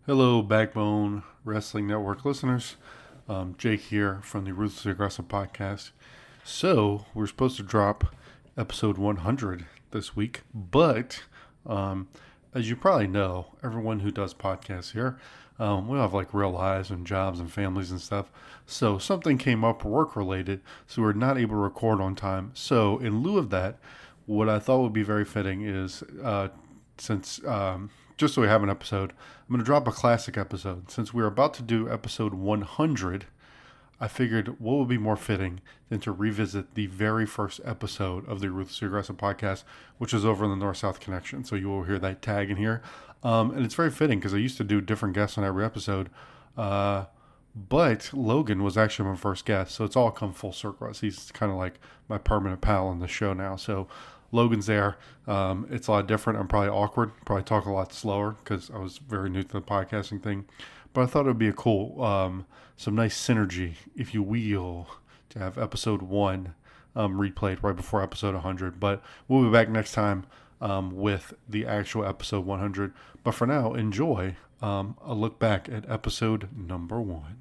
Hello, Backbone Wrestling Network listeners. Jake here from the Ruthlessly Aggressive Podcast. So, we're supposed to drop episode 100 this week, but as you probably know, everyone who does podcasts here, we have like real lives and jobs and families and stuff. So, something came up work-related, so we're not able to record on time. So, in lieu of that, what I thought would be very fitting is, just so we have an episode, I'm going to drop a classic episode. Since we're about to do episode 100, I figured what would be more fitting than to revisit the very first episode of the Ruthlessly Aggressive Podcast, which is over in the North-South Connection. So you will hear that tag in here. And it's very fitting because I used to do different guests on every episode. But Logan was actually my first guest, so it's all come full circle. He's kind of like my permanent pal on the show now. So Logan's there. It's a lot different. I'm probably awkward. Probably talk a lot slower because I was very new to the podcasting thing. But I thought it would be a cool, some nice synergy, if you will, to have episode 1 replayed right before episode 100. But we'll be back next time with the actual episode 100. But for now, enjoy a look back at episode number 1.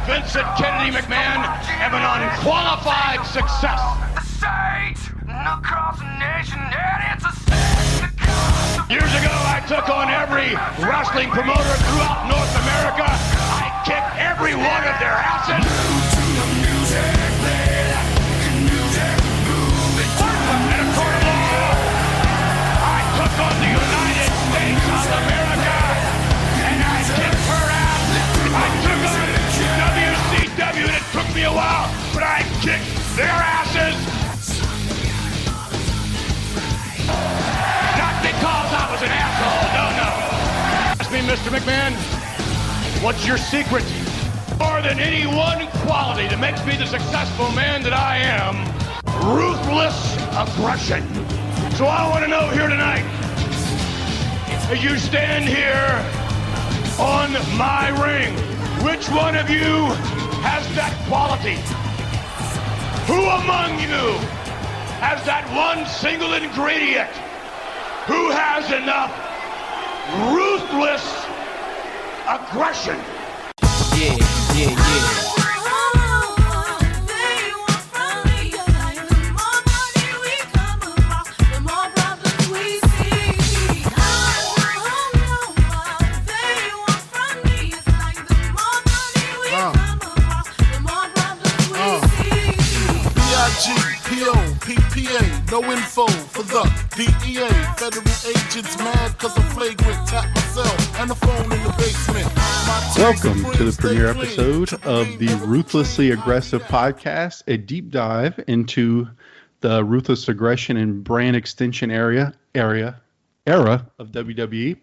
Vincent Kennedy McMahon have an unqualified success. Years ago, I took on every wrestling promoter throughout North America. I kicked every one of their asses. In a court of law, I took on the United States of America, and I kicked her ass. I took on WCW, and it took me a while, but I kicked their asses. Not because I was an asshole, no. Ask me, Mr. McMahon, what's your secret? More than any one quality that makes me the successful man that I am, ruthless aggression. So I want to know here tonight, as you stand here on my ring, which one of you has that quality? Who among you has that one single ingredient? Who has enough ruthless aggression? Yeah. PPA, no info for the DEA. Federal agents mad cause I'm flagrant. Tap myself and the phone in the basement. Welcome to the premiere episode of the Ruthlessly Aggressive Podcast, a deep dive into the ruthless aggression and brand extension era of WWE.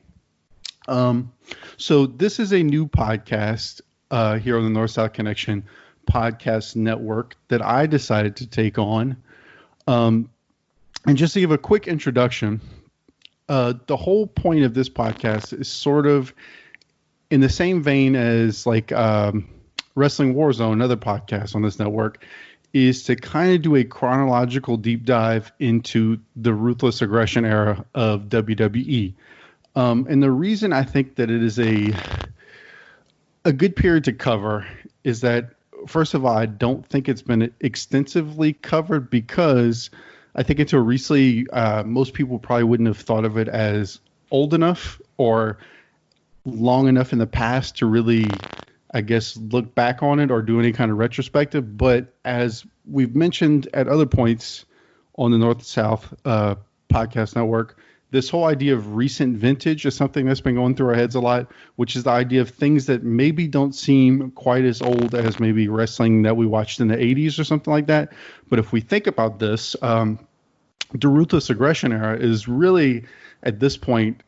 So this is a new podcast here on the North-South Connection Podcast Network that I decided to take on. And just to give a quick introduction, the whole point of this podcast is sort of in the same vein as like Wrestling Warzone, another podcast on this network, is to kind of do a chronological deep dive into the Ruthless Aggression Era of WWE. And the reason I think that it is a good period to cover is that, first of all, I don't think it's been extensively covered because I think until recently, most people probably wouldn't have thought of it as old enough or long enough in the past to really, I guess, look back on it or do any kind of retrospective. But as we've mentioned at other points on the North-South Podcast Network, this whole idea of recent vintage is something that's been going through our heads a lot, which is the idea of things that maybe don't seem quite as old as maybe wrestling that we watched in the 80s or something like that. But if we think about this, the Ruthless Aggression Era is really, at this point,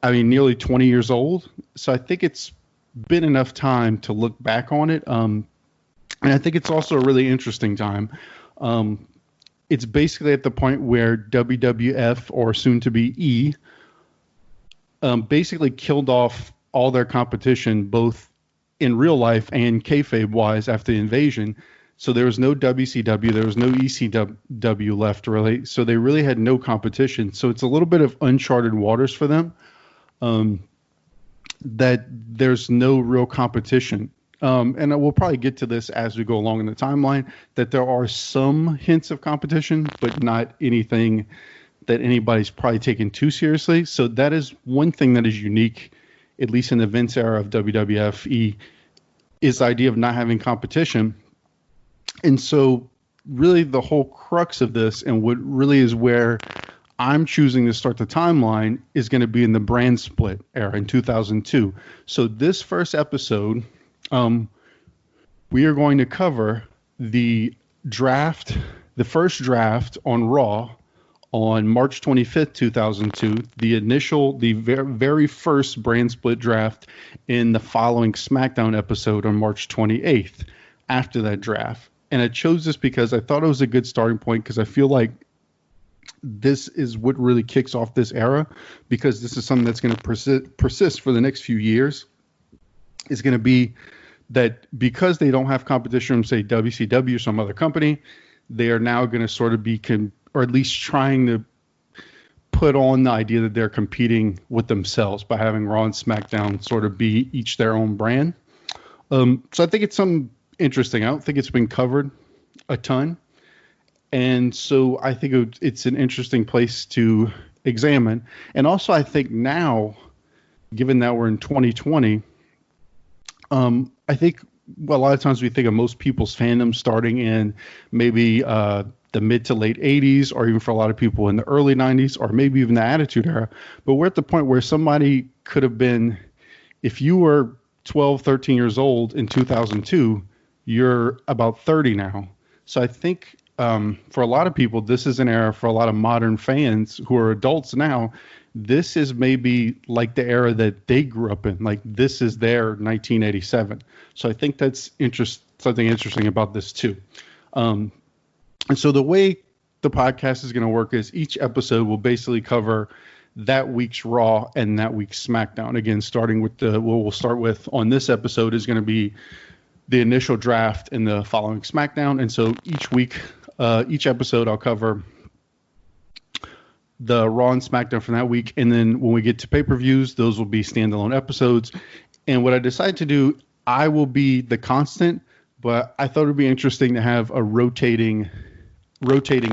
nearly 20 years old. So I think it's been enough time to look back on it. And I think it's also a really interesting time. It's basically at the point where WWF, or soon to be E, basically killed off all their competition, both in real life and kayfabe wise after the invasion. So there was no WCW, there was no ECW left really. So they really had no competition. So it's a little bit of uncharted waters for them. That there's no real competition. And we'll probably get to this as we go along in the timeline, that there are some hints of competition, but not anything that anybody's probably taken too seriously. So that is one thing that is unique, at least in the Vince era of WWF, is the idea of not having competition. And so really the whole crux of this, and what really is where I'm choosing to start the timeline, is going to be in the brand split era in 2002. So this first episode, we are going to cover the first draft on Raw on March 25th, 2002, the very first brand split draft in the following Smackdown episode on March 28th after that draft. And I chose this because I thought it was a good starting point, because I feel like this is what really kicks off this era, because this is something that's going to persist for the next few years. Is going to be that because they don't have competition from, say, WCW or some other company, they are now going to sort of be, or at least trying to put on the idea that they're competing with themselves by having Raw and SmackDown sort of be each their own brand. So I think it's something interesting. I don't think it's been covered a ton. And so I think it's an interesting place to examine. And also I think now, given that we're in 2020, I think a lot of times we think of most people's fandom starting in maybe the mid to late 80s, or even for a lot of people in the early 90s, or maybe even the Attitude Era. But we're at the point where somebody could have been, if you were 12, 13 years old in 2002, you're about 30 now. So I think for a lot of people, this is an era for a lot of modern fans who are adults now. This is maybe like the era that they grew up in. Like, this is their 1987. So I think that's something interesting about this too. And so the way the podcast is going to work is each episode will basically cover that week's Raw and that week's SmackDown. Again, starting with what we'll start with on this episode is going to be the initial draft and the following SmackDown. And so each week, each episode, I'll cover the Raw and SmackDown from that week. And then when we get to pay-per-views, those will be standalone episodes. And what I decided to do, I will be the constant, but I thought it would be interesting to have a rotating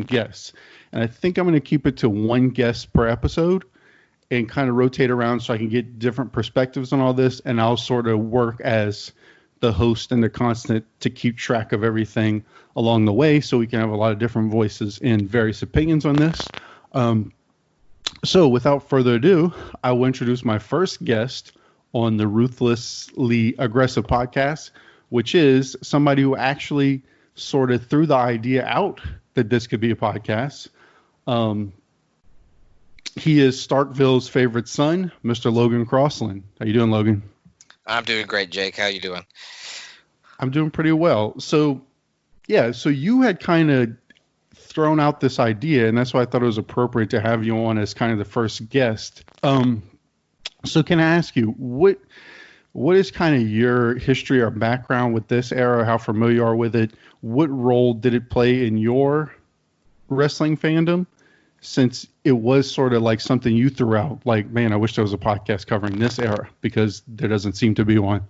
guest. And I think I'm going to keep it to one guest per episode and kind of rotate around so I can get different perspectives on all this. And I'll sort of work as the host and the constant to keep track of everything along the way, so we can have a lot of different voices and various opinions on this. So without further ado, I will introduce my first guest on the Ruthlessly Aggressive Podcast, which is somebody who actually sort of threw the idea out that this could be a podcast. He is Starkville's favorite son, Mr. Logan Crosland. How you doing, Logan? I'm doing great, Jake. How you doing? I'm doing pretty well. So, yeah, so you had kind of thrown out this idea, and that's why I thought it was appropriate to have you on as kind of the first guest. So can I ask you, what is kind of your history or background with this era? How familiar you are with it? What role did it play in your wrestling fandom? Since it was sort of like something you threw out, like, man, I wish there was a podcast covering this era, because there doesn't seem to be one.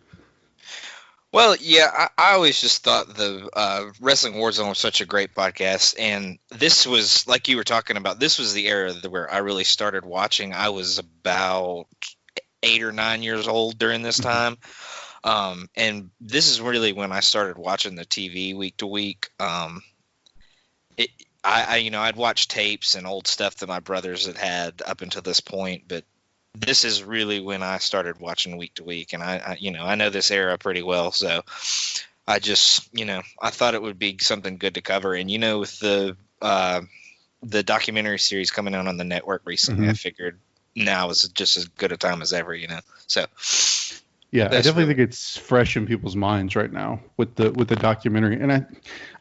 Well, yeah, I always just thought the Wrestling Warzone was such a great podcast, and this was, like you were talking about, this was the era where I really started watching. I was about 8 or 9 years old during this time, and this is really when I started watching the TV week to week. I'd watch tapes and old stuff that my brothers had up until this point, but this is really when I started watching week to week, and I know this era pretty well, so I just, I thought it would be something good to cover. And with the documentary series coming out on the network recently, I figured now is just as good a time as ever, So yeah, I definitely think it's fresh in people's minds right now with the documentary, and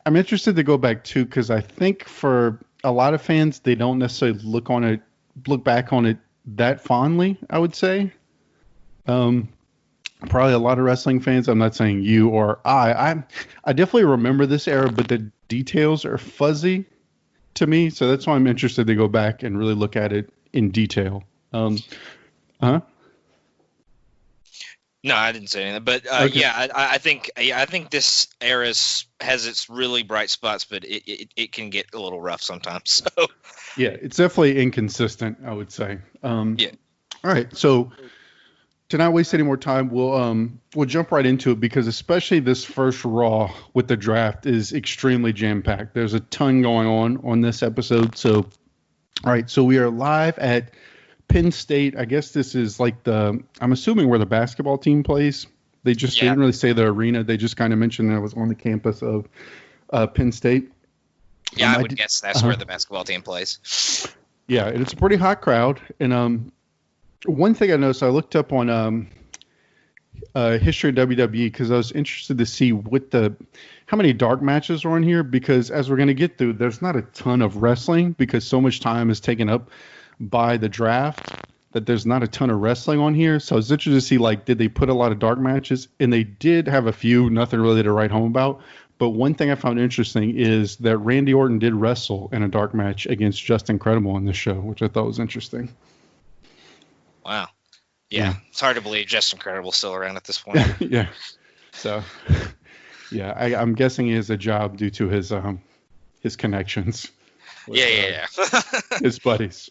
I'm interested to go back too, because I think for a lot of fans, they don't necessarily look back on it that fondly, I would say. probably a lot of wrestling fans. I'm not saying you or I definitely remember this era, but the details are fuzzy to me. So that's why I'm interested to go back and really look at it in detail. No, I didn't say anything, but Okay. I think this era has its really bright spots, but it can get a little rough sometimes. So Yeah, it's definitely inconsistent, I would say. yeah. All right, so to not waste any more time, we'll jump right into it because especially this first Raw with the draft is extremely jam-packed. There's a ton going on this episode. So, all right, so we are live at Penn State. I guess this is like I'm assuming where the basketball team plays. They didn't really say the arena. They just kind of mentioned that it was on the campus of Penn State. Yeah, I would guess that's where the basketball team plays. Yeah, and it's a pretty hot crowd. And one thing I noticed, I looked up on history of WWE because I was interested to see how many dark matches are on here. Because as we're going to get through, there's not a ton of wrestling because so much time is taken up by the draft that there's not a ton of wrestling on here. So I was interested to see, like, did they put a lot of dark matches? And they did have a few, nothing really to write home about. But one thing I found interesting is that Randy Orton did wrestle in a dark match against Just Incredible on this show, which I thought was interesting. Wow. Yeah. It's hard to believe Just Incredible's still around at this point. Yeah. So, yeah, I'm guessing he has a job due to his connections. With, his buddies.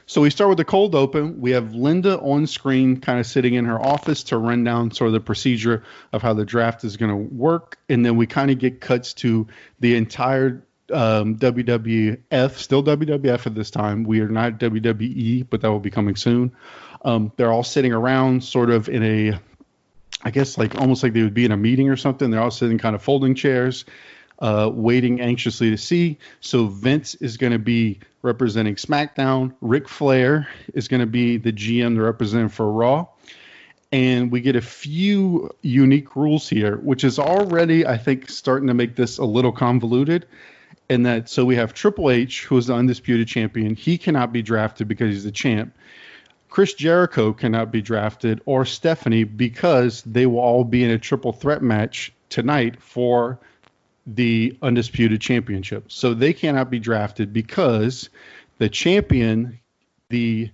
So we start with the cold open. We have Linda on screen kind of sitting in her office to run down sort of the procedure of how the draft is going to work. And then we kind of get cuts to the entire WWF, still WWF at this time. We are not WWE, but that will be coming soon. They're all sitting around sort of in a, I guess like almost like they would be in a meeting or something. They're all sitting kind of folding chairs. Waiting anxiously to see. So Vince is going to be representing SmackDown. Ric Flair is going to be the GM, the representative for Raw. And we get a few unique rules here, which is already, I think, starting to make this a little convoluted. And that, so we have Triple H, who is the undisputed champion. He cannot be drafted because he's the champ. Chris Jericho cannot be drafted, or Stephanie, because they will all be in a triple threat match tonight for the undisputed championship. So they cannot be drafted because the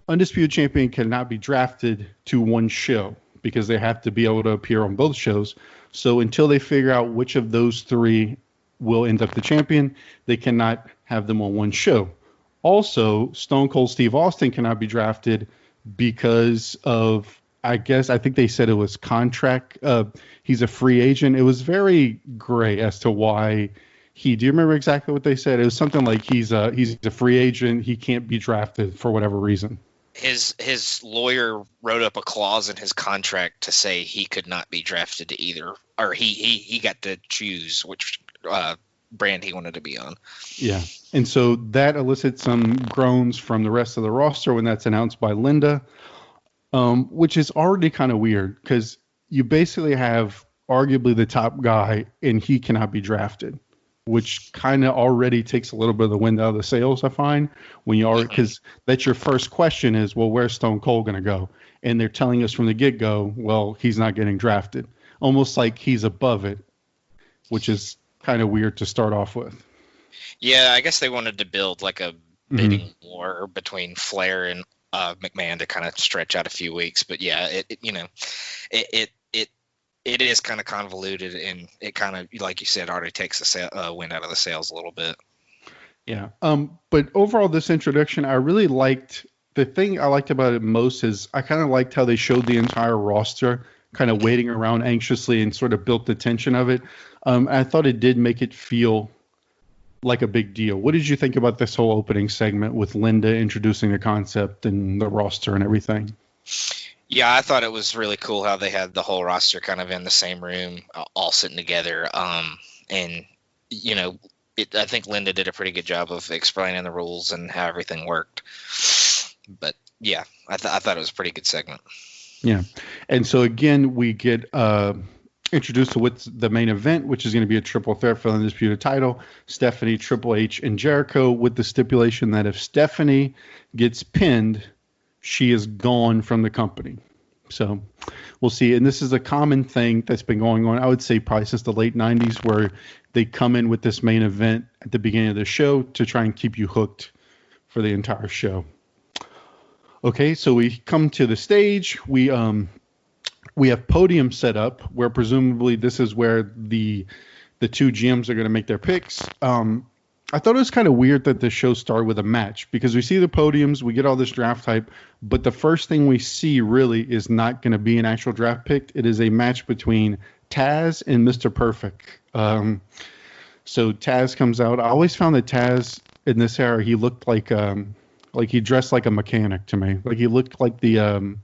undisputed champion cannot be drafted to one show because they have to be able to appear on both shows. So until they figure out which of those three will end up the champion, they cannot have them on one show. Also, Stone Cold Steve Austin cannot be drafted because of, I think they said it was contract. He's a free agent. It was very gray as to why do you remember exactly what they said? It was something like he's a free agent. He can't be drafted for whatever reason. His lawyer wrote up a clause in his contract to say he could not be drafted to either, or he got to choose which brand he wanted to be on. Yeah. And so that elicits some groans from the rest of the roster when that's announced by Linda. Which is already kind of weird because you basically have arguably the top guy and he cannot be drafted, which kind of already takes a little bit of the wind out of the sails, I find, when you are, because that's your first question is, well, where's Stone Cold going to go? And they're telling us from the get-go, well, he's not getting drafted. Almost like he's above it, which is kind of weird to start off with. Yeah, I guess they wanted to build like a bidding war between Flair and McMahon to kind of stretch out a few weeks, but yeah, it is kind of convoluted, and it kind of, like you said, already takes the wind out of the sails a little bit. Yeah. But overall, this introduction, I really liked. The thing I liked about it most is I kind of liked how they showed the entire roster kind of waiting around anxiously and sort of built the tension of it. I thought it did make it feel like a big deal. What did you think about this whole opening segment with Linda introducing the concept and the roster and everything? Yeah, I thought it was really cool how they had the whole roster kind of in the same room, all sitting together. And I think Linda did a pretty good job of explaining the rules and how everything worked. But yeah, I thought it was a pretty good segment. Yeah. And so again, we get introduced to what's the main event, which is going to be a triple threat for the undisputed title. Stephanie, Triple H, and Jericho, with the stipulation that if Stephanie gets pinned, she is gone from the company. So we'll see. And this is a common thing that's been going on, I would say, probably since the late 90s, where they come in with this main event at the beginning of the show to try and keep you hooked for the entire show. Okay, so we come to the stage. We have podium set up where presumably this is where the two GMs are going to make their picks. I thought it was kind of weird that the show started with a match, because we see the podiums, we get all this draft hype, but the first thing we see really is not going to be an actual draft pick. It is a match between Taz and Mr. Perfect. So Taz comes out. I always found that Taz in this era, he looked like he dressed like a mechanic to me. Like he looked like the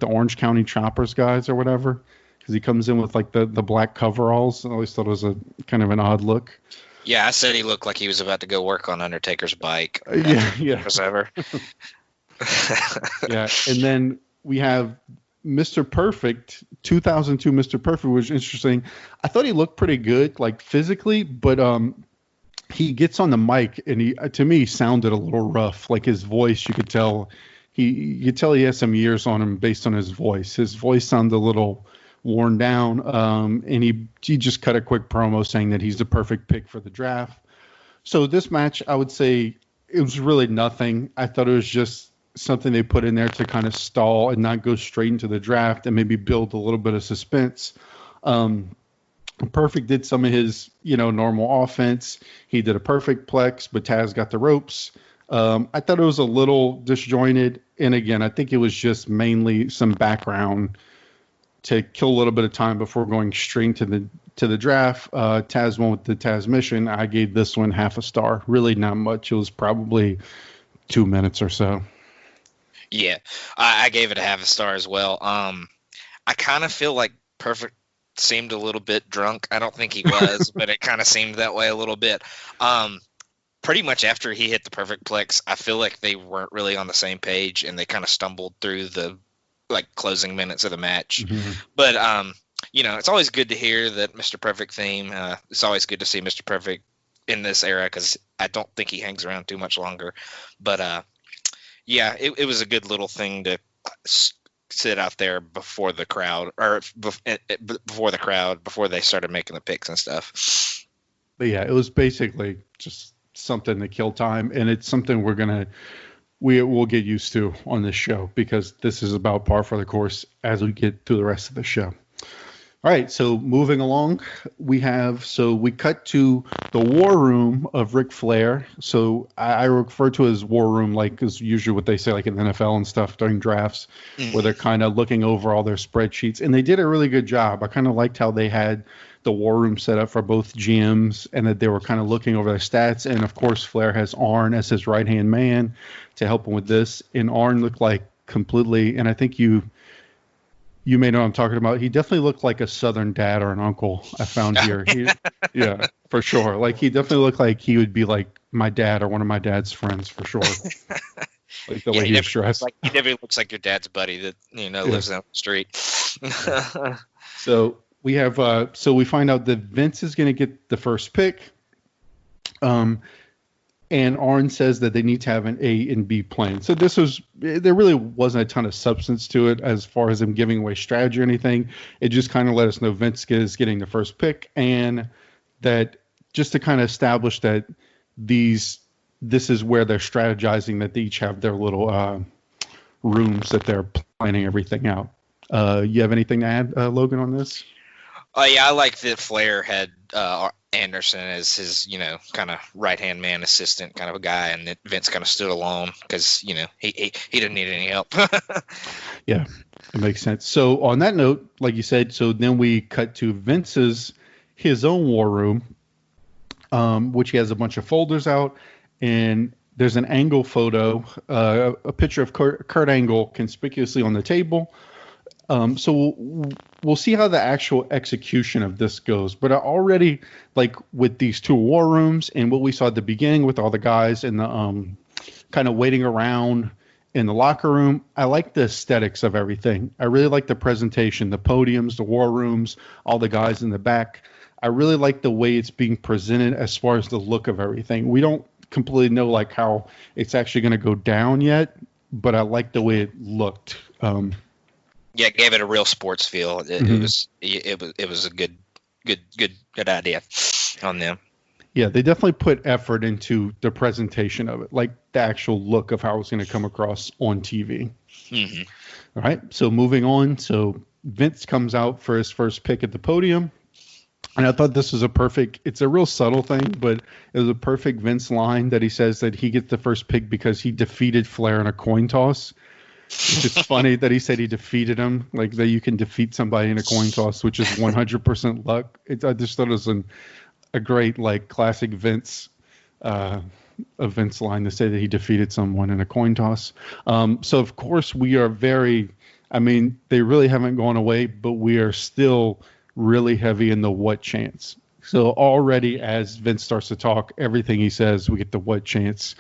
Orange County Choppers guys or whatever, because he comes in with like the black coveralls. I always thought it was a kind of an odd look. Yeah, I said he looked like he was about to go work on Undertaker's bike. Yeah. Ever. Yeah, and then we have Mr. Perfect, 2002 Mr. Perfect, which is interesting. I thought he looked pretty good, like physically, but he gets on the mic and he, to me, sounded a little rough. Like his voice, you could tell he has some years on him based on his voice. His voice sounded a little worn down, and he just cut a quick promo saying that he's the perfect pick for the draft. So this match, I would say, it was really nothing. I thought it was just something they put in there to kind of stall and not go straight into the draft and maybe build a little bit of suspense. Perfect did some of his, normal offense. He did a perfect plex, but Taz got the ropes. I thought it was a little disjointed. And again, I think it was just mainly some background to kill a little bit of time before going straight to the draft. Taz went with the Taz mission. I gave this one half a star. Really not much. It was probably 2 minutes or so. Yeah, I gave it a half a star as well. I kind of feel like Perfect seemed a little bit drunk. I don't think he was, but it kind of seemed that way a little bit. Pretty much after he hit the perfect plex, I feel like they weren't really on the same page, and they kind of stumbled through the closing minutes of the match. Mm-hmm. But it's always good to hear that Mr. Perfect theme. It's always good to see Mr. Perfect in this era, because I don't think he hangs around too much longer. But yeah, it was a good little thing to sit out there before the crowd, before they started making the picks and stuff. But yeah, it was basically just something to kill time, and it's something we'll get used to on this show, because this is about par for the course as we get through the rest of the show. All right, so moving along, we cut to the war room of Ric Flair. So I refer to it as war room, like is usually what they say, like in the NFL and stuff during drafts, where they're kind of looking over all their spreadsheets. And they did a really good job. I kind of liked how they had the war room set up for both GMs, and that they were kind of looking over their stats. And of course, Flair has Arn as his right-hand man to help him with this. And Arn looked like completely, and I think you may know what I'm talking about. He definitely looked like a Southern dad or an uncle, I found here. Yeah, for sure. Like, he definitely looked like he would be like my dad or one of my dad's friends, for sure. Like the way he was dressed. He definitely looks like your dad's buddy that, lives down the street. So we have, we find out that Vince is going to get the first pick. And Arn says that they need to have an A and B plan. So there really wasn't a ton of substance to it as far as him giving away strategy or anything. It just kind of let us know Vince is getting the first pick, and that just to kind of establish that this is where they're strategizing, that they each have their little rooms that they're planning everything out. You have anything to add, Logan, on this? Yeah, I like that Flair had Anderson as his, kind of right-hand man assistant kind of a guy, and that Vince kind of stood alone because, he didn't need any help. Yeah, it makes sense. So on that note, like you said, so then we cut to his own war room, which he has a bunch of folders out, and there's an Angle photo, a picture of Kurt Angle conspicuously on the table. So we'll see how the actual execution of this goes. But already, like with these two war rooms and what we saw at the beginning with all the guys in the kind of waiting around in the locker room, I like the aesthetics of everything. I really like the presentation, the podiums, the war rooms, all the guys in the back. I really like the way it's being presented as far as the look of everything. We don't completely know like how it's actually going to go down yet, but I like the way it looked. Yeah, it gave it a real sports feel. It was a good idea on them. Yeah, they definitely put effort into the presentation of it, like the actual look of how it was going to come across on TV. Mm-hmm. All right, so moving on. So Vince comes out for his first pick at the podium. And I thought this was it's a real subtle thing, but it was a perfect Vince line that he says that he gets the first pick because he defeated Flair in a coin toss. Which is funny that he said he defeated him, like that you can defeat somebody in a coin toss, which is 100% luck. I just thought it was a great, like, classic Vince line to say that he defeated someone in a coin toss. So, of course, we are they really haven't gone away, but we are still really heavy in the what chants. So already as Vince starts to talk, everything he says, we get the what chants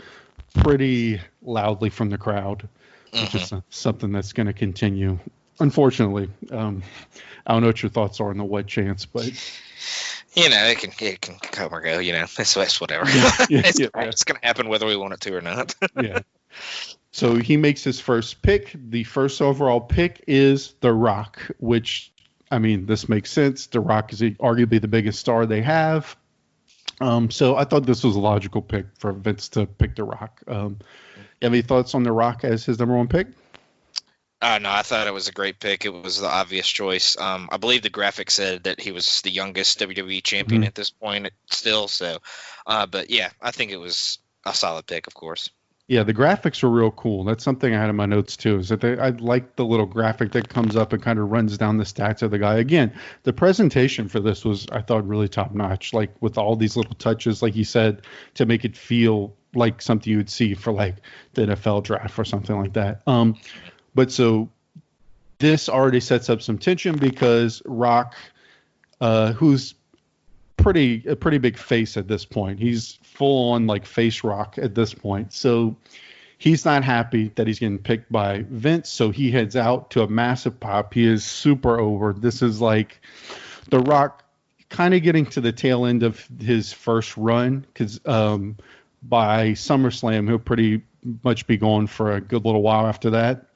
pretty loudly from the crowd, which is something that's going to continue. Unfortunately, I don't know what your thoughts are on the what chants, but... it can come or go. It's whatever. Yeah, it's going to happen whether we want it to or not. Yeah. So he makes his first pick. The first overall pick is The Rock, which, this makes sense. The Rock is arguably the biggest star they have. So I thought this was a logical pick for Vince to pick The Rock. You have any thoughts on The Rock as his number one pick? No, I thought it was a great pick. It was the obvious choice. I believe the graphic said that he was the youngest WWE champion at this point still. So, but yeah, I think it was a solid pick, of course. Yeah, the graphics were real cool. That's something I had in my notes too. Is that I like the little graphic that comes up and kind of runs down the stats of the guy. Again, the presentation for this was, I thought, really top notch. Like with all these little touches, like you said, to make it feel like something you would see for like the NFL draft or something like that. But so this already sets up some tension because Rock, who's a pretty big face at this point. He's full on like face Rock at this point. So he's not happy that he's getting picked by Vince. So he heads out to a massive pop. He is super over. This is like The Rock kind of getting to the tail end of his first run because by SummerSlam, he'll pretty much be gone for a good little while after that.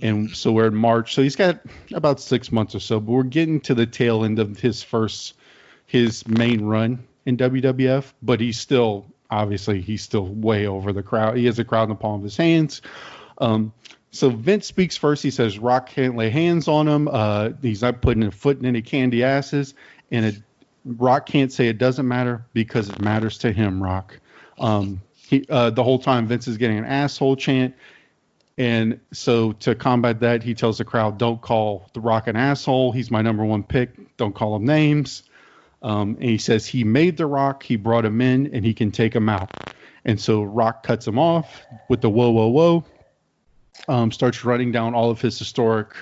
And so we're in March. So he's got about 6 months or so, but we're getting to the tail end of his main run in WWF, but he's still way over the crowd. He has a crowd in the palm of his hands. So Vince speaks first. He says Rock can't lay hands on him. He's not putting a foot in any candy asses. And Rock can't say it doesn't matter because it matters to him, Rock. The whole time Vince is getting an asshole chant. And so to combat that, he tells the crowd, don't call The Rock an asshole. He's my number one pick. Don't call him names. And he says he made The Rock, he brought him in, and he can take him out. And so Rock cuts him off with the whoa, whoa, whoa. Starts running down all of his historic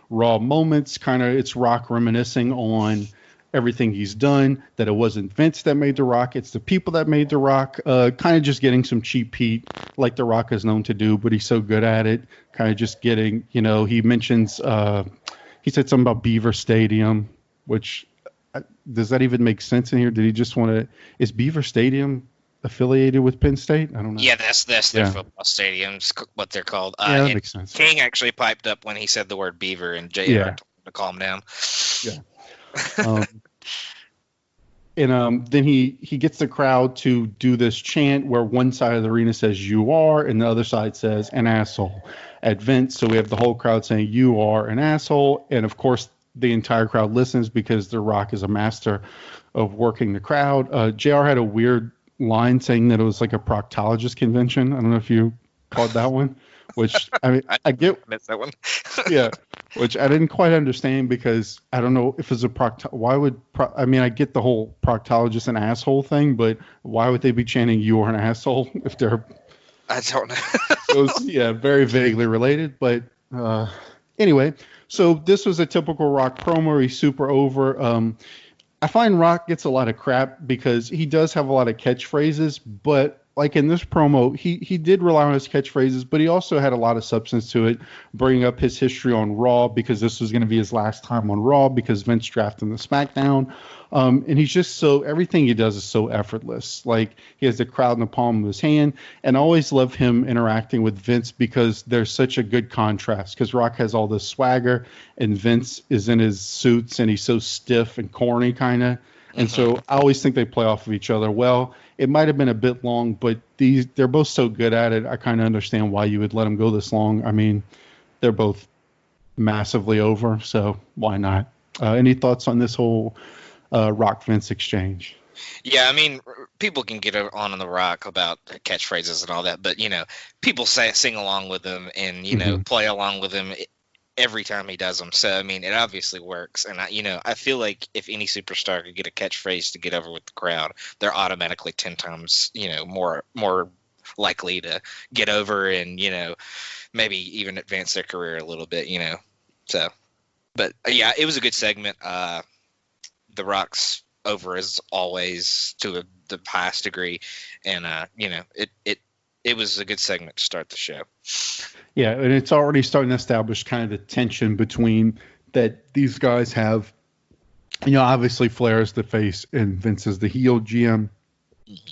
Raw moments. It's Rock reminiscing on everything he's done, that it wasn't Vince that made The Rock, it's the people that made The Rock. Kind of just getting some cheap heat like The Rock is known to do, but he's so good at it. Kind of just getting, he mentions, he said something about Beaver Stadium, which, does that even make sense in here? Did he just want to, is Beaver Stadium affiliated with Penn State? I don't know. Yeah, that's their football stadiums, what they're called. Yeah, that makes sense. King actually piped up when he said the word Beaver, and JR told him to calm down. Yeah. And then he gets the crowd to do this chant where one side of the arena says you are and the other side says an asshole at Vince. So we have the whole crowd saying you are an asshole. And of course the entire crowd listens because The Rock is a master of working the crowd. JR had a weird line saying that it was like a proctologist convention. I don't know if you caught that one, which I get. Missed that one. Yeah. Which I didn't quite understand because I don't know if it's why would, I get the whole proctologist and asshole thing, but why would they be chanting you are an asshole if they're... I don't know. It was, very vaguely related, but anyway, so this was a typical Rock promo. He's super over. I find Rock gets a lot of crap because he does have a lot of catchphrases, but like in this promo, he did rely on his catchphrases, but he also had a lot of substance to it, bringing up his history on Raw because this was going to be his last time on Raw because Vince drafted him to Smackdown. And he's just everything he does is so effortless. Like, he has the crowd in the palm of his hand. And I always love him interacting with Vince because there's such a good contrast. Because Rock has all this swagger and Vince is in his suits and he's so stiff and corny kind of. And so I always think they play off of each other well. It might have been a bit long, but they're both so good at it. I kind of understand why you would let them go this long. I mean, they're both massively over, so why not? Any thoughts on this whole Rock Vince exchange? Yeah, I mean, people can get on the Rock about catchphrases and all that, but, people sing along with him and, play along with him every time he does them. So, I mean, it obviously works. And, I feel like if any superstar could get a catchphrase to get over with the crowd, they're automatically 10 times, more likely to get over and, maybe even advance their career a little bit, So, but, yeah, it was a good segment. The Rock's over as always to the highest degree. And, it was a good segment to start the show. Yeah, and it's already starting to establish kind of the tension between that these guys have. Obviously Flair is the face and Vince is the heel GM.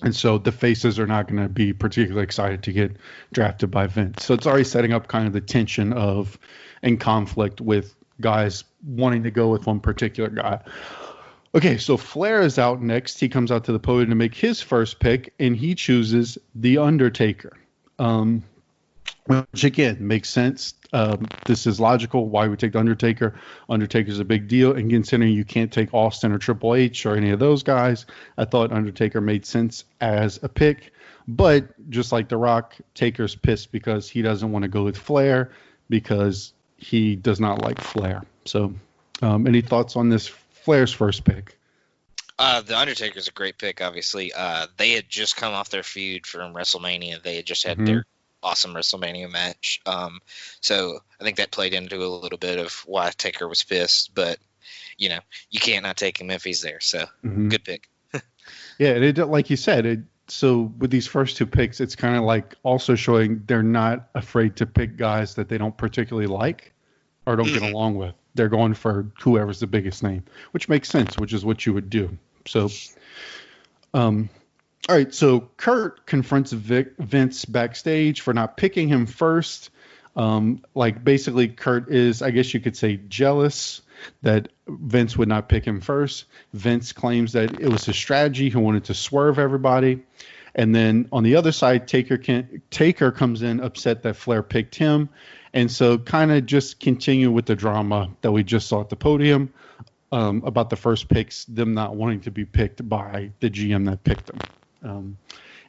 And so the faces are not going to be particularly excited to get drafted by Vince. So it's already setting up kind of the tension and conflict with guys wanting to go with one particular guy. Okay, so Flair is out next. He comes out to the podium to make his first pick, and he chooses The Undertaker, which, again, makes sense. This is logical. Why we take The Undertaker? Undertaker's a big deal, and considering you can't take Austin or Triple H or any of those guys, I thought Undertaker made sense as a pick. But just like The Rock, Taker's pissed because he doesn't want to go with Flair because he does not like Flair. So any thoughts on this Flair's first pick? The Undertaker's a great pick, obviously. They had just come off their feud from WrestleMania. They had just had their awesome WrestleMania match. So I think that played into a little bit of why Taker was pissed. But, you can't not take him if he's there. So good pick. Yeah, and like you said, so with these first two picks, it's kind of like also showing they're not afraid to pick guys that they don't particularly like or don't get along with. They're going for whoever's the biggest name, which makes sense, which is what you would do. So, all right. So Kurt confronts Vince backstage for not picking him first. Basically Kurt is, I guess you could say, jealous that Vince would not pick him first. Vince claims that it was his strategy. He wanted to swerve everybody. And then on the other side, Taker comes in upset that Flair picked him. And so kind of just continue with the drama that we just saw at the podium about the first picks, them not wanting to be picked by the GM that picked them.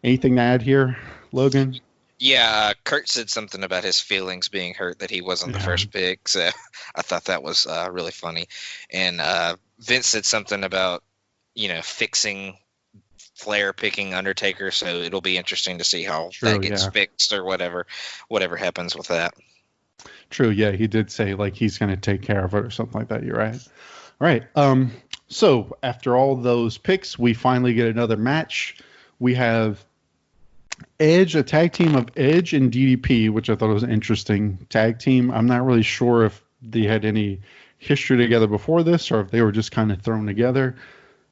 Anything to add here, Logan? Yeah, Kurt said something about his feelings being hurt that he wasn't the first pick. So I thought that was really funny. And Vince said something about, fixing Flair picking Undertaker. So it'll be interesting to see how that gets fixed or whatever happens with that. True. Yeah, he did say like he's going to take care of it or something like that. You're right. All right. So after all those picks, we finally get another match. We have Edge, a tag team of Edge and DDP, which I thought was an interesting tag team. I'm not really sure if they had any history together before this or if they were just kind of thrown together.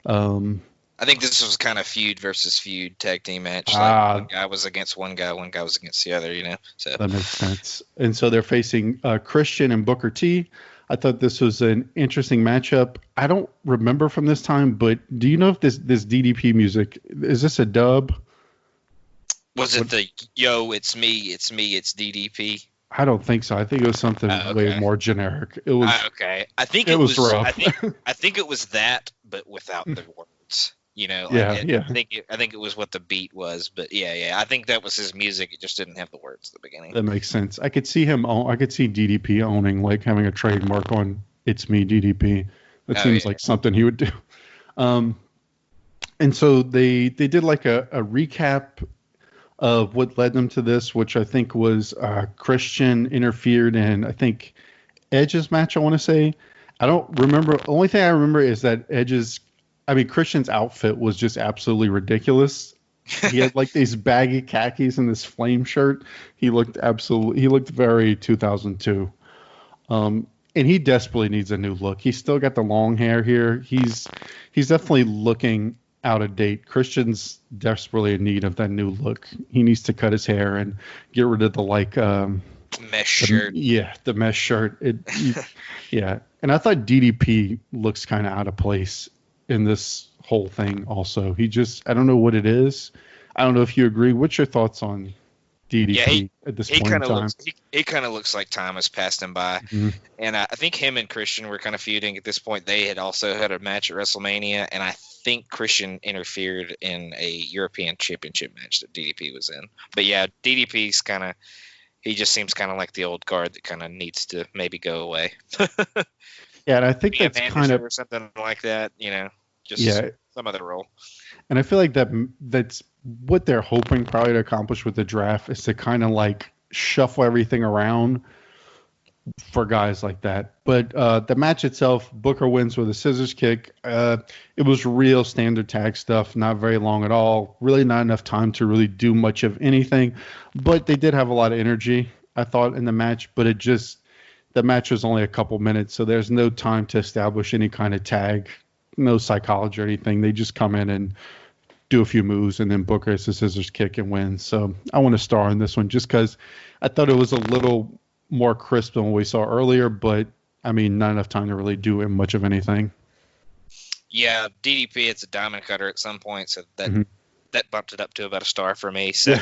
I think this was kind of feud versus feud tag team match. Like one guy was against one guy was against the other, So that makes sense. And so they're facing Christian and Booker T. I thought this was an interesting matchup. I don't remember from this time, but do you know if this DDP music, is this a dub? Was it the "Yo, it's me, it's DDP"? I don't think so. I think it was something way more generic. It was okay. I think it was rough. I think it was that, but without the words. I think it was what the beat was, but yeah. I think that was his music. It just didn't have the words at the beginning. That makes sense. I could see DDP owning, like having a trademark on "It's Me, DDP." That seems like something he would do. And so they did like a recap of what led them to this, which I think was Christian interfered in, I think, Edge's match, I want to say. I don't remember. The only thing I remember is that Christian's outfit was just absolutely ridiculous. He had like these baggy khakis and this flame shirt. He looked very 2002. And he desperately needs a new look. He's still got the long hair here. He's definitely looking out of date. Christian's desperately in need of that new look. He needs to cut his hair and get rid of the mesh shirt. The mesh shirt. Yeah. And I thought DDP looks kind of out of place in this whole thing also. I don't know what it is. I don't know if you agree. What's your thoughts on DDP at this point in time? He kind of looks like time has passed him by. Mm-hmm. And I think him and Christian were kind of feuding at this point. They had also had a match at WrestleMania, and I think Christian interfered in a European Championship match that DDP was in. But yeah, DDP's he just seems kind of like the old guard that kind of needs to maybe go away. Yeah, and I think that's kind of or something like that, just some other role. And I feel like that's what they're hoping probably to accomplish with the draft is to kind of like shuffle everything around for guys like that. But the match itself, Booker wins with a scissors kick. It was real standard tag stuff, not very long at all. Really not enough time to really do much of anything. But they did have a lot of energy, I thought, in the match. But the match was only a couple minutes, so there's no time to establish any kind of tag, no psychology or anything. They just come in and do a few moves, and then Booker hits a scissors kick and wins. So I want to star in this one just because I thought it was a little more crisp than what we saw earlier, but I mean, not enough time to really do much of anything. Yeah, DDP, it's a diamond cutter at some point, so that bumped it up to about a star for me. So,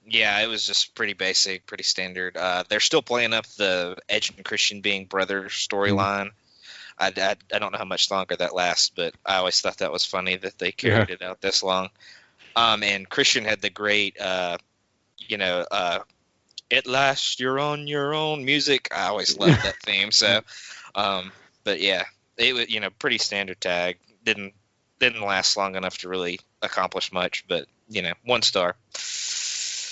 it was just pretty basic, pretty standard. They're still playing up the Edge and Christian being brothers storyline. I don't know how much longer that lasts, but I always thought that was funny that they carried it out this long. And Christian had the great, "At last you're on your own" music. I always loved that theme. So, but yeah, it was pretty standard tag. Didn't last long enough to really accomplish much, but 1 star.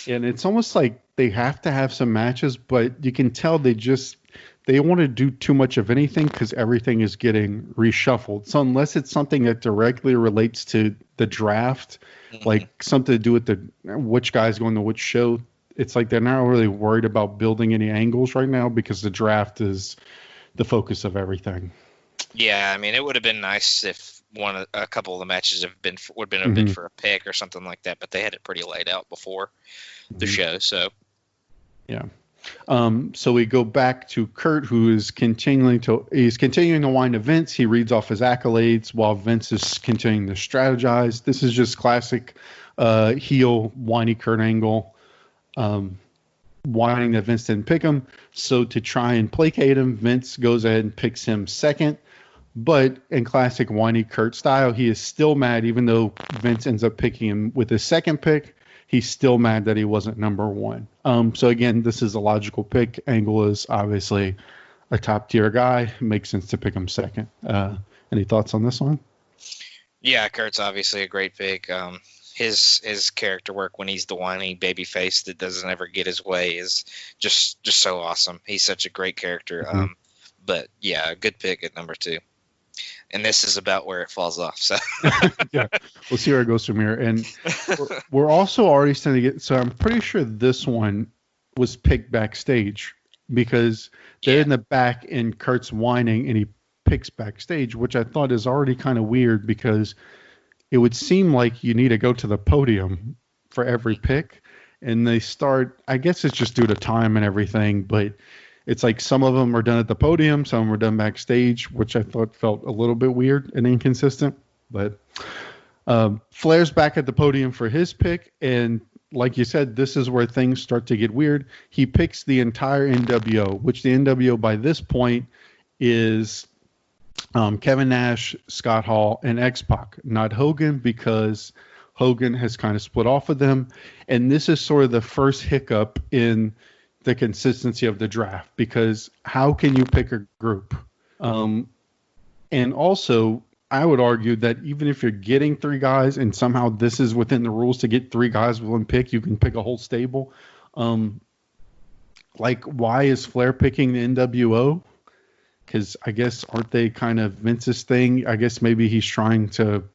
And it's almost like they have to have some matches, but you can tell they want to do too much of anything because everything is getting reshuffled. So unless it's something that directly relates to the draft, like something to do with which guy's going to which show, it's like they're not really worried about building any angles right now because the draft is the focus of everything. Yeah, I mean, it would have been nice if a couple of the matches would have been a bid for a pick or something like that, but they had it pretty laid out before the show. So yeah. So we go back to Kurt, who is continuing to whine to Vince. He reads off his accolades while Vince is continuing to strategize. This is just classic heel whiny Kurt Angle, whining that Vince didn't pick him. So to try and placate him, Vince goes ahead and picks him second. But in classic whiny Kurt style, he is still mad, even though Vince ends up picking him with his second pick. He's still mad that he wasn't number 1. So again, this is a logical pick. Angle is obviously a top tier guy. It makes sense to pick him second. Any thoughts on this one? Yeah, Kurt's obviously a great pick. His character work when he's the whiny baby face that doesn't ever get his way is just so awesome. He's such a great character. But yeah, a good pick at number 2. And this is about where it falls off. So yeah, we'll see where it goes from here. And we're also already starting to get. So I'm pretty sure this one was picked backstage because they're in the back and Kurt's whining and he picks backstage, which I thought is already kind of weird because it would seem like you need to go to the podium for every pick. And they start. I guess it's just due to time and everything, but. It's like some of them are done at the podium, some are done backstage, which I thought felt a little bit weird and inconsistent. But Flair's back at the podium for his pick, and like you said, this is where things start to get weird. He picks the entire NWO, which the NWO by this point is Kevin Nash, Scott Hall, and X-Pac, not Hogan, because Hogan has kind of split off with them. And this is sort of the first hiccup in the consistency of the draft, because how can you pick a group? And also, I would argue that even if you're getting 3 guys and somehow this is within the rules to get 3 guys with 1 pick, you can pick a whole stable. Like, why is Flair picking the NWO? Because I guess aren't they kind of Vince's thing? I guess maybe he's trying to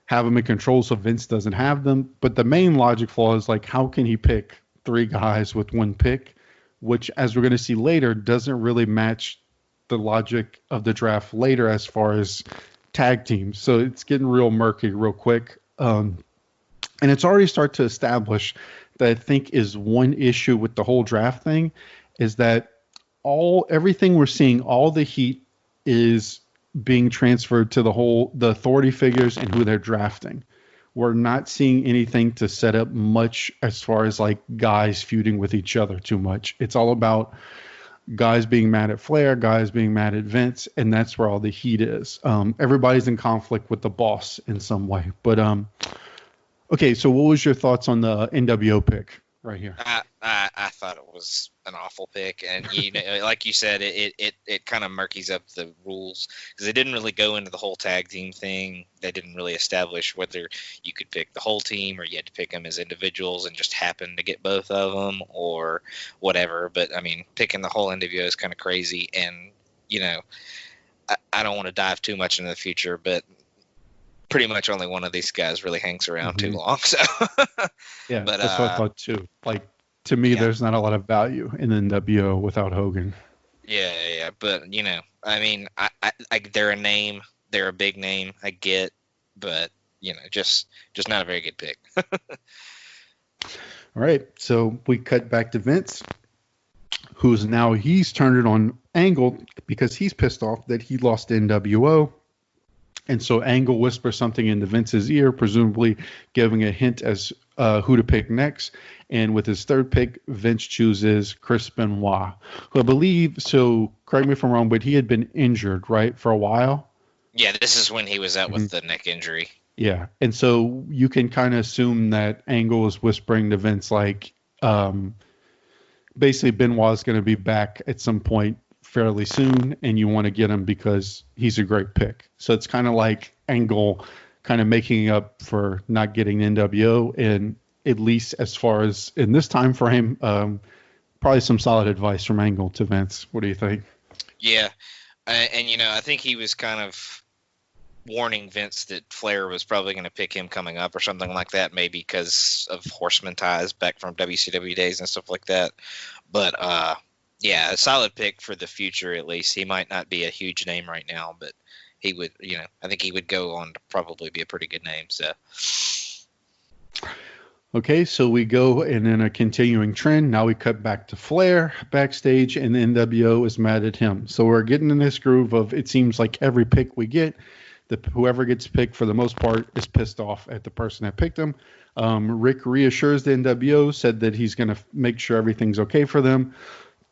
have them in control so Vince doesn't have them. But the main logic flaw is like, how can he pick 3 guys with 1 pick which, as we're going to see later, doesn't really match the logic of the draft later as far as tag teams. So it's getting real murky real quick. And it's already started to establish that I think is one issue with the whole draft thing is that everything we're seeing, all the heat is being transferred to the authority figures and who they're drafting. We're not seeing anything to set up much as far as like guys feuding with each other too much. It's all about guys being mad at Flair, guys being mad at Vince, and that's where all the heat is. Everybody's in conflict with the boss in some way. But okay, so what was your thoughts on the NWO pick right here? I thought it was an awful pick, and like you said, it kind of murkies up the rules because they didn't really go into the whole tag team thing. They didn't really establish whether you could pick the whole team or you had to pick them as individuals and just happen to get both of them or whatever. But I mean, picking the whole NWO is kind of crazy, and I don't want to dive too much into the future, but pretty much only one of these guys really hangs around too long. So yeah, but that's what I thought too. Like, to me, there's not a lot of value in the NWO without Hogan. Yeah. But, I mean, I they're a name. They're a big name. I get, but, just not a very good pick. All right. So we cut back to Vince, he's turned it on Angle because he's pissed off that he lost to NWO. And so Angle whispers something into Vince's ear, presumably giving a hint as who to pick next. And with his third pick, Vince chooses Chris Benoit, who I believe, so correct me if I'm wrong, but he had been injured, right, for a while? Yeah, this is when he was out with the neck injury. Yeah, and so you can kind of assume that Angle is whispering to Vince, like, basically Benoit's going to be back at some point fairly soon, and you want to get him because he's a great pick. So it's kind of like Angle kind of making up for not getting NWO, and at least as far as in this time frame, probably some solid advice from Angle to Vince. What do you think? Yeah, and I think he was kind of warning Vince that Flair was probably going to pick him coming up or something like that, maybe because of Horseman ties back from WCW days and stuff like that. But yeah, a solid pick for the future at least. He might not be a huge name right now, but he would, I think he would go on to probably be a pretty good name. So. Okay, so we go and in a continuing trend. Now we cut back to Flair backstage, and the NWO is mad at him. So we're getting in this groove of it seems like every pick we get, whoever gets picked for the most part is pissed off at the person that picked him. Rick reassures the NWO, said that he's going to make sure everything's okay for them.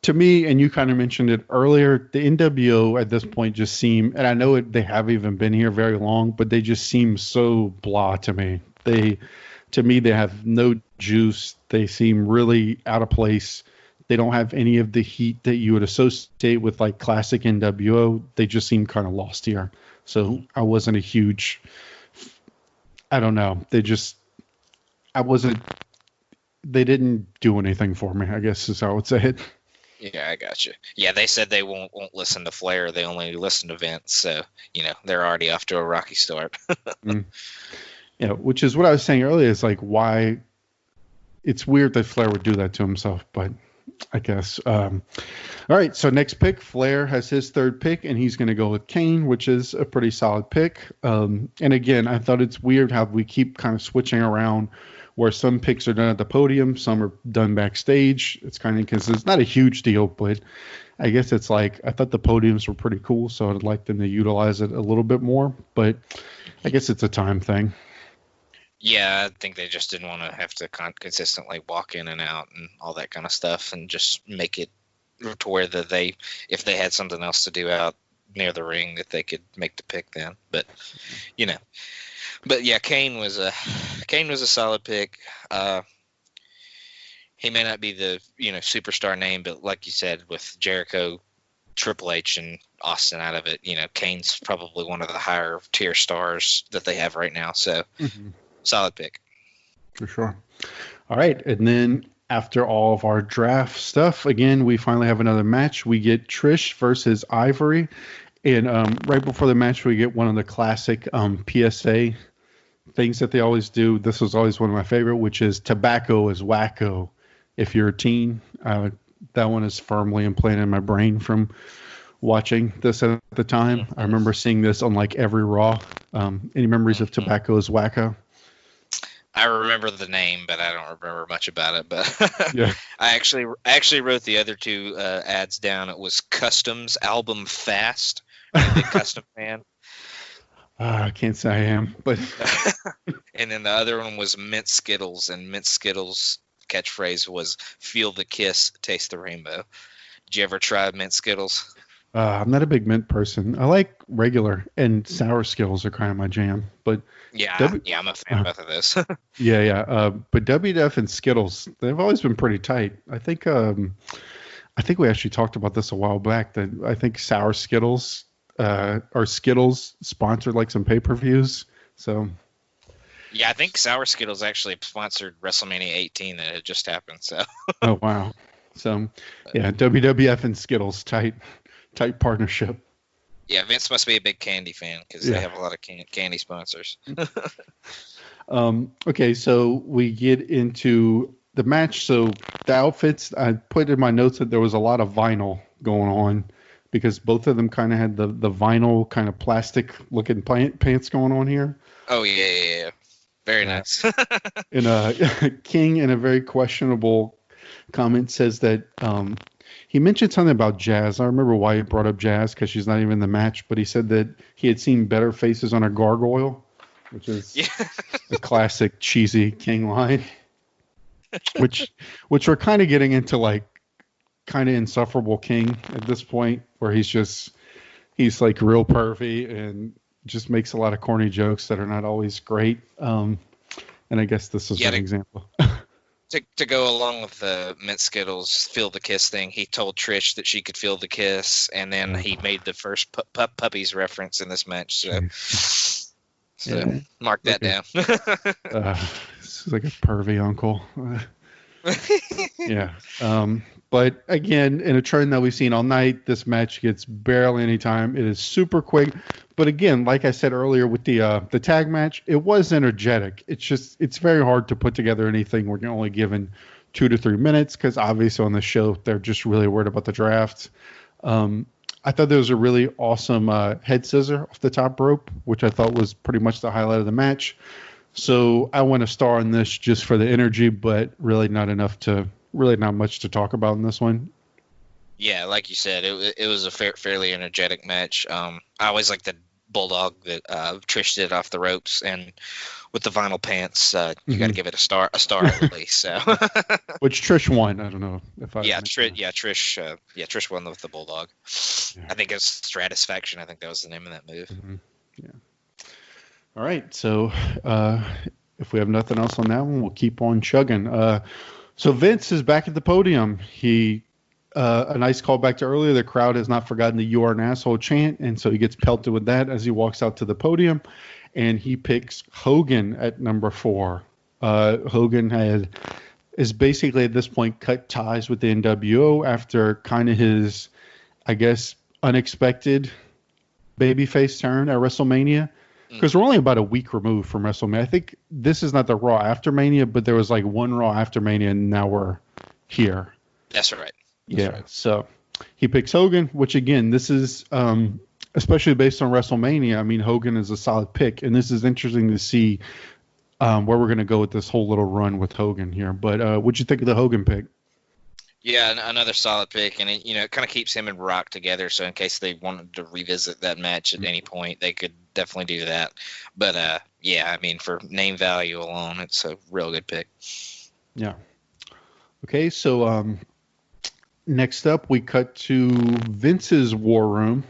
To me, and you kind of mentioned it earlier, the NWO at this point just seem, and I know they haven't even been here very long, but they just seem so blah to me. To me, they have no juice. They seem really out of place. They don't have any of the heat that you would associate with like classic NWO. They just seem kind of lost here. So I wasn't a huge, I don't know. They didn't do anything for me, I guess is how I would say it. Yeah, I got you. Yeah, they said they won't listen to Flair. They only listen to Vince. So, they're already off to a rocky start. Yeah, which is what I was saying earlier. Is like why it's weird that Flair would do that to himself, but I guess. All right, so next pick, Flair has his third pick, and he's going to go with Kane, which is a pretty solid pick. And again, I thought it's weird how we keep kind of switching around where some picks are done at the podium, some are done backstage. It's kind of because it's not a huge deal, but I guess it's like I thought the podiums were pretty cool, so I'd like them to utilize it a little bit more, but I guess it's a time thing. Yeah, I think they just didn't want to have to consistently walk in and out and all that kind of stuff, and just make it to where that if they had something else to do out near the ring, that they could make the pick then. But but yeah, Kane was a solid pick. He may not be the superstar name, but like you said, with Jericho, Triple H, and Austin out of it, Kane's probably one of the higher tier stars that they have right now. So. Mm-hmm. Solid pick. For sure. All right. And then after all of our draft stuff, again, we finally have another match. We get Trish versus Ivory. And right before the match, we get one of the classic PSA things that they always do. This was always one of my favorite, which is tobacco is wacko if you're a teen. that one is firmly implanted in my brain from watching this at the time. I remember seeing this on like every Raw. Any memories of Tobacco is Wacko? I remember the name, but I don't remember much about it. But yeah. I actually wrote the other two ads down. It was Customs Album Fast. I'm a big Custom fan. I can't say I am, but. And then the other one was Mint Skittles, and Mint Skittles' catchphrase was "Feel the kiss, taste the rainbow." Did you ever try Mint Skittles? I'm not a big mint person. I like regular, and sour Skittles are kind of my jam. But I'm a fan of both of those. But WWF and Skittles, they've always been pretty tight. I think we actually talked about this a while back. That I think sour Skittles, or Skittles sponsored like some pay-per-views. So. Yeah, I think Sour Skittles actually sponsored WrestleMania 18 that had just happened. So. Oh wow! So, yeah, WWF and Skittles tight partnership. Yeah, Vince must be a big candy fan because they have a lot of candy sponsors. Okay, so we get into the match. So the outfits, I put in my notes that there was a lot of vinyl going on because both of them kind of had the vinyl kind of plastic looking pants going on here. Oh yeah. Very nice. And King, in a very questionable comment, says that he mentioned something about Jazz. I remember why he brought up Jazz because she's not even in the match, but he said that he had seen better faces on a gargoyle, which is a classic cheesy King line. which we're kind of getting into like kind of insufferable King at this point, where he's like real pervy and just makes a lot of corny jokes that are not always great. And I guess this is an example. To go along with the Mint Skittles feel the kiss thing, he told Trish that she could feel the kiss, and then he made the first puppies reference in this match. So mark that down. This is like a pervy uncle. Yeah. But again, in a trend that we've seen all night, this match gets barely any time. It is super quick. But again, like I said earlier with the tag match, it was energetic. It's very hard to put together anything. We're only given 2 to 3 minutes because obviously on the show, they're just really worried about the draft. I thought there was a really awesome head scissor off the top rope, which I thought was pretty much the highlight of the match. So I want to star on this just for the energy, but really not much to talk about in this one. Yeah, like you said, it was a fairly energetic match. I always like the bulldog that Trish did off the ropes, and with the vinyl pants, you got to give it a star at least. So, which Trish won. I don't know if I. Trish won with the bulldog. Yeah. I think it's Stratisfaction. I think that was the name of that move. Mm-hmm. Yeah. All right, so if we have nothing else on that one, we'll keep on chugging. So Vince is back at the podium. He a nice callback to earlier. The crowd has not forgotten the "You are an asshole" chant, and so he gets pelted with that as he walks out to the podium, and he picks Hogan at number 4. Hogan is basically at this point cut ties with the NWO after kind of his, I guess, unexpected babyface turn at WrestleMania. Because we're only about a week removed from WrestleMania. I think this is not the Raw after Mania, but there was like one Raw after Mania, and now we're here. That's right. So he picks Hogan, which again, this is especially based on WrestleMania. I mean, Hogan is a solid pick, and this is interesting to see where we're going to go with this whole little run with Hogan here. But what'd you think of the Hogan pick? Yeah, another solid pick, and it kind of keeps him and Rock together. So in case they wanted to revisit that match at any point, they could definitely do that. But I mean, for name value alone, it's a real good pick. Yeah. Okay, so next up we cut to Vince's War Room,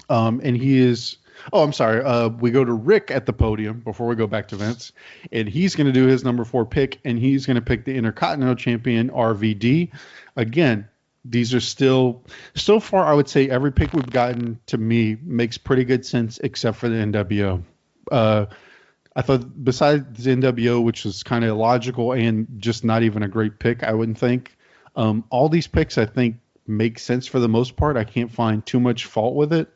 and he is. Oh, I'm sorry. We go to Rick at the podium before we go back to Vince, and he's going to do his number 4 pick, and he's going to pick the Intercontinental Champion RVD. Again, these are still far. I would say every pick we've gotten to me makes pretty good sense, except for the NWO. I thought besides the NWO, which was kind of illogical and just not even a great pick, I wouldn't think. All these picks I think make sense for the most part. I can't find too much fault with it.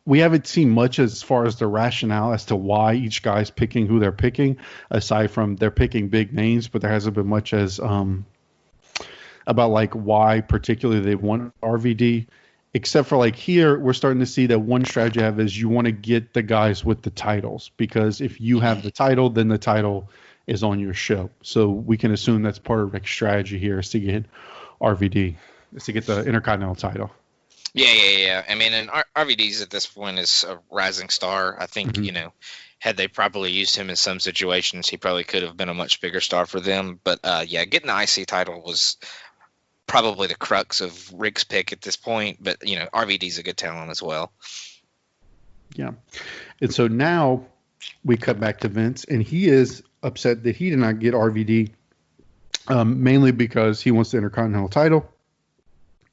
we haven't seen much as far as the rationale as to why each guy's picking who they're picking, aside from they're picking big names, but there hasn't been much as about like why particularly they want RVD, except for like here we're starting to see that one strategy I have is you want to get the guys with the titles, because if you have the title, then the title is on your show. So we can assume that's part of Rick's strategy here is to get RVD, is to get the Intercontinental title. Yeah. I mean, and RVD's at this point is a rising star. I think, had they properly used him in some situations, he probably could have been a much bigger star for them. But, getting the IC title was probably the crux of Rick's pick at this point. But, RVD's a good talent as well. Yeah. And so now we cut back to Vince, and he is upset that he did not get RVD, mainly because he wants the Intercontinental title.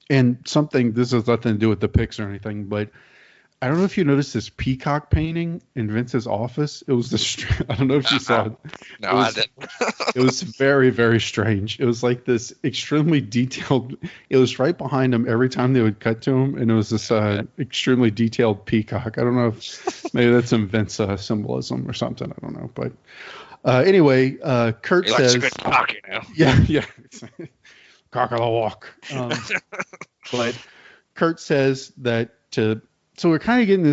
And this has nothing to do with the picks or anything, but I don't know if you noticed this peacock painting in Vince's office. It was I don't know if you saw it. No, I didn't. It was very, very strange. It was like this extremely detailed. It was right behind him every time they would cut to him, and it was this extremely detailed peacock. I don't know if maybe that's some Vince symbolism or something. I don't know, but anyway, Kurt he says, likes a good cock, Yeah. Cock of the walk. But Kurt says that so we're kind of getting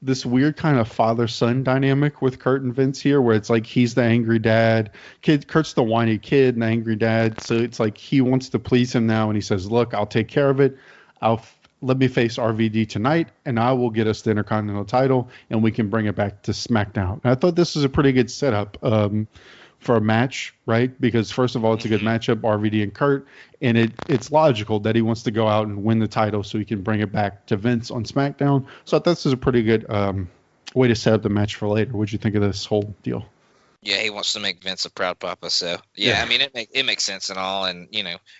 this weird kind of father-son dynamic with Kurt and Vince here, where it's like he's the angry dad. Kurt's the whiny kid and the angry dad. So it's like he wants to please him now, and he says, look, I'll take care of it. Let me face RVD tonight, and I will get us the Intercontinental title, and we can bring it back to SmackDown. And I thought this was a pretty good setup for a match, right? Because first of all, it's a good matchup, RVD and Kurt, and it's logical that he wants to go out and win the title so he can bring it back to Vince on SmackDown. So I thought this is a pretty good way to set up the match for later. What'd you think of this whole deal? Yeah, he wants to make Vince a proud papa. So yeah. I mean, it makes sense and all, and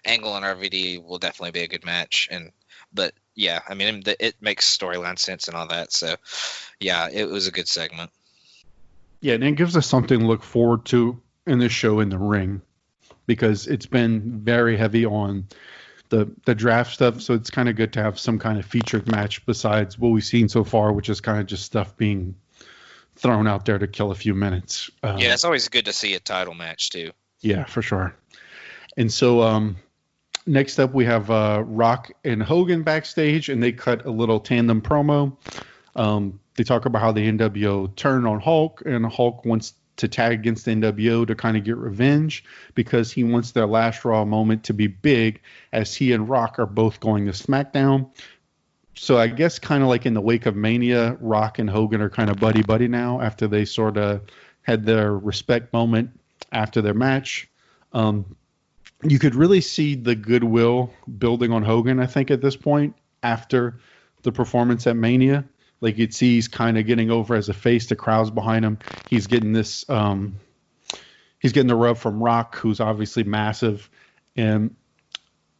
Angle and RVD will definitely be a good match. But yeah, I mean, it makes storyline sense and all that. So yeah, it was a good segment. Yeah, and it gives us something to look forward to in this show in the ring, because it's been very heavy on the draft stuff. So it's kind of good to have some kind of featured match besides what we've seen so far, which is kind of just stuff being thrown out there to kill a few minutes. Yeah, it's always good to see a title match too. Yeah, for sure. And so next up we have Rock and Hogan backstage, and they cut a little tandem promo. They talk about how the NWO turned on Hulk, and Hulk wants to tag against the NWO to kind of get revenge because he wants their last Raw moment to be big, as he and Rock are both going to SmackDown. So I guess kind of like in the wake of Mania, Rock and Hogan are kind of buddy-buddy now after they sort of had their respect moment after their match. You could really see the goodwill building on Hogan, I think, at this point after the performance at Mania. Like you'd see he's kind of getting over as a face. The crowd's behind him. He's getting this. He's getting the rub from Rock, who's obviously massive. And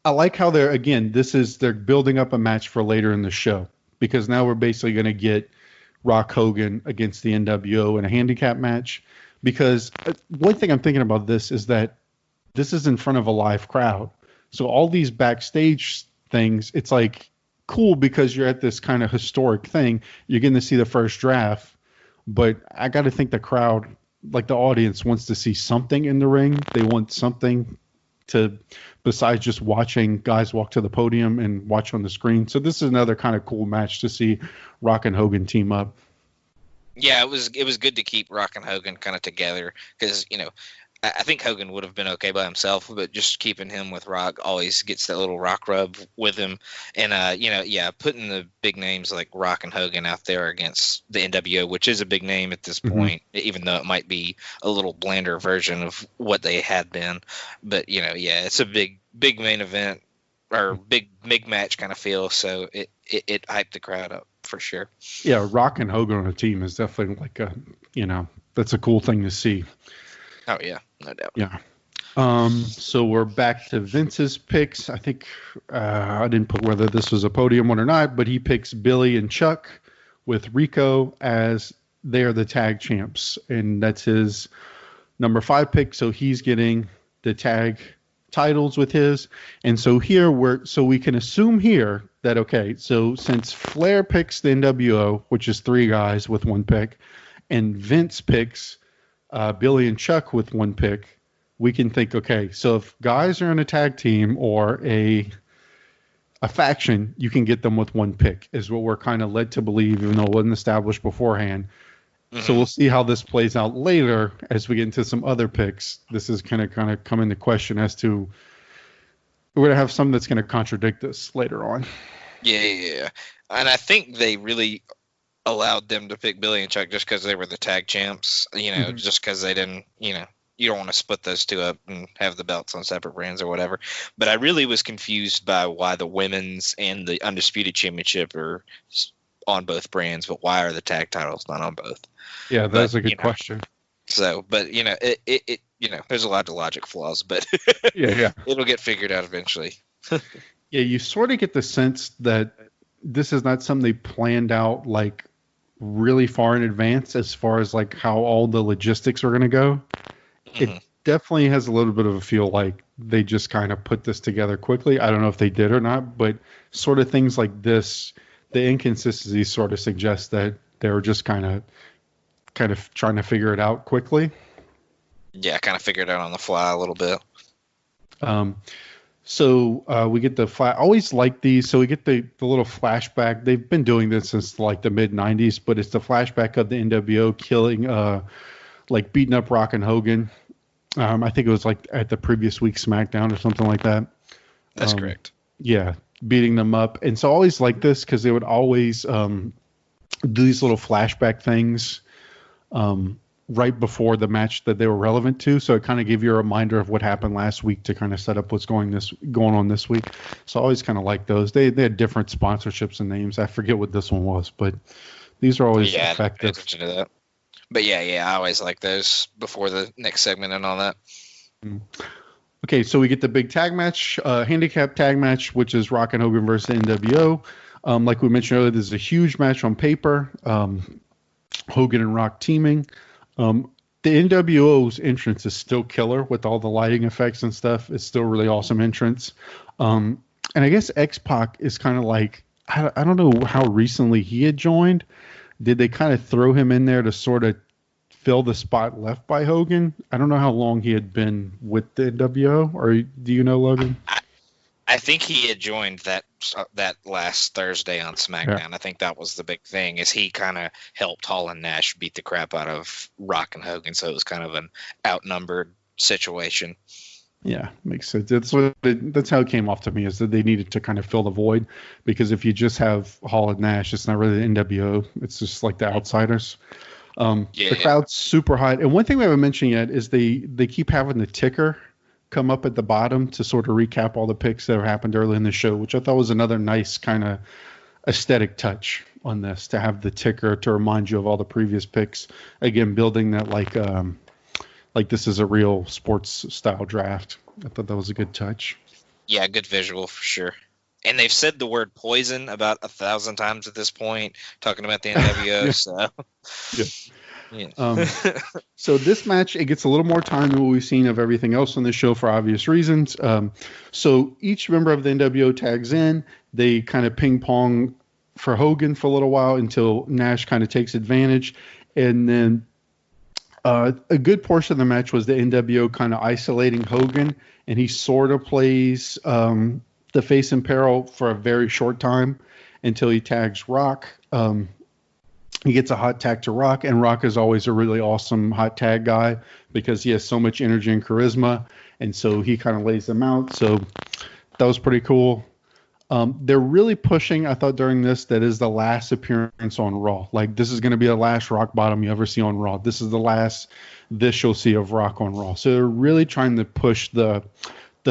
I like how they're building up a match for later in the show, because now we're basically going to get Rock Hogan against the NWO in a handicap match. Because one thing I'm thinking about this is that this is in front of a live crowd. So all these backstage things, it's like cool because you're at this kind of historic thing. You're getting to see the first draft, but I got to think the crowd, like the audience, wants to see something in the ring. They want something besides just watching guys walk to the podium and watch on the screen. So this is another kind of cool match to see Rock and Hogan team up. Yeah, it was good to keep Rock and Hogan kind of together, because I think Hogan would have been okay by himself, but just keeping him with Rock always gets that little Rock rub with him. And, putting the big names like Rock and Hogan out there against the NWO, which is a big name at this point, even though it might be a little blander version of what they had been. But, it's a big main event or big match kind of feel. So it hyped the crowd up for sure. Yeah, Rock and Hogan on a team is definitely like that's a cool thing to see. Oh, yeah, no doubt. Yeah. So we're back to Vince's picks. I think I didn't put whether this was a podium one or not, but he picks Billy and Chuck with Rico as they're the tag champs. And that's his number 5 pick. So he's getting the tag titles with his. And so here we can assume here that, okay, so since Flair picks the NWO, which is 3 guys with 1 pick, and Vince picks Billy and Chuck with 1 pick, we can think, okay, so if guys are in a tag team or a faction, you can get them with 1 pick, is what we're kind of led to believe, even though it wasn't established beforehand. Mm-hmm. So we'll see how this plays out later as we get into some other picks. This is kind of come into question as to we're going to have something that's going to contradict this later on. Yeah. And I think they really allowed them to pick Billy and Chuck just because they were the tag champs, just because they didn't, you don't want to split those 2 up and have the belts on separate brands or whatever. But I really was confused by why the women's and the Undisputed Championship are on both brands, but why are the tag titles not on both? Yeah, that's a good question. So, but it there's a lot of logic flaws, but yeah, it'll get figured out eventually. Yeah, you sort of get the sense that this is not something they planned out like really far in advance as far as like how all the logistics are going to go. It definitely has a little bit of a feel like they just kind of put this together quickly. I don't know if they did or not, but sort of things like this, the inconsistencies sort of suggest that they were just kind of trying to figure it out quickly. Yeah, kind of figured it out on the fly a little bit. So we get I always like these. So we get the little flashback. They've been doing this since like the mid 90s, but it's the flashback of the NWO killing, like beating up Rock and Hogan. I think it was like at the previous week's Smackdown or something like that. That's correct. Yeah, beating them up. And so I always like this because they would always do these little flashback things right before the match that they were relevant to. So it kind of gave you a reminder of what happened last week to kind of set up what's going on this week. So I always kind of like those. They had different sponsorships and names. I forget what this one was, but these are always effective. To that. But yeah, I always like those before the next segment and all that. Okay, so we get the big tag match, handicap tag match, which is Rock and Hogan versus NWO. Like we mentioned earlier, this is a huge match on paper. Hogan and Rock teaming. The NWO's entrance is still killer with all the lighting effects and stuff. It's still a really awesome entrance. And I guess X-Pac is kind of like, I don't know how recently he had joined. Did they kind of throw him in there to sort of fill the spot left by Hogan? I don't know how long he had been with the NWO, or do you know, Logan? I think he had joined that last Thursday on SmackDown. Yeah. I think that was the big thing, is he kind of helped Hall and Nash beat the crap out of Rock and Hogan, so it was kind of an outnumbered situation. Yeah, makes sense. That's how it came off to me, is that they needed to kind of fill the void, because if you just have Hall and Nash, it's not really the NWO. It's just like the outsiders. The crowd's super hot. And one thing we haven't mentioned yet is they keep having the ticker come up at the bottom to sort of recap all the picks that have happened early in the show, which I thought was another nice kind of aesthetic touch on this, to have the ticker to remind you of all the previous picks. Again, building that like this is a real sports style draft. I thought that was a good touch. Yeah, good visual for sure. And they've said the word poison about 1,000 times at this point, talking about the NWO. So this match, it gets a little more time than what we've seen of everything else on this show for obvious reasons. So each member of the NWO tags in. They kind of ping pong for Hogan for a little while until Nash kind of takes advantage. And then a good portion of the match was the NWO kind of isolating Hogan, and he sort of plays the face in peril for a very short time until he tags Rock. He gets a hot tag to Rock, and Rock is always a really awesome hot tag guy because he has so much energy and charisma, and so he kind of lays them out. So that was pretty cool. They're really pushing, I thought, during this, that is the last appearance on Raw. Like, this is going to be the last rock bottom you ever see on Raw. This is the last this you'll see of Rock on Raw. So they're really trying to push the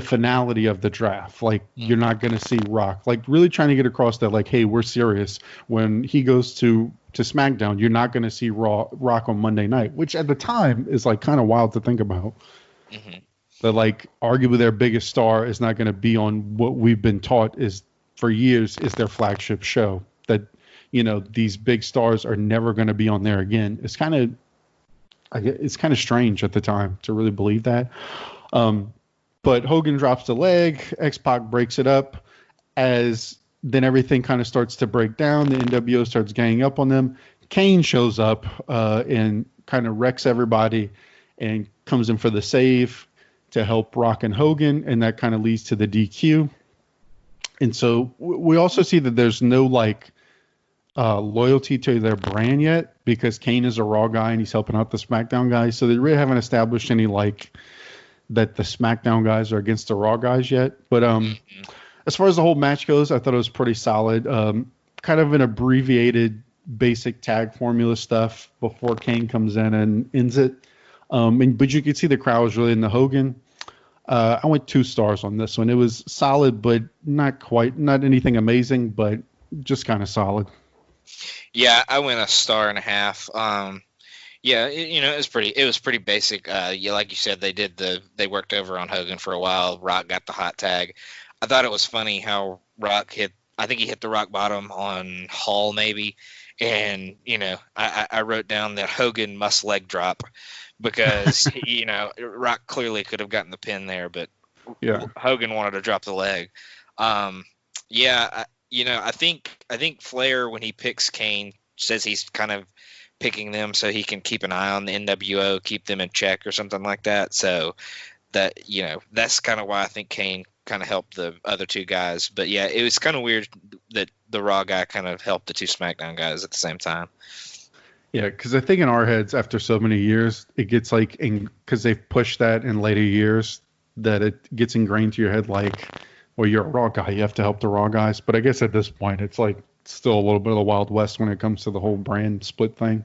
finality of the draft. Like, you're not going to see Rock. Like, really trying to get across that, like, hey, we're serious. When he goes to SmackDown, you're not going to see Rock on Monday night, which at the time is, like, kind of wild to think about. Mm-hmm. That, like, arguably their biggest star is not going to be on what we've been taught is for years is their flagship show. That, you know, these big stars are never going to be on there again. It's kind of strange at the time to really believe that. But Hogan drops the leg. X-Pac breaks it up. As then everything kind of starts to break down. The NWO starts ganging up on them. Kane shows up and kind of wrecks everybody and comes in for the save to help Rock and Hogan, and that kind of leads to the DQ. And so we also see that there's no loyalty to their brand yet, because Kane is a Raw guy and he's helping out the SmackDown guys. So they really haven't established any that the SmackDown guys are against the Raw guys yet. But as far as the whole match goes, I thought it was pretty solid. Kind of an abbreviated basic tag formula stuff before Kane comes in and ends it. But you could see the crowd was really into Hogan. I went 2 stars on this one. It was solid, but not anything amazing, but just kind of solid. Yeah, I went 1.5 stars. Yeah, it was pretty basic. Like you said, they worked over on Hogan for a while. Rock got the hot tag. I thought it was funny how Rock I think he hit the rock bottom on Hall maybe. And, I wrote down that Hogan must leg drop because, Rock clearly could have gotten the pin there, but Hogan wanted to drop the leg. I think Flair, when he picks Kane, says he's kind of picking them so he can keep an eye on the NWO, keep them in check or something like that. So that, that's kind of why I think Kane kind of helped the other 2 guys. But yeah, it was kind of weird that the Raw guy kind of helped the 2 SmackDown guys at the same time. Yeah, because I think in our heads, after so many years, it gets because they've pushed that in later years, that it gets ingrained to your head well, you're a Raw guy, you have to help the Raw guys. But I guess at this point, it's still a little bit of the Wild West when it comes to the whole brand split thing.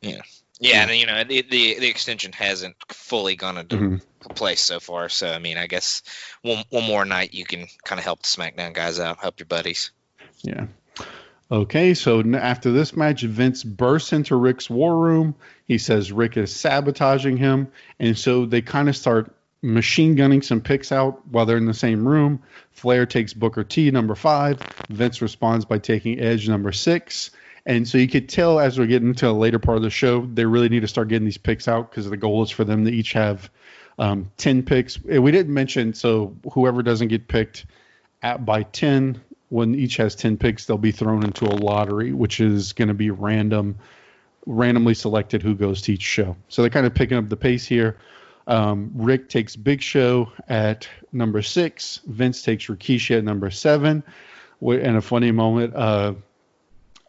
Yeah. Yeah, and the extension hasn't fully gone into place so far. So I mean, I guess one more night you can kind of help the SmackDown guys out, help your buddies. Yeah. Okay, so after this match, Vince bursts into Rick's war room. He says Rick is sabotaging him, and so they kind of start machine gunning some picks out while they're in the same room. Flair takes Booker T, number 5. Vince responds by taking Edge, number 6. And so you could tell as we're getting to a later part of the show, they really need to start getting these picks out because the goal is for them to each have 10 picks. We didn't mention, so whoever doesn't get picked by 10, when each has 10 picks, they'll be thrown into a lottery, which is going to be randomly selected who goes to each show. So they're kind of picking up the pace here. Rick takes Big Show at number 6. Vince takes Rikishi at number 7. In a funny moment,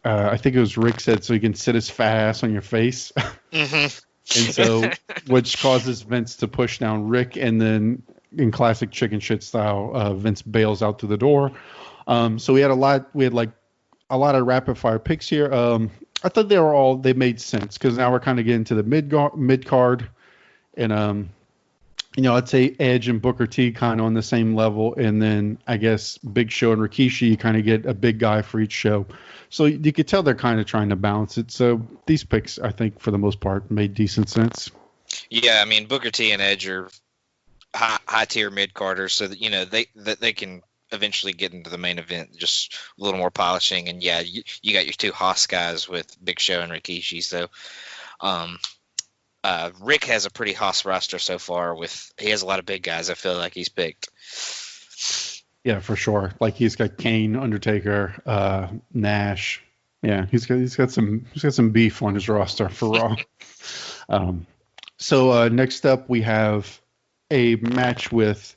I think it was Rick said, so you can sit his fat ass on your face. And so, which causes Vince to push down Rick. And then in classic chicken shit style, Vince bails out through the door. So we had a lot of rapid fire picks here. I thought they made sense because now we're kind of getting to the mid card. And, I'd say Edge and Booker T kind of on the same level. And then I guess Big Show and Rikishi, you kind of get a big guy for each show. So you could tell they're kind of trying to balance it. So these picks, I think, for the most part, made decent sense. Yeah, I mean, Booker T and Edge are high-tier mid-carders, so that they can eventually get into the main event just a little more polishing. And, yeah, you got your 2 Haas guys with Big Show and Rikishi. So Rick has a pretty Haas roster so far. He has a lot of big guys I feel like he's picked. Yeah, for sure. He's got Kane, Undertaker, Nash. Yeah, he's got some beef on his roster for Raw. So next up we have a match with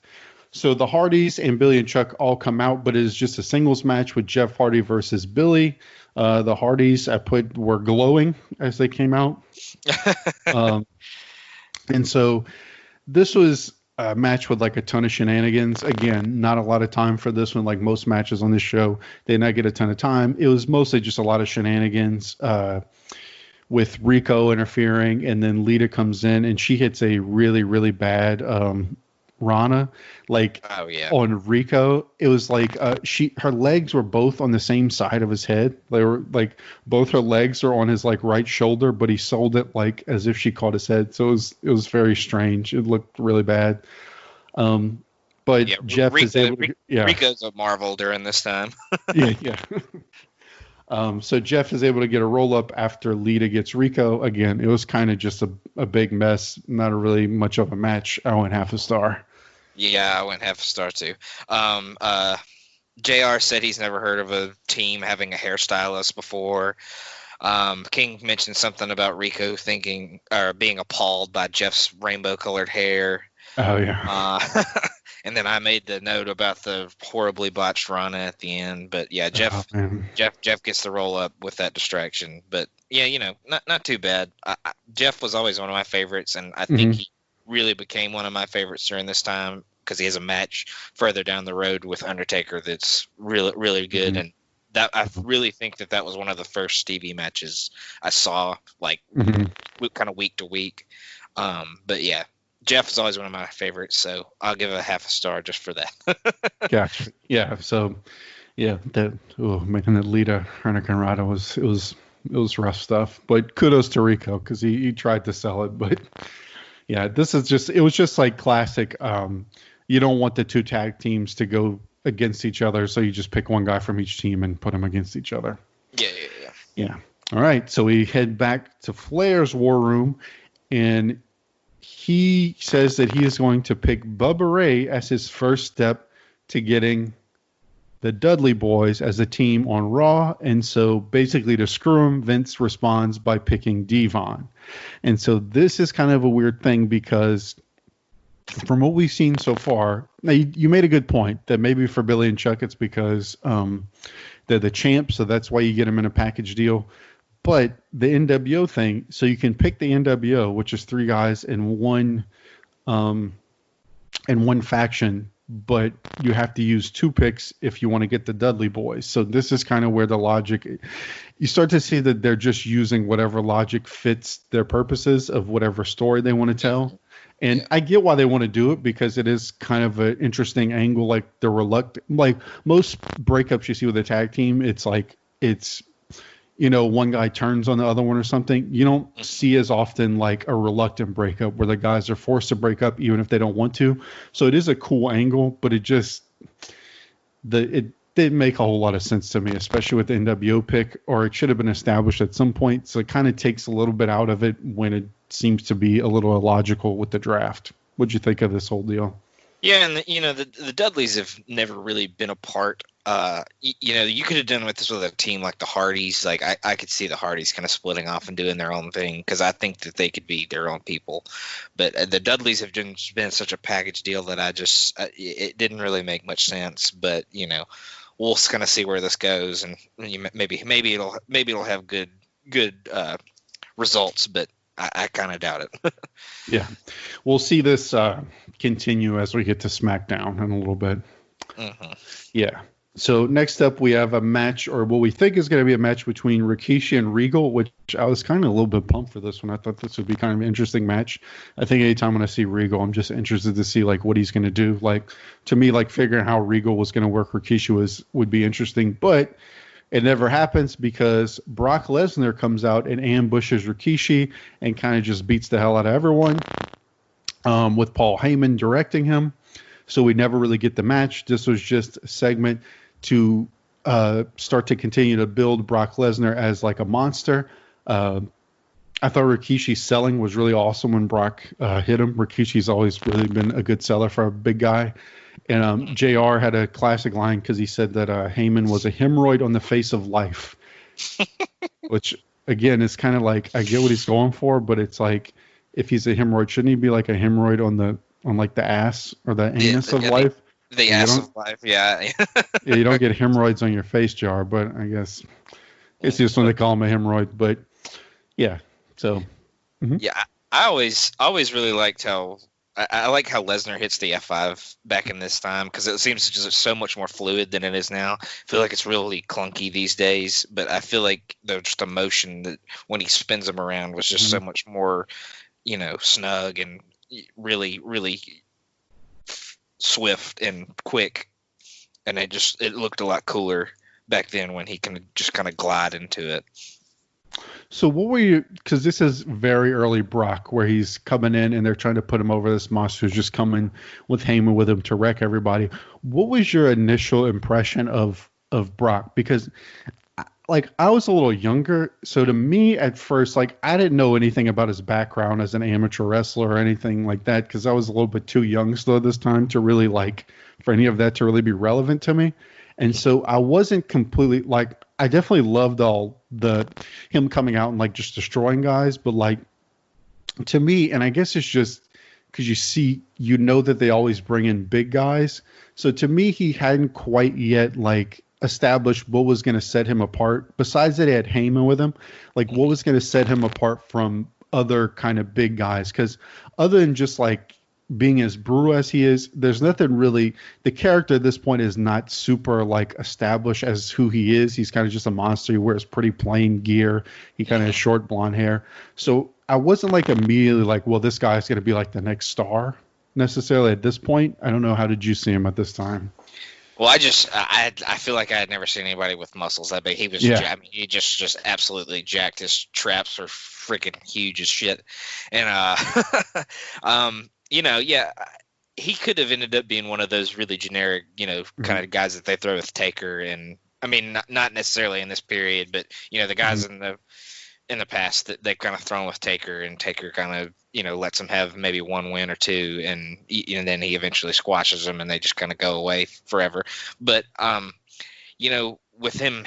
the Hardys and Billy and Chuck all come out, but it is just a singles match with Jeff Hardy versus Billy. The Hardys were glowing as they came out. And so this was a match with a ton of shenanigans. Again, not a lot of time for this one. Like most matches on this show, they did not get a ton of time. It was mostly just a lot of shenanigans with Rico interfering, and then Lita comes in and she hits a really, really bad Rana, on Rico. It was her legs were both on the same side of his head. They were both her legs are on his right shoulder, but he sold it as if she caught his head. So it was very strange. It looked really bad. But Jeff is able to, Rico's a marvel during this time. yeah. So Jeff is able to get a roll up after Lita gets Rico. Again, it was kind of just a big mess. Not really much of a match. I went 0.5 star. Yeah, I went half a star too. JR said he's never heard of a team having a hairstylist before. King mentioned something about Rico thinking or being appalled by Jeff's rainbow-colored hair. Oh yeah. And then I made the note about the horribly botched Rana at the end. But yeah, Jeff gets the roll up with that distraction. But yeah, not too bad. Jeff was always one of my favorites, and I think he really became one of my favorites during this time because he has a match further down the road with Undertaker that's really, really good. And that I really think that was one of the first Stevie matches I saw, like kind of week to week. But yeah, Jeff is always one of my favorites, so I'll give it a half a star just for that. Gotcha. Yeah. So, yeah, making the Lita Hurricane was rough stuff. But kudos to Rico because he tried to sell it. But yeah, it was just like classic. You don't want the two tag teams to go against each other, so you just pick one guy from each team and put them against each other. Yeah. All right. So we head back to Flair's War Room, and he says that he is going to pick Bubba Ray as his first step to getting the Dudley Boys as a team on Raw. And so basically to screw him, Vince responds by picking Devon. And so this is kind of a weird thing because from what we've seen so far, now you made a good point that maybe for Billy and Chuck it's because they're the champs, so that's why you get them in a package deal. But the NWO thing, so you can pick the NWO, which is 3 guys in one faction, but you have to use 2 picks if you want to get the Dudley Boys. So this is kind of where the logic, you start to see that they're just using whatever logic fits their purposes of whatever story they want to tell. And I get why they want to do it because it is kind of an interesting angle. Like they're reluctant, like most breakups you see with a tag team, it's one guy turns on the other one or something. You don't see as often like a reluctant breakup where the guys are forced to break up even if they don't want to. So it is a cool angle, but it didn't make a whole lot of sense to me, especially with the NWO pick, or it should have been established at some point. So it kind of takes a little bit out of it when it seems to be a little illogical with the draft. What'd you think of this whole deal? Yeah, and the Dudleys have never really been a part. You could have done with this with a team like the Hardys. Like I could see the Hardys kind of splitting off and doing their own thing because I think that they could be their own people. But the Dudleys have just been such a package deal that it didn't really make much sense. But we'll kind of see where this goes, and maybe it'll have good results, but I kind of doubt it. Yeah, we'll see this continue as we get to Smackdown in a little bit. Yeah. So next up, we have a match, or what we think is going to be a match between Rikishi and Regal, which I was kind of a little bit pumped for this one. I thought this would be kind of an interesting match. I think anytime when I see Regal, I'm just interested to see like what he's going to do. Like to me, like figuring how Regal was going to work Rikishi would be interesting, but it never happens because Brock Lesnar comes out and ambushes Rikishi and kind of just beats the hell out of everyone, with Paul Heyman directing him. So we never really get the match. This was just a segment to start to continue to build Brock Lesnar as like a monster. I thought Rikishi's selling was really awesome when Brock hit him. Rikishi's always really been a good seller for a big guy. And JR had a classic line because he said that Heyman was a hemorrhoid on the face of life, which again is kind of like, I get what he's going for, but it's like, if he's a hemorrhoid, shouldn't he be like a hemorrhoid on like the ass or the anus of life? The ass of life, yeah. Yeah, you don't get hemorrhoids on your face, Jar, but I guess it's just when they call him a hemorrhoid. But yeah, so yeah, I always really liked how I like how Lesnar hits the F5 back in this time because it seems just so much more fluid than it is now. I feel like it's really clunky these days, but I feel like just the motion that when he spins them around was just so much more, snug and really, really swift and quick, and it looked a lot cooler back then when he can just kind of glide into it. So what were you, because this is very early Brock where he's coming in and they're trying to put him over this monster who's just coming with Heyman with him to wreck everybody. What was your initial impression of Brock? Because like I was a little younger, so to me at first, like I didn't know anything about his background as an amateur wrestler or anything like that because I was a little bit too young still at this time to really like for any of that to really be relevant to me. And so I wasn't completely like I definitely loved all the him coming out and like just destroying guys, but like to me, and I guess it's just because you know that they always bring in big guys. So to me, he hadn't quite yet like established what was going to set him apart. Besides that, he had Heyman with him. Like what was going to set him apart from other kind of big guys? Because other than just like being as brutal as he is, there's nothing really. The character at this point is not super like established as who he is. He's kind of just a monster. He wears pretty plain gear. He kind of has short blonde hair. So I wasn't like immediately like, well, this guy's going to be like the next star necessarily at this point. I don't know. How did you see him at this time? Well, I feel like I had never seen anybody with muscles that big. He was, I mean, he just absolutely jacked. His traps were freaking huge as shit. And, he could have ended up being one of those really generic, kind of guys that they throw with Taker. And I mean, not necessarily in this period, but the guys in the past that they've kind of thrown with Taker, and Taker kind of lets him have maybe one win or two, and then he eventually squashes them, and they just kind of go away forever. But with him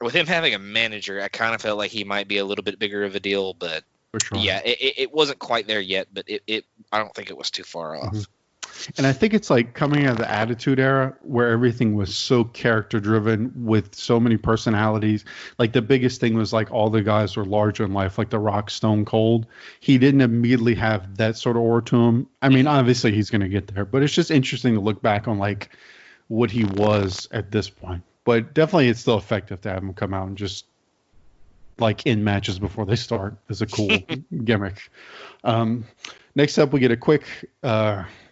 having a manager, I kind of felt like he might be a little bit bigger of a deal. But yeah, it wasn't quite there yet, but I don't think it was too far off. Mm-hmm. And I think it's like coming out of the Attitude Era where everything was so character driven with so many personalities. Like the biggest thing was like all the guys were larger in life, like The Rock, Stone Cold. He didn't immediately have that sort of aura to him. I mean, obviously he's going to get there, but it's just interesting to look back on like what he was at this point. But definitely it's still effective to have him come out and just like in matches before they start is a cool gimmick. Next up, we get a quick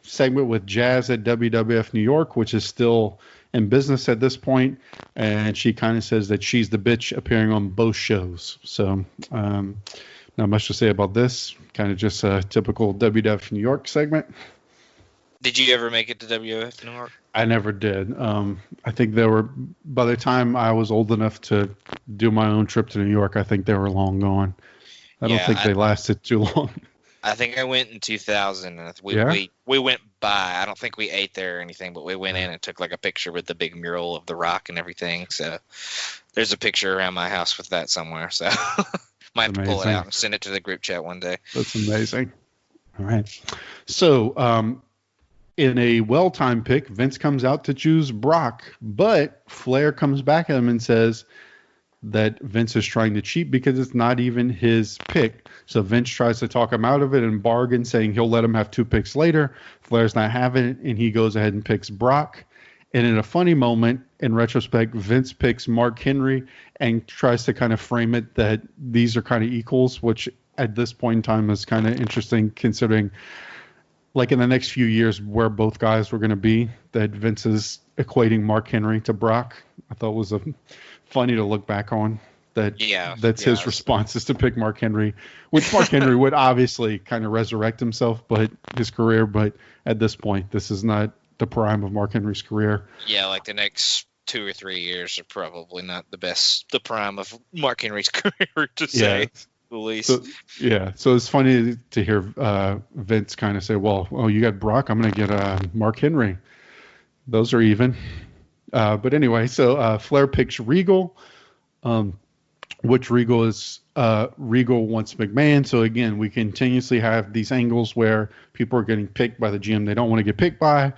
segment with Jazz at WWF New York, which is still in business at this point, and she kind of says that she's the bitch appearing on both shows. So not much to say about this. Kind of just a typical WWF New York segment. Did you ever make it to WWF New York? I never did. I think by the time I was old enough to do my own trip to New York, I think they were long gone. I don't think they lasted too long. I think I went in 2000. And we went by. I don't think we ate there or anything, but we went in and took like a picture with the big mural of The Rock and everything. So there's a picture around my house with that somewhere. So might have to pull it out and send it to the group chat one day. That's amazing. All right. So in a well-timed pick, Vince comes out to choose Brock, but Flair comes back at him and says that Vince is trying to cheat because it's not even his pick. So Vince tries to talk him out of it and bargain, saying he'll let him have two picks later. Flair's not having it, and he goes ahead and picks Brock. And in a funny moment, in retrospect, Vince picks Mark Henry and tries to kind of frame it that these are kind of equals, which at this point in time is kind of interesting considering like in the next few years where both guys were going to be, that Vince is equating Mark Henry to Brock. I thought was funny to look back on. That's his response is to pick Mark Henry, which Mark Henry would obviously kind of resurrect himself, but his career. But at this point, this is not the prime of Mark Henry's career. Yeah, like the next 2 or 3 years are probably not the prime of Mark Henry's career to say. Yeah. At least. So it's funny to hear Vince kind of say, well, you got Brock, I'm going to get Mark Henry. Those are even. But anyway, so Flair picks Regal, which Regal is Regal wants McMahon. So again, we continuously have these angles where people are getting picked by the GM they don't want to get picked by.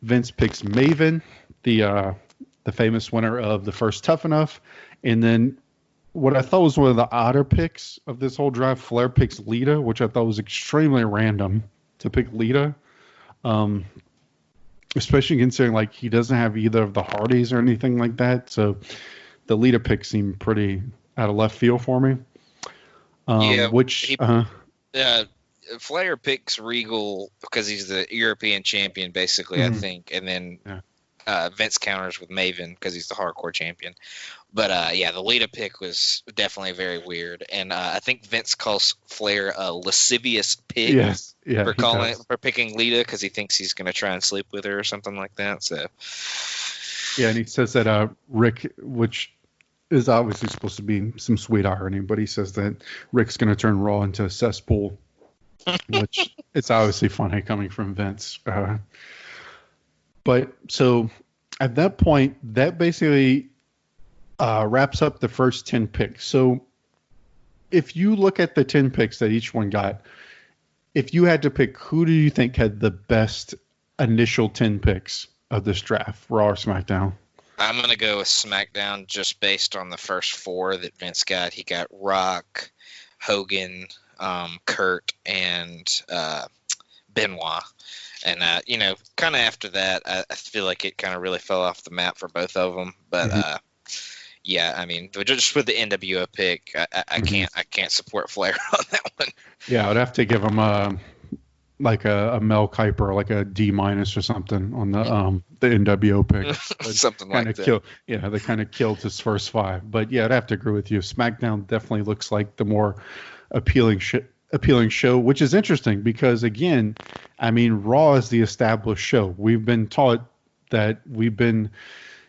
Vince picks Maven, the famous winner of the first Tough Enough. And then what I thought was one of the odder picks of this whole drive, Flair picks Lita, which I thought was extremely random to pick Lita. Especially considering like he doesn't have either of the Hardys or anything like that. So the Lita pick seemed pretty out of left field for me. Flair picks Regal because he's the European champion, basically, I think. And then Vince counters with Maven because he's the hardcore champion. But the Lita pick was definitely very weird, and I think Vince calls Flair a lascivious pig for picking Lita because he thinks he's going to try and sleep with her or something like that. So yeah, and he says that Rick, which is obviously supposed to be some sweet irony, but he says that Rick's going to turn Raw into a cesspool, which it's obviously funny coming from Vince. But so at that point, that basically wraps up the first 10 picks. So if you look at the 10 picks that each one got, if you had to pick, who do you think had the best initial 10 picks of this draft, Raw or SmackDown? I'm going to go with SmackDown just based on the first 4 that Vince got. He got Rock, Hogan, Kurt, and Benoit. And, kind of after that, I feel like it kind of really fell off the map for both of them. But, yeah, I mean, just with the NWO pick, I can't support Flair on that one. Yeah, I would have to give him a Mel Kiper, like a D- or something on the NWO pick. Something like that. They kind of killed his first 5. But yeah, I'd have to agree with you. SmackDown definitely looks like the more appealing show, which is interesting because, again, I mean, Raw is the established show. We've been taught that, we've been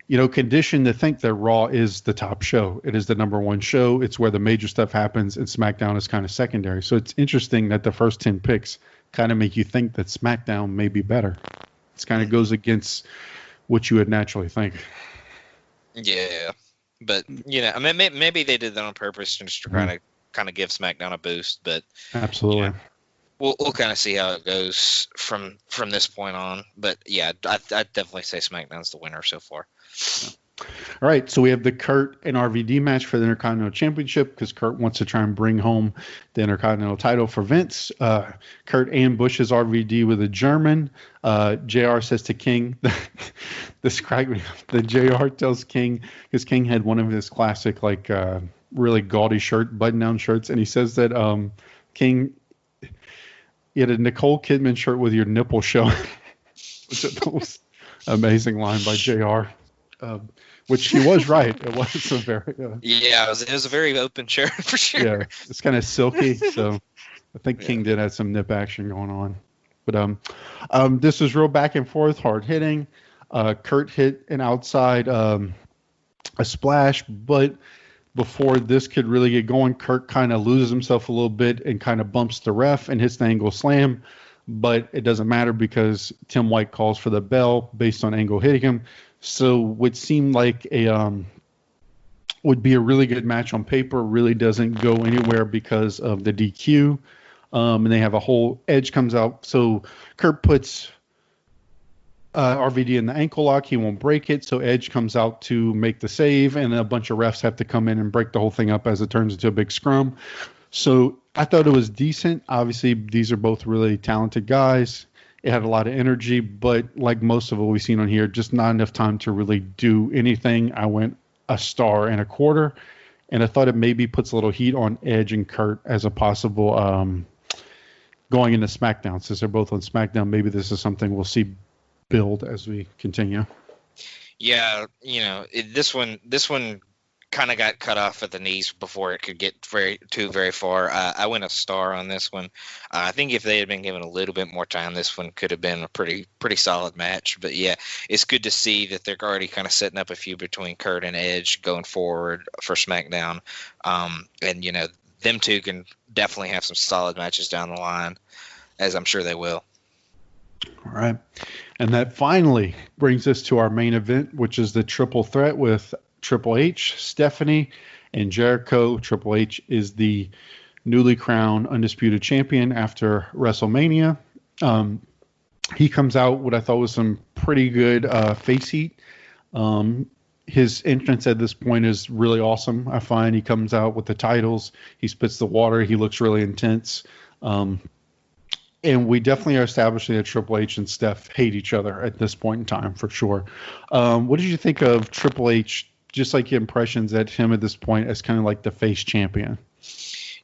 conditioned to think that Raw is the top show. It is the number one show. It's where the major stuff happens, and SmackDown is kind of secondary. So it's interesting that the first 10 picks kind of make you think that SmackDown may be better. It kind of goes against what you would naturally think. Yeah, but I mean, maybe they did that on purpose just to kind of give SmackDown a boost. But absolutely, we'll kind of see how it goes from this point on. But yeah, I'd definitely say SmackDown's the winner so far. All right, so we have the Kurt and RVD match for the Intercontinental Championship because Kurt wants to try and bring home the Intercontinental title for Vince. Kurt ambushes RVD with a German. JR says to King, this cracked me up. The JR tells King, because King had one of his classic, really gaudy button-down shirts, and he says that King, you had a Nicole Kidman shirt with your nipple showing, which was an amazing line by JR. Which he was right. It was a very it was a very open shirt for sure. Yeah, it's kind of silky. So I think King did have some nip action going on. But this was real back and forth, hard hitting. Kurt hit an outside a splash, but before this could really get going, Kurt kind of loses himself a little bit and kind of bumps the ref and hits the angle slam. But it doesn't matter because Tim White calls for the bell based on Angle hitting him. So what seemed like would be a really good match on paper really doesn't go anywhere because of the DQ. And they have a whole Edge comes out. So Kurt puts RVD in the ankle lock. He won't break it. So Edge comes out to make the save. And a bunch of refs have to come in and break the whole thing up as it turns into a big scrum. So I thought it was decent. Obviously, these are both really talented guys. It had a lot of energy, but like most of what we've seen on here, just not enough time to really do anything. I went 1.25 stars, and I thought it maybe puts a little heat on Edge and Kurt as a possible going into SmackDown. Since they're both on SmackDown, maybe this is something we'll see build as we continue. Yeah, this one kind of got cut off at the knees before it could get very far. I went 1 star on this one. I think if they had been given a little bit more time, this one could have been a pretty solid match. But yeah, it's good to see that they're already kind of setting up a few between Kurt and Edge going forward for SmackDown. And them two can definitely have some solid matches down the line, as I'm sure they will. All right. And that finally brings us to our main event, which is the triple threat with Triple H, Stephanie, and Jericho. Triple H is the newly crowned undisputed champion after WrestleMania. He comes out what I thought was some pretty good face heat. His entrance at this point is really awesome. I find he comes out with the titles. He spits the water. He looks really intense. And we definitely are establishing that Triple H and Steph hate each other at this point in time, for sure. What did you think of Triple H, just like your impressions at him at this point as kind of like the face champion?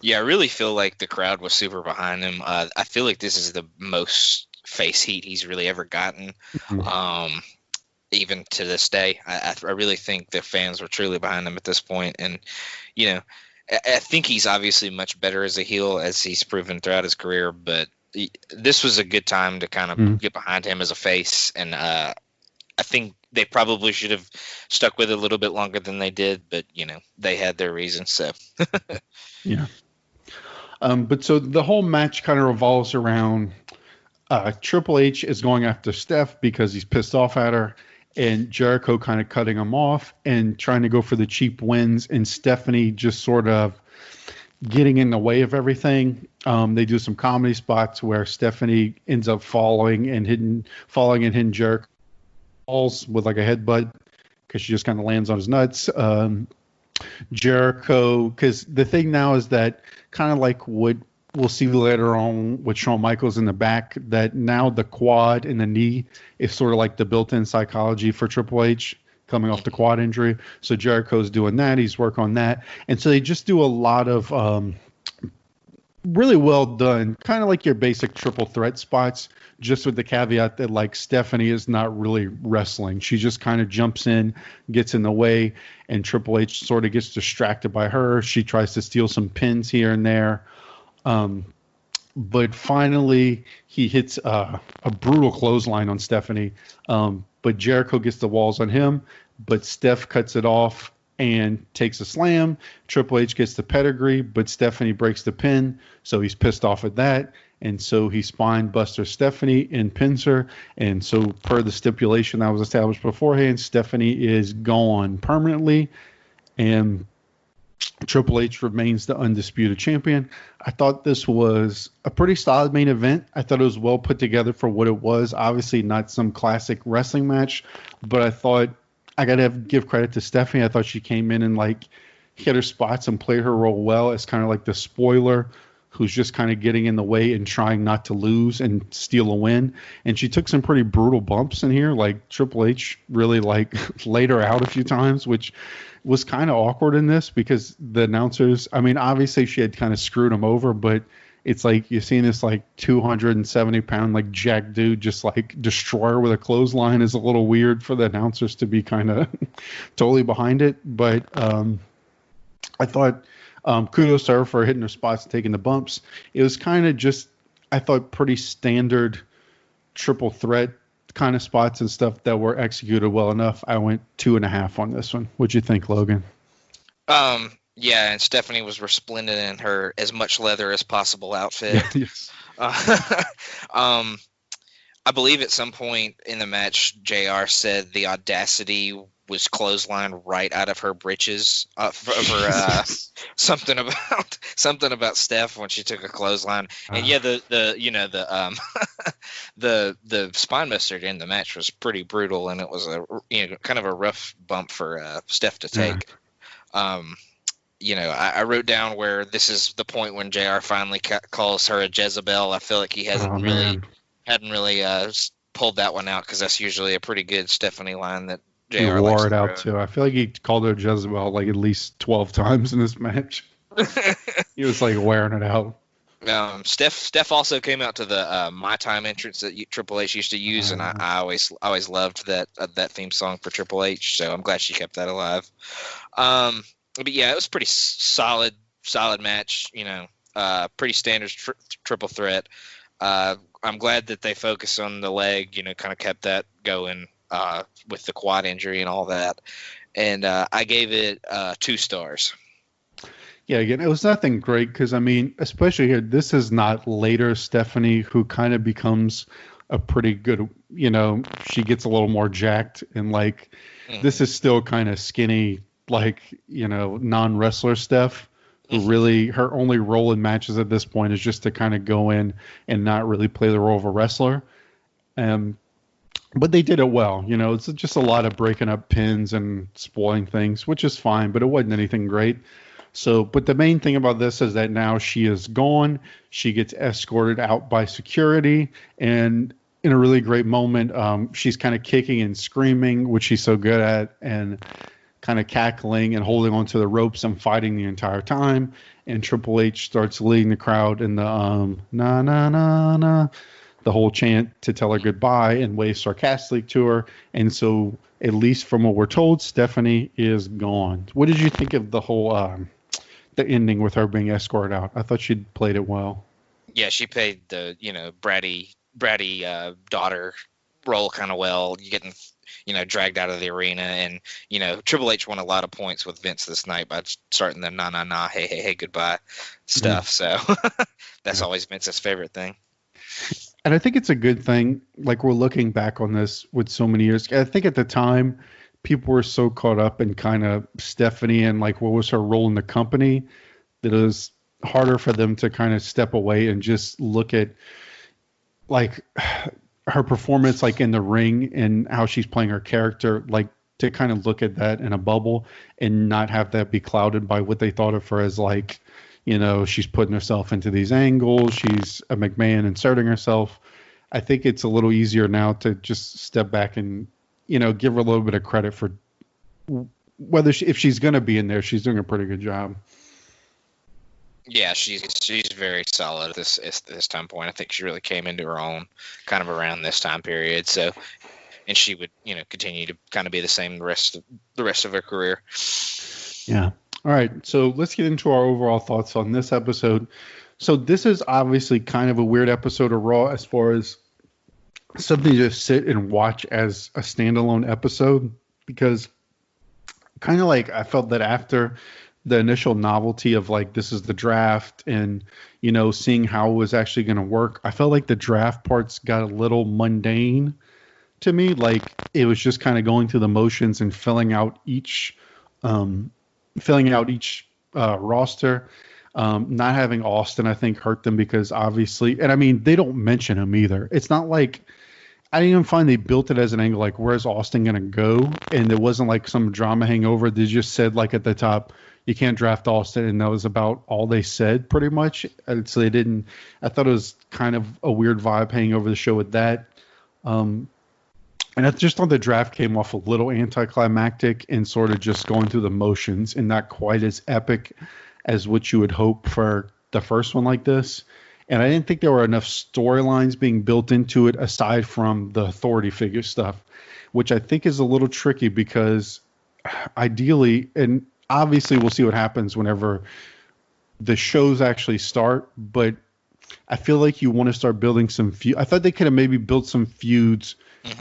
Yeah, I really feel like the crowd was super behind him. I feel like this is the most face heat he's really ever gotten. Mm-hmm. Even to this day, I really think the fans were truly behind him at this point. And, I think he's obviously much better as a heel, as he's proven throughout his career, but this was a good time to kind of get behind him as a face. And I think they probably should have stuck with it a little bit longer than they did, but they had their reasons. So yeah. But so the whole match kind of revolves around Triple H is going after Steph because he's pissed off at her, and Jericho kind of cutting him off and trying to go for the cheap wins, and Stephanie just sort of getting in the way of everything. They do some comedy spots where Stephanie ends up falling and hitting Jericho falls with like a headbutt because she just kind of lands on his nuts. Jericho, because the thing now is that kind of like what we'll see later on with Shawn Michaels in the back, that now the quad and the knee is sort of like the built-in psychology for Triple H coming off the quad injury. So Jericho's doing that. He's working on that. And so they just do a lot of really well done, kind of like your basic triple threat spots, just with the caveat that like Stephanie is not really wrestling. She just kind of jumps in, gets in the way, and Triple H sort of gets distracted by her. She tries to steal some pins here and there. But finally he hits a brutal clothesline on Stephanie. But Jericho gets the walls on him, but Steph cuts it off and takes a slam. Triple H gets the pedigree, but Stephanie breaks the pin, so he's pissed off at that. And so he spine busters Stephanie and pins her. And so per the stipulation that was established beforehand, Stephanie is gone permanently, and Triple H remains the undisputed champion. I thought this was a pretty solid main event. I thought it was well put together for what it was. Obviously not some classic wrestling match, but I thought I got to give credit to Stephanie. I thought she came in and like hit her spots and played her role well as kind of like the spoiler who's just kind of getting in the way and trying not to lose and steal a win. And she took some pretty brutal bumps in here. Like Triple H really like laid her out a few times, which was kind of awkward in this because the announcers, I mean, obviously she had kind of screwed him over, but it's like you're seeing this like 270-pound like jack dude just like destroy her with a clothesline is a little weird for the announcers to be kind of totally behind it. But I thought kudos to her for hitting her spots and taking the bumps. It was kind of just, I thought, pretty standard triple threat kind of spots and stuff that were executed well enough. I went 2.5 on this one. What'd you think, Logan? Yeah, and Stephanie was resplendent in her as much leather as possible outfit. Yes. I believe at some point in the match, JR said the audacity was clothesline right out of her britches for something about Steph when she took a clothesline. And yeah, the the spine buster in the match was pretty brutal, and it was a kind of a rough bump for Steph to take. I wrote down where this is the point when JR finally calls her a Jezebel. I feel like he hadn't really pulled that one out, because that's usually a pretty good Stephanie line that JR he wore it out too. I feel like he called her Jezebel like at least 12 times in this match. He was like wearing it out. Steph also came out to the My Time entrance that Triple H used to use, and I always loved that theme song for Triple H. So I'm glad she kept that alive. But yeah, it was pretty solid match. Pretty standard triple threat. I'm glad that they focused on the leg. Kind of kept that going with the quad injury and all that. And I gave it 2 stars. Yeah, again, it was nothing great because, I mean, especially here, this is not later Stephanie who kind of becomes a pretty good, she gets a little more jacked, and like this is still kind of skinny, like, non-wrestler Steph, who really, her only role in matches at this point is just to kind of go in and not really play the role of a wrestler. But they did it well. It's just a lot of breaking up pins and spoiling things, which is fine, but it wasn't anything great. So, but the main thing about this is that now she is gone. She gets escorted out by security, and in a really great moment, she's kind of kicking and screaming, which she's so good at, and kind of cackling and holding onto the ropes and fighting the entire time. And Triple H starts leading the crowd in the na na na na, the whole chant to tell her goodbye, and waves sarcastically to her. And so, at least from what we're told, Stephanie is gone. What did you think of the whole the ending with her being escorted out? I thought she'd played it well. Yeah, she played the bratty daughter role kind of well. You getting dragged out of the arena. And, Triple H won a lot of points with Vince this night by starting the nah, hey, hey, hey, goodbye stuff. So that's always Vince's favorite thing. And I think it's a good thing. Like, we're looking back on this with so many years. I think at the time, people were so caught up in kind of Stephanie and like what was her role in the company that it was harder for them to kind of step away and just look at like her performance, like in the ring and how she's playing her character, like to kind of look at that in a bubble and not have that be clouded by what they thought of her as like, she's putting herself into these angles. She's a McMahon inserting herself. I think it's a little easier now to just step back and, give her a little bit of credit for whether if she's going to be in there, she's doing a pretty good job. Yeah, she's very solid at this time point. I think she really came into her own kind of around this time period. So, and she would, continue to kind of be the same the rest of her career. Yeah. All right, so let's get into our overall thoughts on this episode. So this is obviously kind of a weird episode of Raw as far as something to just sit and watch as a standalone episode, because kind of like I felt that after the initial novelty of like this is the draft and, seeing how it was actually going to work, I felt like the draft parts got a little mundane to me. Like it was just kind of going through the motions and filling out each roster. Not having Austin, I think, hurt them because obviously, and I mean, they don't mention him either. It's not like, I didn't even find they built it as an angle, like, where's Austin going to go? And there wasn't like some drama hangover. They just said like at the top, you can't draft Austin. And that was about all they said pretty much. And so they didn't, I thought it was kind of a weird vibe hanging over the show with that. And I just thought the draft came off a little anticlimactic and sort of just going through the motions and not quite as epic as what you would hope for the first one like this. And I didn't think there were enough storylines being built into it aside from the authority figure stuff, which I think is a little tricky because ideally, and obviously we'll see what happens whenever the shows actually start, but I feel like you want to start building some feuds. I thought they could have maybe built some feuds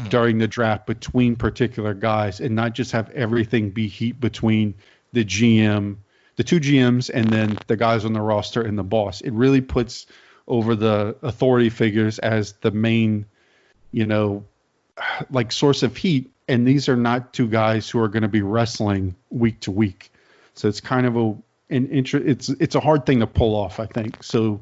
during the draft between particular guys and not just have everything be heat between the GM, the two GMs, and then the guys on the roster and the boss. It really puts over the authority figures as the main, like source of heat. And these are not two guys who are going to be wrestling week to week. So it's kind of it's a hard thing to pull off, I think. So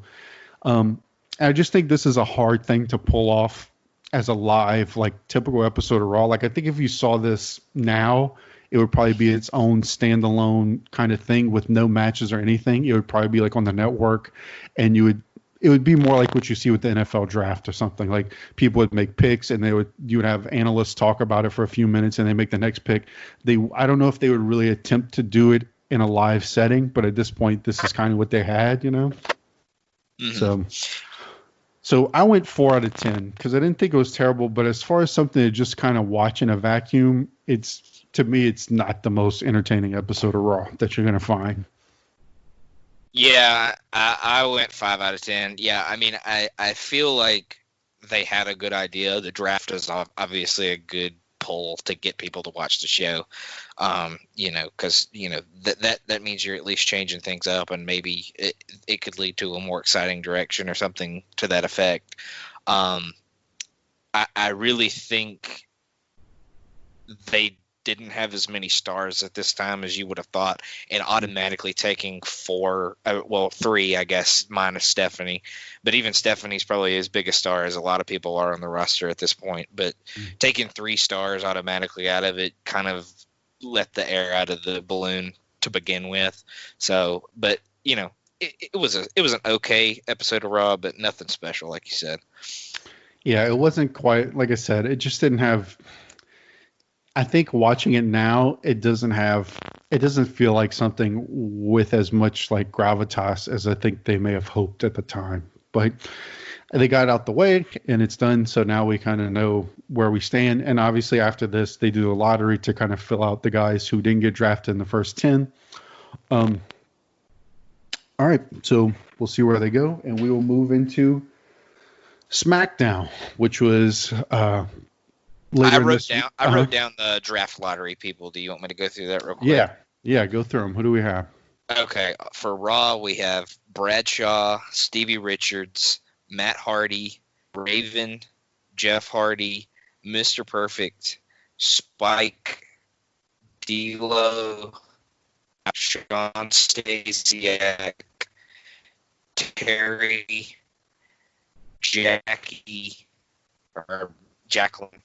I just think this is a hard thing to pull off as a live, like typical episode of Raw. Like I think if you saw this now, it would probably be its own standalone kind of thing with no matches or anything. It would probably be like on the network, and it would be more like what you see with the NFL draft or something. Like people would make picks and you would have analysts talk about it for a few minutes and they make the next pick. I don't know if they would really attempt to do it in a live setting, but at this point, this is kind of what they had, Mm-hmm. So I went 4 out of 10 because I didn't think it was terrible. But as far as something to just kind of watch in a vacuum, to me, it's not the most entertaining episode of Raw that you're going to find. Yeah, I went 5 out of 10. Yeah, I mean, I feel like they had a good idea. The draft is obviously a good pull to get people to watch the show, because that means you're at least changing things up, and maybe it could lead to a more exciting direction or something to that effect. I really think they didn't have as many stars at this time as you would have thought, and automatically taking 3, I guess, minus Stephanie. But even Stephanie's probably as big a star as a lot of people are on the roster at this point. But taking 3 stars automatically out of it kind of let the air out of the balloon to begin with. So, but it was an okay episode of Raw, but nothing special, like you said. Yeah, it wasn't quite, like I said, it just didn't have. I think watching it now, it doesn't feel like something with as much like gravitas as I think they may have hoped at the time. But they got out the way and it's done. So now we kind of know where we stand. And obviously after this, they do a lottery to kind of fill out the guys who didn't get drafted in the first 10. All right. So we'll see where they go, and we will move into Smackdown, which was later I wrote down the draft lottery people. Do you want me to go through that real quick? Yeah, go through them. Who do we have? Okay, for Raw, we have Bradshaw, Stevie Richards, Matt Hardy, Raven, Jeff Hardy, Mr. Perfect, Spike, D'Lo, Sean Stasiak, Terry, Jackie, or Jacqueline,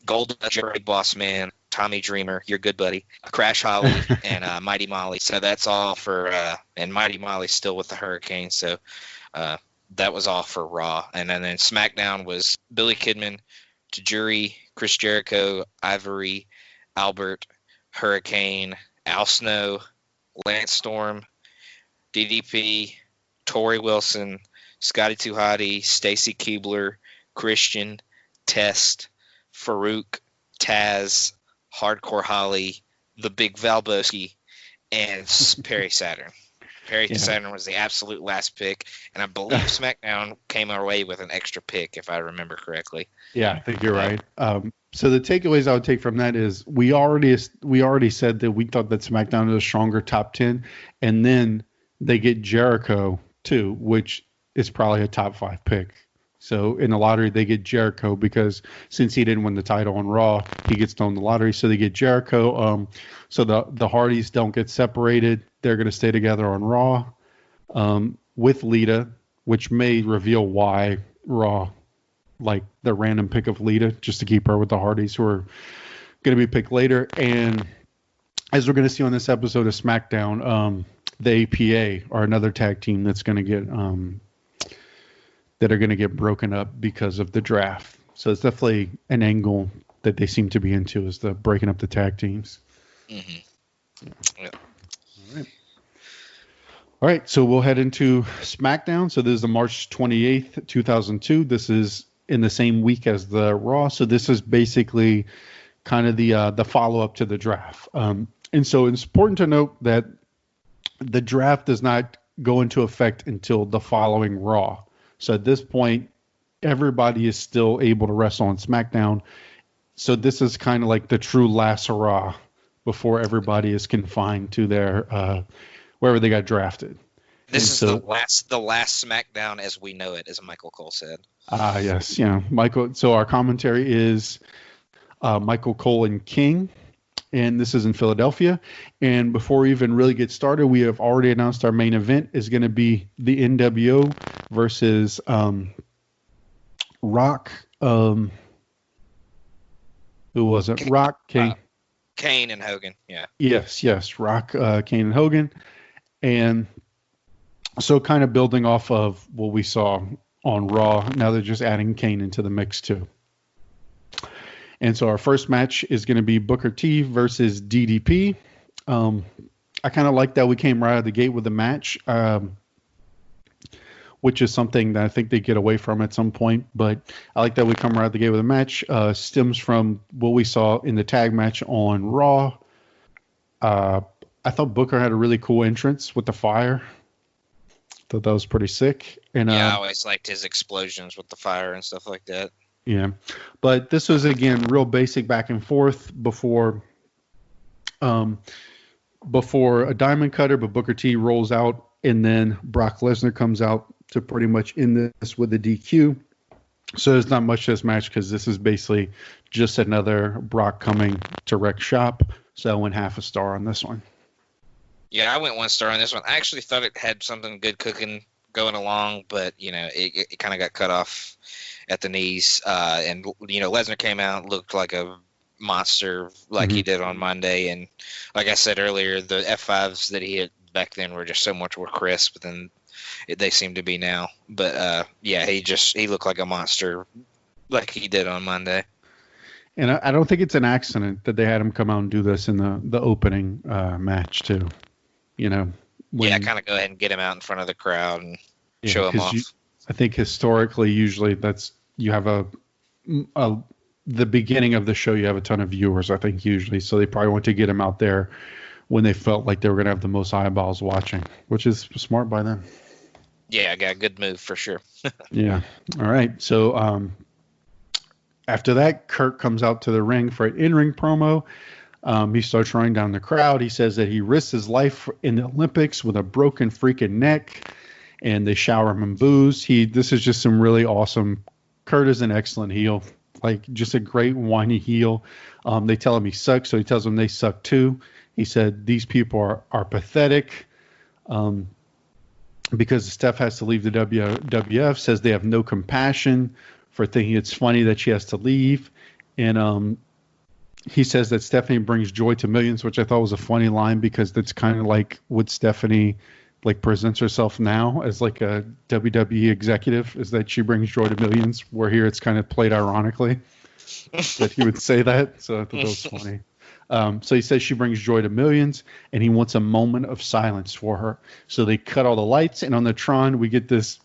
Golden Jerry Boss Man, Tommy Dreamer, your good buddy, Crash Holly, and Mighty Molly. So that's all for, and Mighty Molly's still with the Hurricane. So that was all for Raw. And then SmackDown was Billy Kidman, Tajiri, Chris Jericho, Ivory, Albert, Hurricane, Al Snow, Lance Storm, DDP, Tori Wilson, Scotty 2 Hotty, Stacy Keibler, Christian, Test, Farouk, Taz, Hardcore Holly, the Big Valboski, and Perry Saturn. Perry Saturn was the absolute last pick, and I believe SmackDown came our way with an extra pick, if I remember correctly. Yeah, I think you're right. So the takeaways I would take from that is we already said that we thought that SmackDown was a stronger top 10, and then they get Jericho too, which is probably a top 5 pick. So in the lottery, they get Jericho because since he didn't win the title on Raw, he gets thrown in the lottery. So they get Jericho. So the Hardys don't get separated. They're going to stay together on Raw with Lita, which may reveal why Raw, like the random pick of Lita, just to keep her with the Hardys, who are going to be picked later. And as we're going to see on this episode of SmackDown, the APA are another tag team that's going to get that are going to get broken up because of the draft. So it's definitely an angle that they seem to be into, is the breaking up the tag teams. Mm-hmm. Yeah. All right, so we'll head into SmackDown. So this is the March 28th, 2002. This is in the same week as the Raw. So this is basically kind of the follow-up to the draft. And so it's important to note that the draft does not go into effect until the following Raw. So at this point, everybody is still able to wrestle on SmackDown. So this is kind of like the true last hurrah before everybody is confined to their wherever they got drafted. This is the last SmackDown as we know it, as Michael Cole said. Yes, yeah, Michael. So our commentary is Michael Cole and King, and this is in Philadelphia. And before we even really get started, we have already announced our main event is going to be the NWO versus Rock. Who was it? Rock, King. Kane and Hogan, yeah. Yes. Rock, Kane, and Hogan. And so kind of building off of what we saw on Raw, now they're just adding Kane into the mix too. And so our first match is going to be Booker T versus DDP. I kind of like that we came right out of the gate with the match, which is something that I think they get away from at some point. But I like that we come right out of the gate with a match. Stems from what we saw in the tag match on Raw. I thought Booker had a really cool entrance with the fire. Thought that was pretty sick. And I always liked his explosions with the fire and stuff like that. Yeah, but this was again real basic back and forth before a diamond cutter, but Booker T rolls out, and then Brock Lesnar comes out to pretty much end this with a DQ. So there's not much to this match because this is basically just another Brock coming to wreck shop. So I went half a star on this one. Yeah, I went 1 star on this one. I actually thought it had something good cooking going along, but it kind of got cut off at the knees. And Lesnar came out, looked like a monster like he did on Monday. And like I said earlier, the F5s that he hit back then were just so much more crisp than they seem to be now. But he looked like a monster like he did on Monday. And I don't think it's an accident that they had him come out and do this in the opening match too. Kind of go ahead and get him out in front of the crowd and show him off. I think historically, usually you have the beginning of the show, you have a ton of viewers, I think, usually. So they probably want to get him out there when they felt like they were going to have the most eyeballs watching, which is smart by them. Yeah, I got a good move for sure. Yeah. All right. So After that, Kurt comes out to the ring for an in-ring promo. He starts running down the crowd. He says that he risked his life in the Olympics with a broken freaking neck, and they shower him in booze. This is just some really awesome. Kurt is an excellent heel, like just a great whiny heel. They tell him he sucks, so he tells them they suck too. He said these people are pathetic because Steph has to leave the WWF, says they have no compassion for thinking it's funny that she has to leave. And he says that Stephanie brings joy to millions, which I thought was a funny line because that's kind of like what Stephanie like presents herself now as like a WWE executive, is that she brings joy to millions, where here it's kind of played ironically that he would say that. So I thought that was funny. So he says she brings joy to millions, and he wants a moment of silence for her. So they cut all the lights, and on the Tron, we get this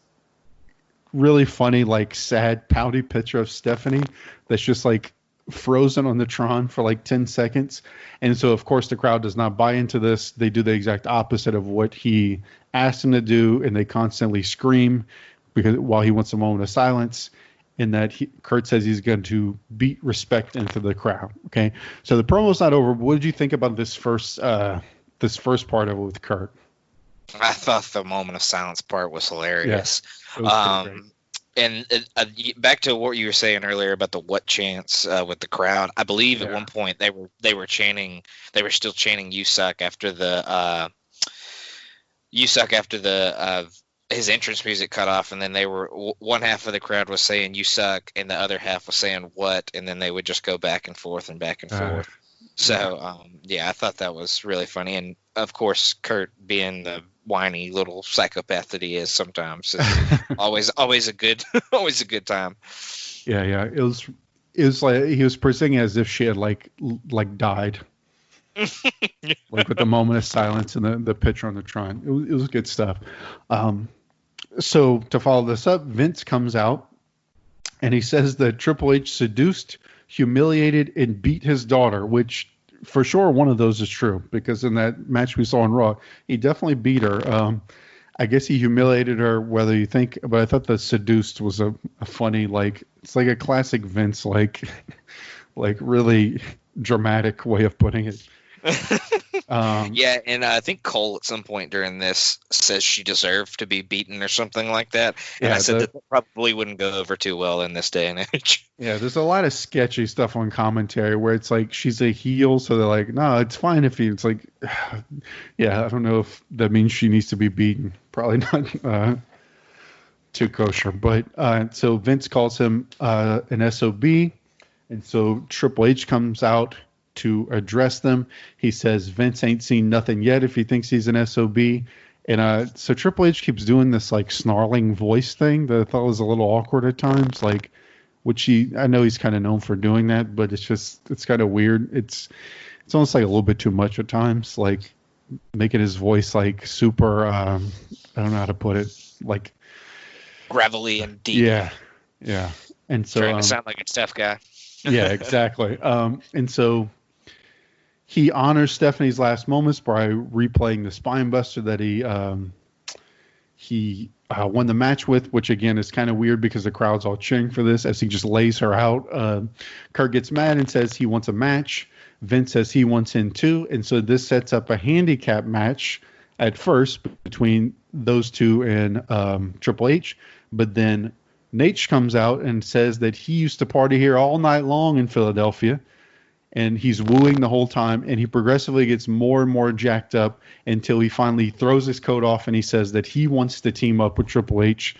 really funny, like sad, pouty picture of Stephanie that's just like frozen on the Tron for like 10 seconds. And so, of course, the crowd does not buy into this. They do the exact opposite of what he asked them to do, and they constantly scream because while he wants a moment of silence. And that Kurt says he's going to beat respect into the crowd. Okay, so the promo's not over. What did you think about this first part of it with Kurt? I thought the moment of silence part was hilarious. Yeah, was great. And back to what you were saying earlier about the what chants with the crowd. I believe at one point they were chanting. They were still chanting "You suck" after the his entrance music cut off, and then they were one half of the crowd was saying "You suck" and the other half was saying "What," and then they would just go back and forth and back and forth. So I thought that was really funny, and of course Kurt, being the whiny little psychopath that he is sometimes, always a good time. Yeah, it was like he was presenting as if she had like died. Like with the moment of silence and the picture on the Tron. It was good stuff. So to follow this up, Vince comes out and he says that Triple H seduced, humiliated, and beat his daughter, which for sure one of those is true, because in that match we saw on Raw, he definitely beat her. I guess he humiliated her, whether you think, but I thought the seduced was a funny, like, it's like a classic Vince, like really dramatic way of putting it. And I think Cole at some point during this says she deserved to be beaten or something like that. And I said that probably wouldn't go over too well in this day and age. Yeah, there's a lot of sketchy stuff on commentary where it's like she's a heel, so they're like, no, it's fine if you. It's like, yeah, I don't know if that means she needs to be beaten. Probably not too kosher. But so Vince calls him an SOB, and so Triple H comes out to address them. He says Vince ain't seen nothing yet if he thinks he's an SOB. And so Triple H keeps doing this like snarling voice thing that I thought was a little awkward at times, like I know he's kind of known for doing that, but it's kind of weird. It's almost like a little bit too much at times, like making his voice like super I don't know how to put it, like gravelly and deep. Yeah. And so trying to sound like a tough guy. Yeah, exactly. And so he honors Stephanie's last moments by replaying the spine buster that he won the match with, which again is kind of weird because the crowd's all cheering for this as he just lays her out. Kurt gets mad and says he wants a match. Vince says he wants in too. And so this sets up a handicap match at first between those two and Triple H. But then Nate comes out and says that he used to party here all night long in Philadelphia, and he's wooing the whole time, and he progressively gets more and more jacked up until he finally throws his coat off and he says that he wants to team up with Triple H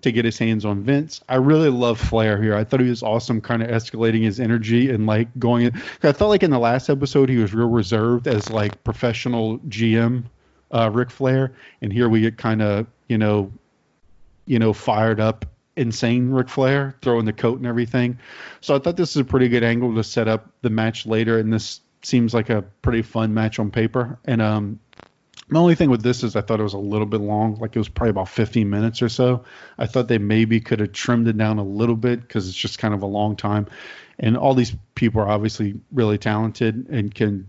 to get his hands on Vince. I really love Flair here. I thought he was awesome, kind of escalating his energy and like going in. I felt like in the last episode he was real reserved as like professional GM Ric Flair, and here we get kind of fired up, insane Ric Flair, throwing the coat and everything. So I thought this is a pretty good angle to set up the match later, and this seems like a pretty fun match on paper. And my only thing with this is I thought it was a little bit long, like it was probably about 15 minutes or so. I thought they maybe could have trimmed it down a little bit because it's just kind of a long time. And all these people are obviously really talented and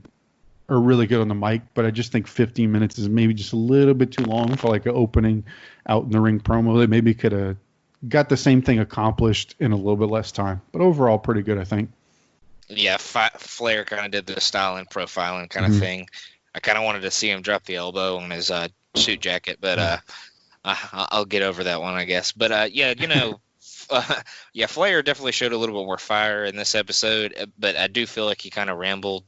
are really good on the mic, but I just think 15 minutes is maybe just a little bit too long for like an opening out in the ring promo. They maybe could have got the same thing accomplished in a little bit less time. But overall, pretty good, I think. Yeah, Flair kind of did the styling profiling kind of thing. I kind of wanted to see him drop the elbow on his suit jacket, but I'll get over that one, I guess. But yeah, Flair definitely showed a little bit more fire in this episode, but I do feel like he kind of rambled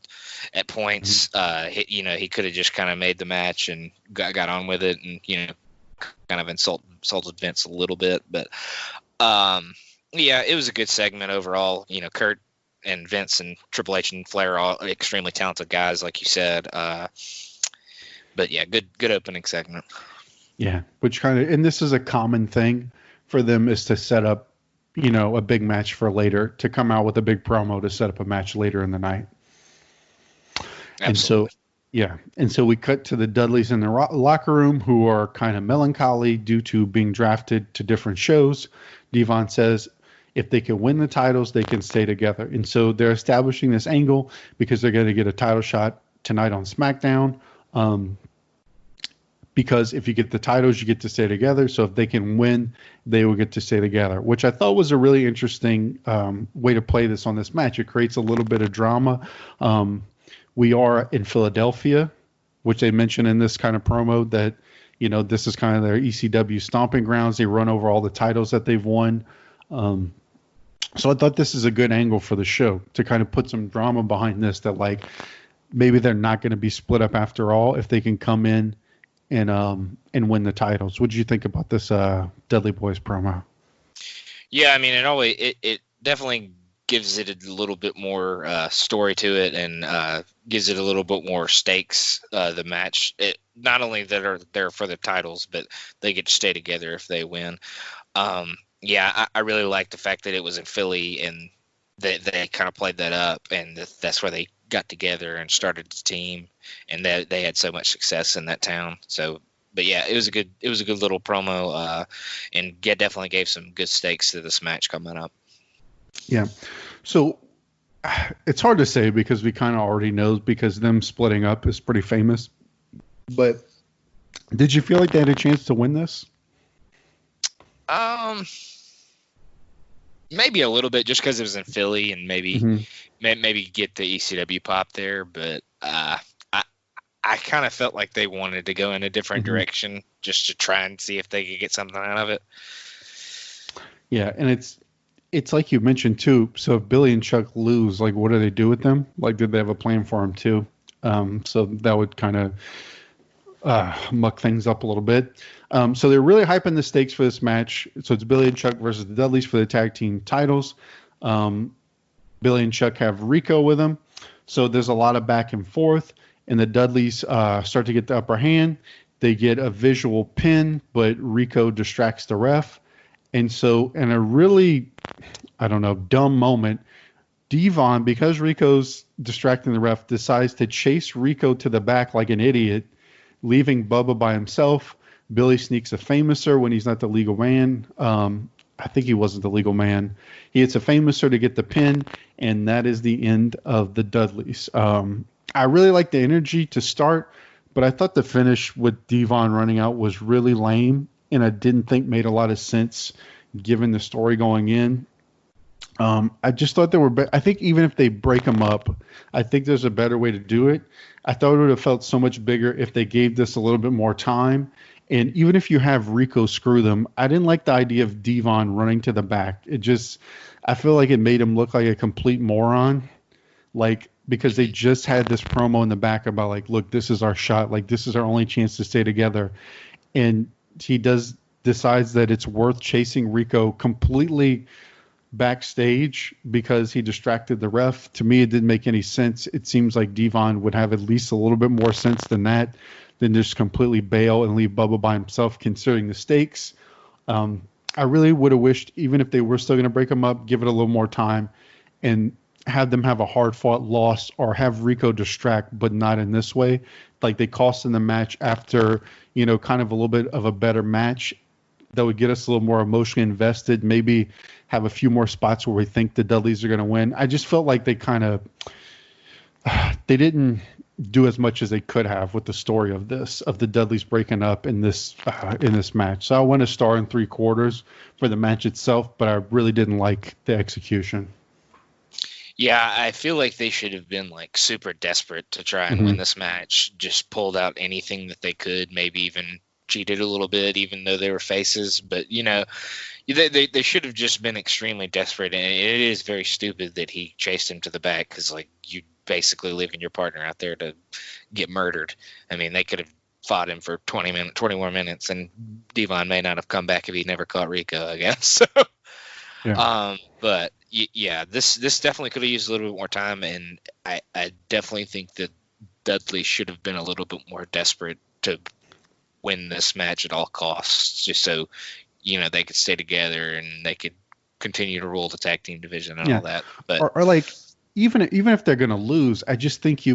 at points. He could have just kind of made the match and got on with it, and kind of insulted Vince a little bit. But it was a good segment overall. Kurt and Vince and Triple H and Flair are all extremely talented guys, like you said. But yeah, good opening segment. Yeah, and this is a common thing for them, is to set up, a big match for later, to come out with a big promo to set up a match later in the night. Absolutely. And so we cut to the Dudleys in the locker room, who are kind of melancholy due to being drafted to different shows. Devon says if they can win the titles, they can stay together. And so they're establishing this angle because they're going to get a title shot tonight on Smackdown. Because if you get the titles, you get to stay together. So if they can win, they will get to stay together, which I thought was a really interesting way to play this on this match. It creates a little bit of drama. We are in Philadelphia, which they mentioned in this kind of promo that, this is kind of their ECW stomping grounds. They run over all the titles that they've won. So I thought this is a good angle for the show to kind of put some drama behind this, that like maybe they're not going to be split up after all if they can come in and win the titles. What did you think about this Dudley Boys promo? Yeah, I mean, it definitely gives it a little bit more story to it, and gives it a little bit more stakes. The match, not only that are there for the titles, but they get to stay together if they win. I really like the fact that it was in Philly, and they kind of played that up, and that's where they got together and started the team, and that they had so much success in that town. So, but yeah, it was a good little promo, and definitely gave some good stakes to this match coming up. Yeah. So it's hard to say because we kind of already know, because them splitting up is pretty famous. But did you feel like they had a chance to win this? Maybe a little bit, just because it was in Philly, and maybe get the ECW pop there. But I kind of felt like they wanted to go in a different direction, just to try and see if they could get something out of it. Yeah, and it's like you mentioned too. So if Billy and Chuck lose, like, what do they do with them? Like, did they have a plan for them too? So that would kind of muck things up a little bit. So they're really hyping the stakes for this match. So it's Billy and Chuck versus the Dudleys for the tag team titles. Billy and Chuck have Rico with them. So there's a lot of back and forth, and the Dudleys start to get the upper hand. They get a visual pin, but Rico distracts the ref. And so in a really, dumb moment, Devon, because Rico's distracting the ref, decides to chase Rico to the back like an idiot, leaving Bubba by himself. Billy sneaks a famouser when he's not the legal man. I think he wasn't the legal man. He hits a famouser to get the pin, and that is the end of the Dudleys. I really like the energy to start, but I thought the finish with Devon running out was really lame, and I didn't think made a lot of sense given the story going in. I just thought I think even if they break them up, I think there's a better way to do it. I thought it would have felt so much bigger if they gave this a little bit more time. And even if you have Rico screw them, I didn't like the idea of Devon running to the back. I feel like it made him look like a complete moron. Like, because they just had this promo in the back about like, look, this is our shot. Like, this is our only chance to stay together. And he decides that it's worth chasing Rico completely backstage because he distracted the ref. To me, it didn't make any sense. It seems like Devon would have at least a little bit more sense than that, than just completely bail and leave Bubba by himself, considering the stakes. I really would have wished, even if they were still going to break them up, give it a little more time and have them have a hard-fought loss, or have Rico distract, but not in this way. Like, they cost in the match after, kind of a little bit of a better match that would get us a little more emotionally invested, maybe have a few more spots where we think the Dudleys are going to win. I just felt like they kind of, they didn't do as much as they could have with the story of the Dudleys breaking up in this match. So I went a star and 3/4 for the match itself, but I really didn't like the execution. Yeah, I feel like they should have been like super desperate to try and win this match. Just pulled out anything that they could, maybe even cheated a little bit, even though they were faces. But they should have just been extremely desperate. And it is very stupid that he chased him to the back, because like you basically leaving your partner out there to get murdered. I mean, they could have fought him for 20 more minutes, and Devon may not have come back if he never caught Rico, I guess. So, yeah. But yeah, this definitely could have used a little bit more time, and I definitely think that Dudley should have been a little bit more desperate to win this match at all costs, just so they could stay together and they could continue to rule the tag team division and all that. But or like even if they're going to lose, I just think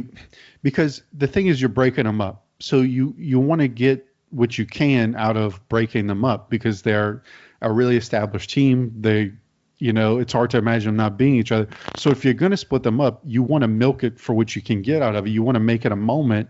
because the thing is you're breaking them up, so you want to get what you can out of breaking them up, because they're a really established team. They it's hard to imagine them not being each other. So if you're going to split them up, you want to milk it for what you can get out of it. You want to make it a moment.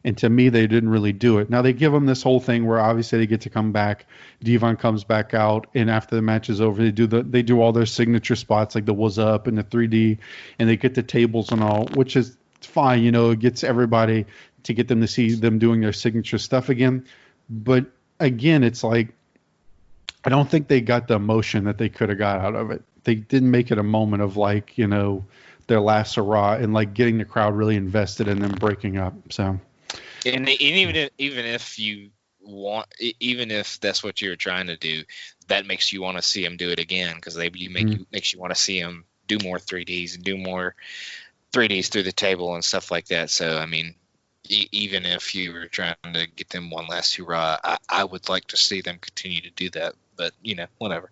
And to me, they didn't really do it. Now they give them this whole thing where obviously they get to come back. Devon comes back out, and after the match is over, they do all their signature spots like the "was up" and the 3D, and they get the tables and all, which is fine. It gets everybody to get them to see them doing their signature stuff again. But again, it's like, I don't think they got the emotion that they could have got out of it. They didn't make it a moment of like, their last hurrah and like getting the crowd really invested in them breaking up. So, and even if you want, even if that's what you're trying to do, that makes you want to see them do it again, because makes you want to see them do more 3Ds and do more 3Ds through the table and stuff like that. So, I mean, even if you were trying to get them one last hurrah, I would like to see them continue to do that. But whatever.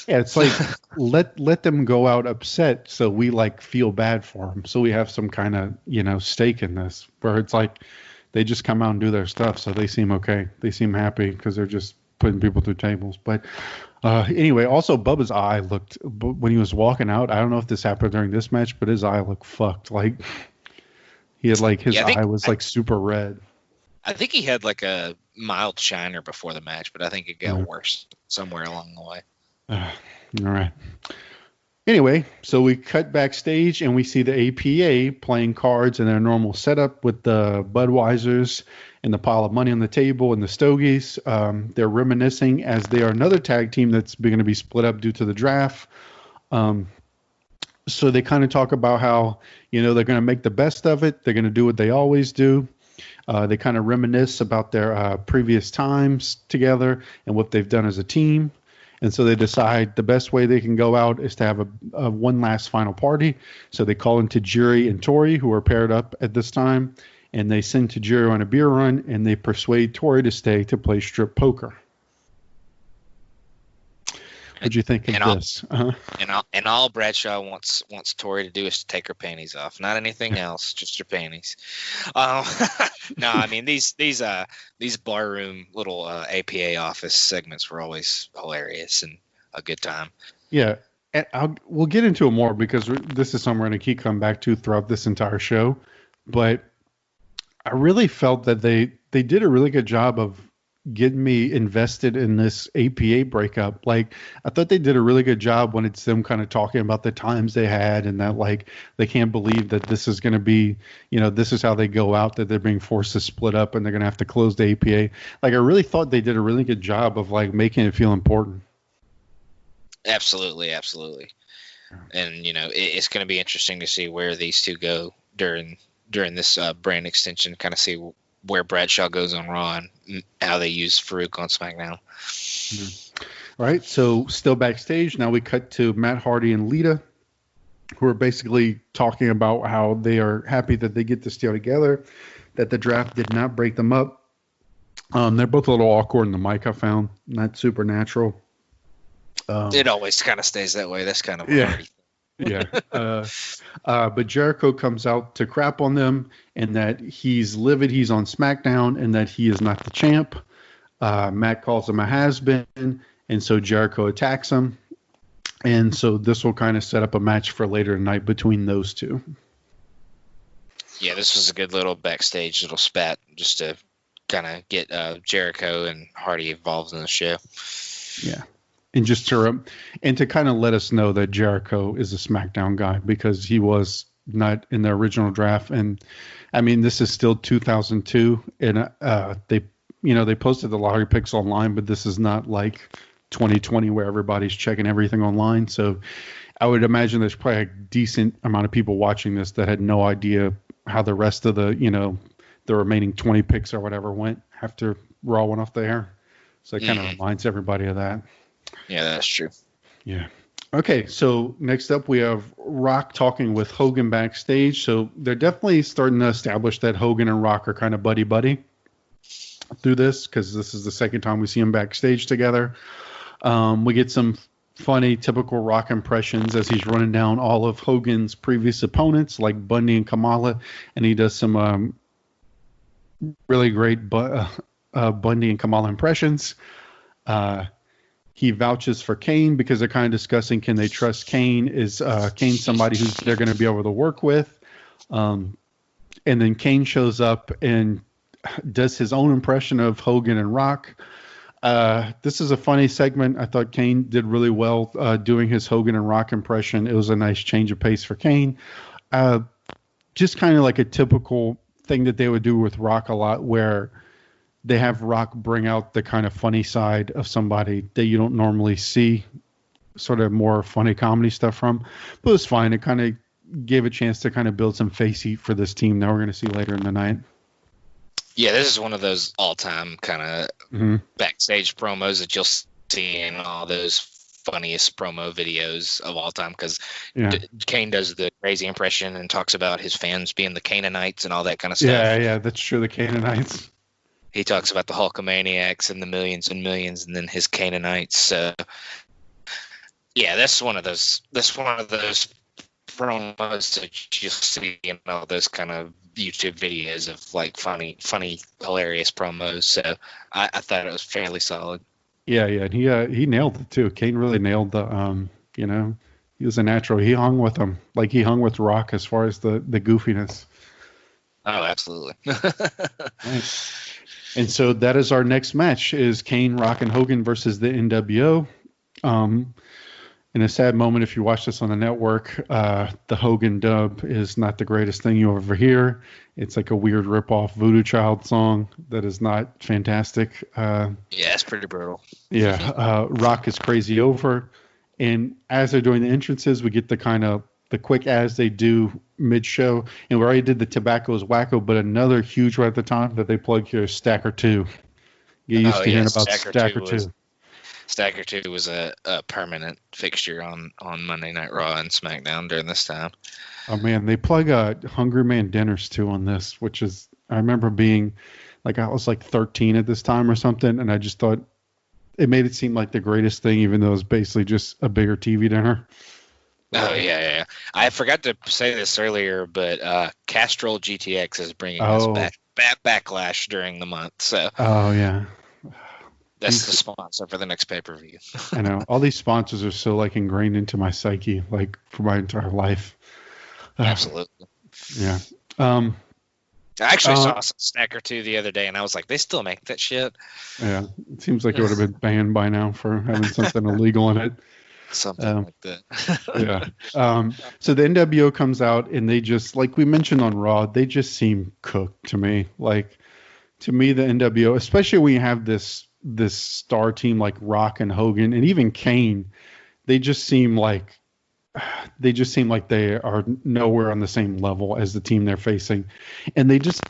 Yeah, it's like let them go out upset, so we like feel bad for them, so we have some kind of stake in this. Where it's like they just come out and do their stuff, so they seem okay, they seem happy because they're just putting people through tables. But anyway, also Bubba's eye looked, when he was walking out, I don't know if this happened during this match, but his eye looked fucked. Like he had like his eye was like super red. I think he had like a mild shiner before the match, but I think it got worse somewhere along the way. All right. Anyway, so we cut backstage and we see the APA playing cards in their normal setup with the Budweisers and the pile of money on the table and the Stogies. They're reminiscing, as they are another tag team that's going to be split up due to the draft. So they kind of talk about how, they're going to make the best of it. They're going to do what they always do. They kind of reminisce about their previous times together and what they've done as a team. And so they decide the best way they can go out is to have a one last final party. So they call in Tajiri and Tori, who are paired up at this time, and they send Tajiri on a beer run, and they persuade Tori to stay to play strip poker. What'd you think of this? And all Bradshaw wants Tori to do is to take her panties off, not anything else, just her panties. No, I mean these barroom little APA office segments were always hilarious and a good time. Yeah, and we'll get into it more because this is something we're going to keep coming back to throughout this entire show. But I really felt that they did a really good job of getting me invested in this APA breakup. Like, I thought they did a really good job when it's them kind of talking about the times they had and that, like, they can't believe that this is going to be, this is how they go out, that they're being forced to split up and they're going to have to close the APA. Like, I really thought they did a really good job of, like, making it feel important. Absolutely. And, it's going to be interesting to see where these two go during this brand extension, kind of see where Bradshaw goes on Raw and how they use Farouk on SmackDown. Mm-hmm. All right, so still backstage. Now we cut to Matt Hardy and Lita, who are basically talking about how they are happy that they get to stay together, that the draft did not break them up. They're both a little awkward in the mic, I found. Not super natural. It always kind of stays that way. That's kind of Hardy. Yeah. But Jericho comes out to crap on them and that he's livid, he's on SmackDown, and that he is not the champ. Matt calls him a has-been, and so Jericho attacks him. And so this will kind of set up a match for later tonight between those two. Yeah, this was a good little backstage little spat just to kind of get Jericho and Hardy involved in the show. Yeah. And just to kind of let us know that Jericho is a SmackDown guy, because he was not in the original draft. And I mean, this is still 2002, and they posted the lottery picks online, but this is not like 2020 where everybody's checking everything online. So I would imagine there's probably a decent amount of people watching this that had no idea how the rest of the remaining 20 picks or whatever went after Raw went off the air. So it kind of reminds everybody of that. Yeah, that's true. Yeah. Okay, so next up we have Rock talking with Hogan backstage. So they're definitely starting to establish that Hogan and Rock are kind of buddy-buddy through this, because this is the second time we see them backstage together. We get some funny, typical Rock impressions as he's running down all of Hogan's previous opponents, like Bundy and Kamala, and he does some really great Bundy and Kamala impressions. He vouches for Kane because they're kind of discussing, can they trust Kane? Is Kane somebody who's they're going to be able to work with? And then Kane shows up and does his own impression of Hogan and Rock. This is a funny segment. I thought Kane did really well doing his Hogan and Rock impression. It was a nice change of pace for Kane. Just kind of like a typical thing that they would do with Rock a lot, where they have Rock bring out the kind of funny side of somebody that you don't normally see sort of more funny comedy stuff from. But it was fine. It kind of gave a chance to kind of build some face heat for this team that we're going to see later in the night. Yeah, this is one of those all-time kind of backstage promos that you'll see in all those funniest promo videos of all time, because Kane does the crazy impression and talks about his fans being the Canaanites and all that kind of stuff. Yeah, that's true, the Canaanites. He talks about the Hulkamaniacs and the millions and millions, and then his Canaanites. So, yeah, that's one of those promos that you'll see in all those kind of YouTube videos of like funny, hilarious promos. So I thought it was fairly solid. Yeah, and he nailed it too. Kane really nailed the he was a natural. He hung with him like he hung with Rock as far as the goofiness. Oh, absolutely. Right. And so that is our next match, is Kane, Rock, and Hogan versus the NWO. In a sad moment, if you watch this on the network, the Hogan dub is not the greatest thing you ever hear. It's like a weird rip-off Voodoo Child song that is not fantastic. Yeah, it's pretty brutal. Yeah, Rock is crazy over. And as they're doing the entrances, we get the quick as they do mid-show. And we already did the Tobacco is Wacko, but another huge right at the time that they plug here is Stacker 2. Get used to hearing about Stacker 2. Stacker 2 was a permanent fixture on Monday Night Raw and SmackDown during this time. Oh, man, they plug Hungry Man Dinners, too, on this, which is, I remember being, like, I was like 13 at this time or something, and I just thought it made it seem like the greatest thing, even though it was basically just a bigger TV dinner. Oh, yeah. I forgot to say this earlier, but Castrol GTX is bringing us backlash during the month. So. Oh, yeah. That's the sponsor for the next pay-per-view. I know. All these sponsors are so, like, ingrained into my psyche, like, for my entire life. Absolutely. Yeah. I actually saw Stacker 2 the other day, and I was like, they still make that shit? Yeah. It seems like it would have been banned by now for having something illegal in it. Something like that. Yeah. So the NWO comes out, and they just, like we mentioned on Raw, they just seem cooked to me. Like, to me, the NWO, especially when you have this star team like Rock and Hogan and even Kane, they just seem like they are nowhere on the same level as the team they're facing. And they just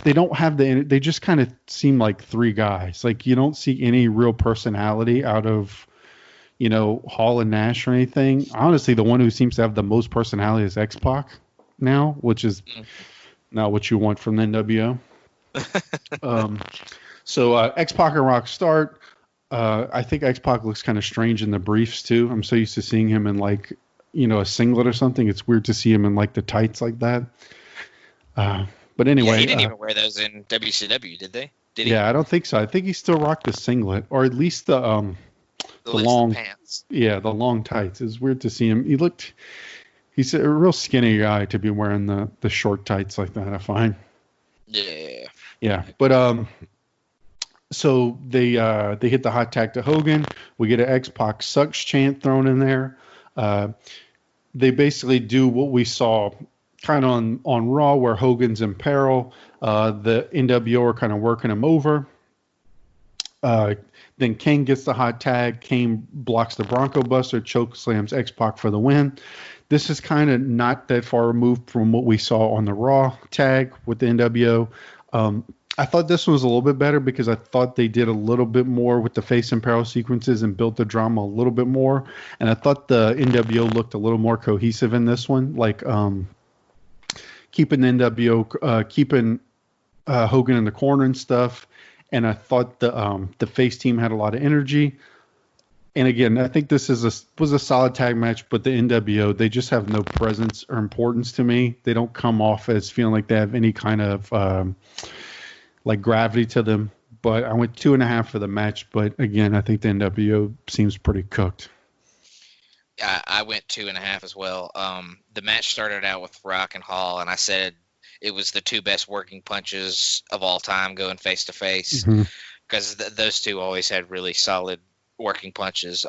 kind of seem like three guys. Like, you don't see any real personality out of, Hall and Nash or anything. Honestly, the one who seems to have the most personality is X-Pac now, which is not what you want from the NWO. So X-Pac and Rock start. I think X-Pac looks kind of strange in the briefs too. I'm so used to seeing him in like, a singlet or something. It's weird to see him in like the tights like that. But anyway, yeah, he didn't even wear those in WCW, did they? Did he? Yeah, I don't think so. I think he still rocked the singlet, or at least the long pants. Yeah, the long tights. It's weird to see him. He's a real skinny guy to be wearing the short tights like that, I find. Yeah. Yeah, but so they hit the hot tag to Hogan. We get an X-Pac sucks chant thrown in there. They basically do what we saw kind of on Raw, where Hogan's in peril. The NWO are kind of working him over. Then Kane gets the hot tag. Kane blocks the Bronco Buster, choke slams X-Pac for the win. This is kind of not that far removed from what we saw on the Raw tag with the NWO. I thought this one was a little bit better because I thought they did a little bit more with the face and peril sequences and built the drama a little bit more. And I thought the NWO looked a little more cohesive in this one, like keeping the NWO, keeping Hogan in the corner and stuff. And I thought the face team had a lot of energy. And again, I think this was a solid tag match, but the NWO, they just have no presence or importance to me. They don't come off as feeling like they have any kind of like gravity to them. But I went 2.5 for the match. But again, I think the NWO seems pretty cooked. I went 2.5 as well. The match started out with Rock and Hall, and I said it was the two best working punches of all time going face to face, because those two always had really solid working punches.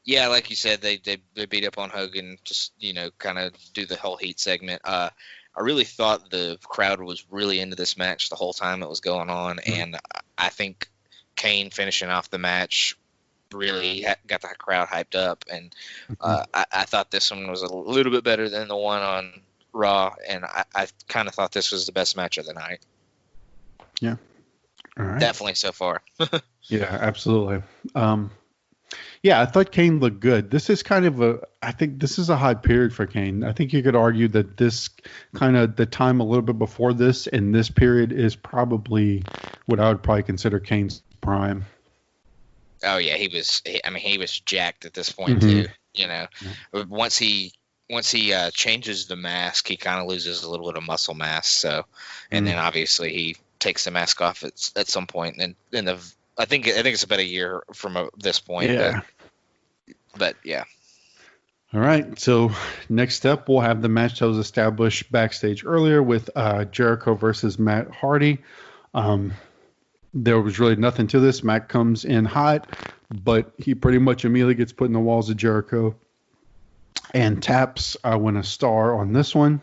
Yeah, like you said, they beat up on Hogan, just kind of do the whole heat segment. I really thought the crowd was really into this match the whole time it was going on, and I think Kane finishing off the match really got the crowd hyped up, and I thought this one was a little bit better than the one on Raw, and I kind of thought this was the best match of the night. Yeah. All right. Definitely so far. Yeah, absolutely. Yeah, I thought Kane looked good. This is I think this is a hot period for Kane. I think you could argue that this kind of the time a little bit before this and this period is probably what I would probably consider Kane's prime. Oh yeah, he was jacked at this point too. Once he changes the mask, he kind of loses a little bit of muscle mass. So, and then obviously he takes the mask off at some point. And I think it's about a year from this point. Yeah. But yeah. All right. So next up, we'll have the match that was established backstage earlier with Jericho versus Matt Hardy. There was really nothing to this. Matt comes in hot, but he pretty much immediately gets put in the walls of Jericho and taps. I win a star on this one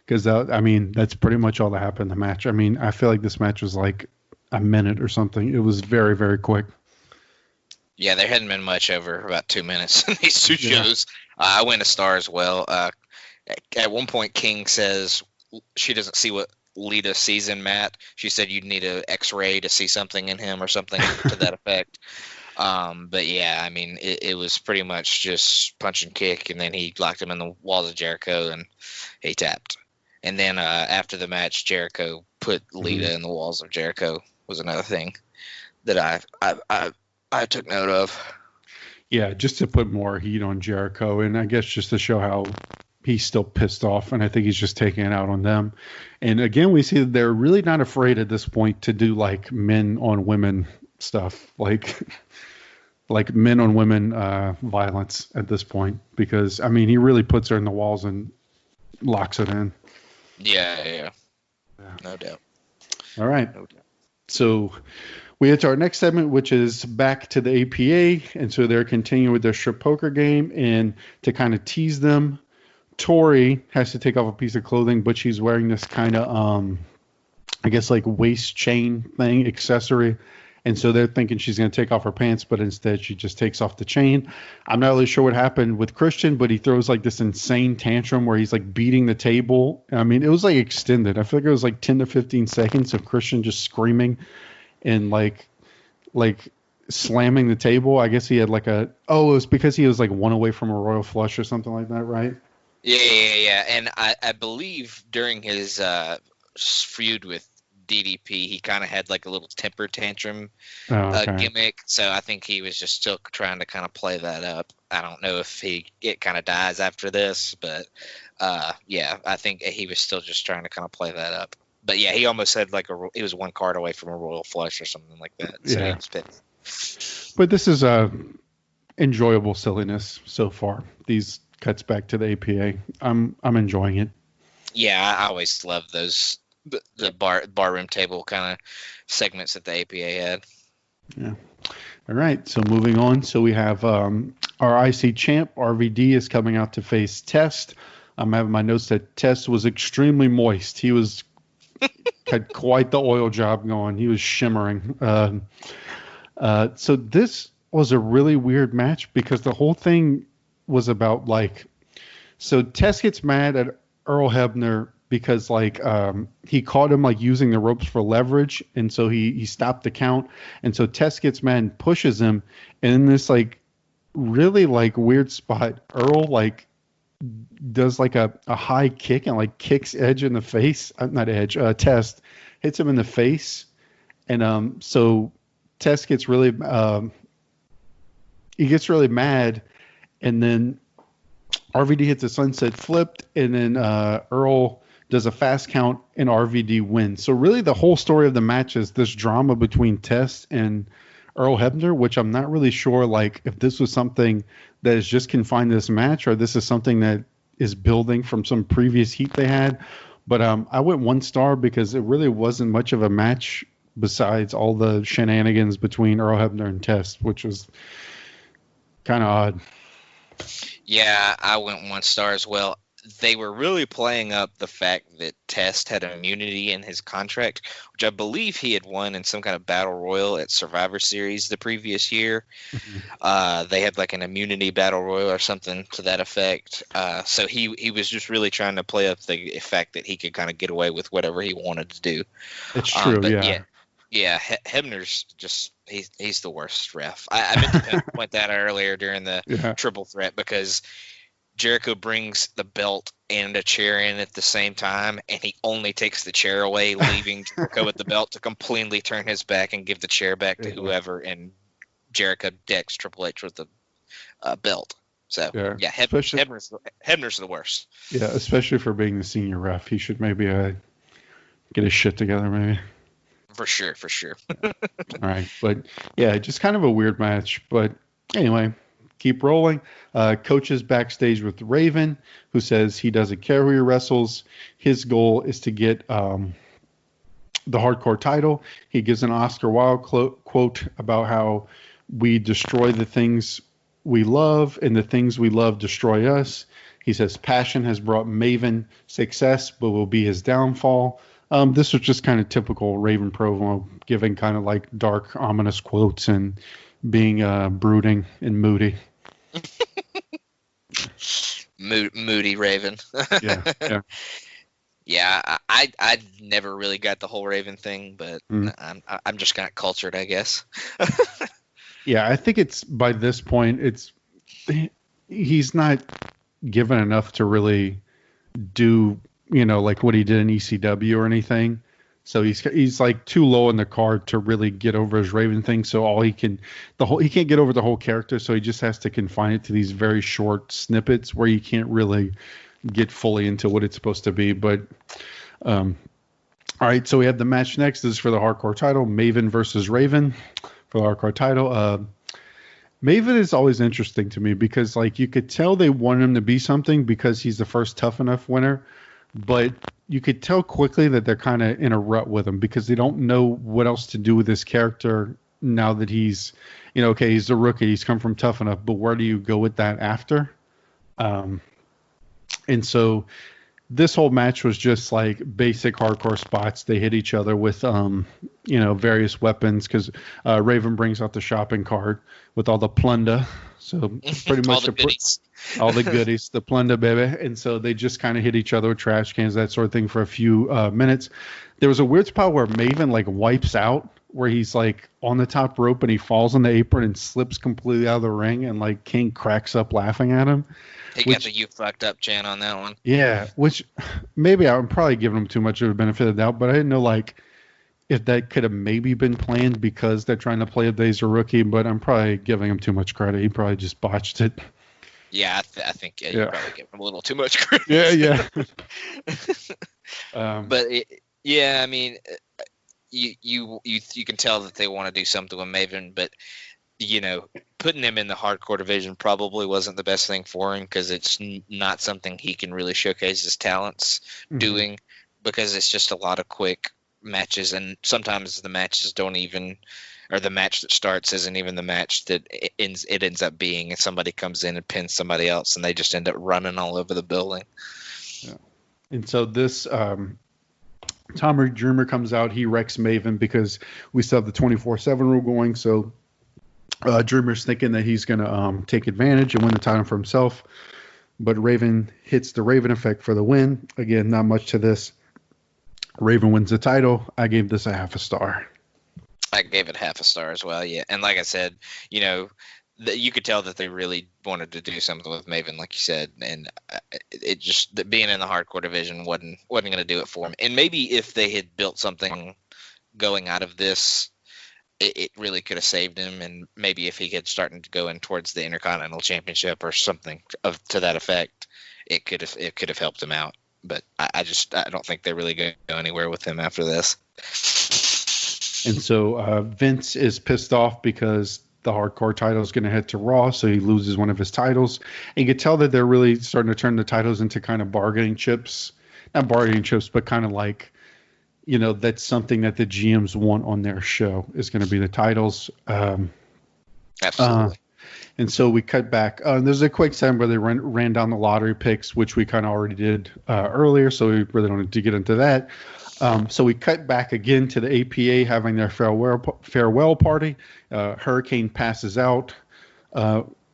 because, that's pretty much all that happened in the match. I feel like this match was like a minute or something. It was very, very quick. Yeah, there hadn't been much over about 2 minutes in these two shows. I win a star as well. At one point, King says she doesn't see what Lita sees in Matt. She said you'd need an X-ray to see something in him or something to that effect. But yeah, it was pretty much just punch and kick, and then he locked him in the walls of Jericho, and he tapped. And then after the match, Jericho put Lita in the walls of Jericho was another thing that I took note of. Yeah, just to put more heat on Jericho, and I guess just to show how he's still pissed off, and I think he's just taking it out on them. And again, we see that they're really not afraid at this point to do like men on women stuff, like men on women violence at this point, because he really puts her in the walls and locks it in. Yeah. No doubt. All right. No doubt. So we get to our next segment, which is back to the APA. And so they're continuing with their strip poker game. And to kind of tease them, Tori has to take off a piece of clothing, but she's wearing this kind of, I guess, like waist chain thing, accessory. And so they're thinking she's going to take off her pants, but instead she just takes off the chain. I'm not really sure what happened with Christian, but he throws like this insane tantrum where he's like beating the table. It was like extended. I feel like it was like 10 to 15 seconds of Christian just screaming and like slamming the table. I guess he had it was because he was like one away from a royal flush or something like that, right? Yeah. And I believe during his feud with DDP, he kind of had like a little temper tantrum gimmick. So I think he was just still trying to kind of play that up. I don't know if it kind of dies after this, but I think he was still just trying to kind of play that up. But yeah, he almost had he was one card away from a royal flush or something like that. So yeah. He was pissed. But this is enjoyable silliness so far. These cuts back to the APA. I'm enjoying it. Yeah, I always love those the barroom table kind of segments that the APA had. Yeah. All right. So moving on. So we have our IC champ RVD is coming out to face Test. I'm having my notes that Test was extremely moist. He had quite the oil job going. He was shimmering. So this was a really weird match because the whole thing was about so Test gets mad at Earl Hebner because he caught him using the ropes for leverage, and so he stopped the count, and so Test gets mad and pushes him, and in this really weird spot, Earl does a high kick and kicks Edge in the face, not Edge, Test hits him in the face, and so Test gets really mad, and then RVD hits a sunset flipped, and then Earl does a fast count, and RVD wins. So really the whole story of the match is this drama between Test and Earl Hebner, which I'm not really sure if this was something that is just confined to this match or this is something that is building from some previous heat they had. But I went 1 star because it really wasn't much of a match besides all the shenanigans between Earl Hebner and Test, which was kind of odd. Yeah, I went 1 star as well. They were really playing up the fact that Test had immunity in his contract, which I believe he had won in some kind of battle royal at Survivor Series the previous year. Mm-hmm. They had an immunity battle royal or something to that effect. So he was just really trying to play up the fact that he could kind of get away with whatever he wanted to do. It's true, Yeah, Hebner's just he's the worst ref. I meant to point that out earlier during the triple threat because Jericho brings the belt and a chair in at the same time, and he only takes the chair away, leaving Jericho with the belt to completely turn his back and give the chair back to whoever, and Jericho decks Triple H with the belt. So, Hebner's the worst. Yeah, especially for being the senior ref. He should maybe get his shit together, maybe. For sure. All right. But, yeah, just kind of a weird match. But, anyway, keep rolling. Coach is backstage with Raven, who says he doesn't care who he wrestles. His goal is to get the hardcore title. He gives an Oscar Wilde quote about how we destroy the things we love, and the things we love destroy us. He says passion has brought Maven success, but will be his downfall. This was just kind of typical Raven promo, giving kind of dark, ominous quotes and being brooding and moody. Moody Raven. Yeah. Yeah, I never really got the whole Raven thing, but I'm just kind of cultured, I guess. Yeah, I think it's by this point, he's not given enough to really do, what he did in ECW or anything. So he's too low in the card to really get over his Raven thing. So he can't get over the whole character. So he just has to confine it to these very short snippets where you can't really get fully into what it's supposed to be. But all right, so we have the match next. This is for the hardcore title, Maven versus Raven for the hardcore title. Maven is always interesting to me because you could tell they want him to be something because he's the first Tough Enough winner, but you could tell quickly that they're kind of in a rut with him because they don't know what else to do with this character now that he's, okay, he's a rookie, he's come from Tough Enough, but where do you go with that after? And so this whole match was just basic hardcore spots. They hit each other with, various weapons because Raven brings out the shopping cart with all the plunder. So pretty much all the goodies, the plunder, baby. And so they just kind of hit each other with trash cans, that sort of thing for a few minutes. There was a weird spot where Maven wipes out, where he's on the top rope and he falls on the apron and slips completely out of the ring, and King cracks up laughing at him. He got the "you fucked up" chant on that one. Yeah, which maybe I'm probably giving him too much of a benefit of the doubt, but I didn't know if that could have maybe been planned because they're trying to play a Days of Rookie, but I'm probably giving him too much credit. He probably just botched it. Yeah, I think you probably give him a little too much credit. Yeah. But I mean, you can tell that they want to do something with Maven, but putting him in the hardcore division probably wasn't the best thing for him, because it's not something he can really showcase his talents doing, because it's just a lot of quick matches, and sometimes the matches don't even, or the match that starts isn't even the match that it ends up being, and somebody comes in and pins somebody else, and they just end up running all over the building. Yeah. And so this Tommy Dreamer comes out, he wrecks Maven because we still have the 24/7 rule going, so Dreamer's thinking that he's going to take advantage and win the title for himself, but Raven hits the Raven effect for the win. Again, not much to this. Raven wins the title. I gave this a 0.5 star. I gave it 0.5 star as well, yeah. And like I said, you could tell that they really wanted to do something with Maven, like you said, and it just, that being in the hardcore division wasn't going to do it for him. And maybe if they had built something going out of this, it really could have saved him, and maybe if he had started to go in towards the Intercontinental Championship or something to that effect, it could have helped him out. But I don't think they're really going to go anywhere with him after this. And so Vince is pissed off because the hardcore title is going to head to Raw, so he loses one of his titles. And you could tell that they're really starting to turn the titles into kind of bargaining chips. Not bargaining chips, but kind of like, that's something that the GMs want on their show, is going to be the titles. Absolutely. And so we cut back. There's a quick segment where they ran down the lottery picks, which we kind of already did earlier, so we really don't need to get into that. So we cut back again to the APA having their farewell party. Hurricane passes out.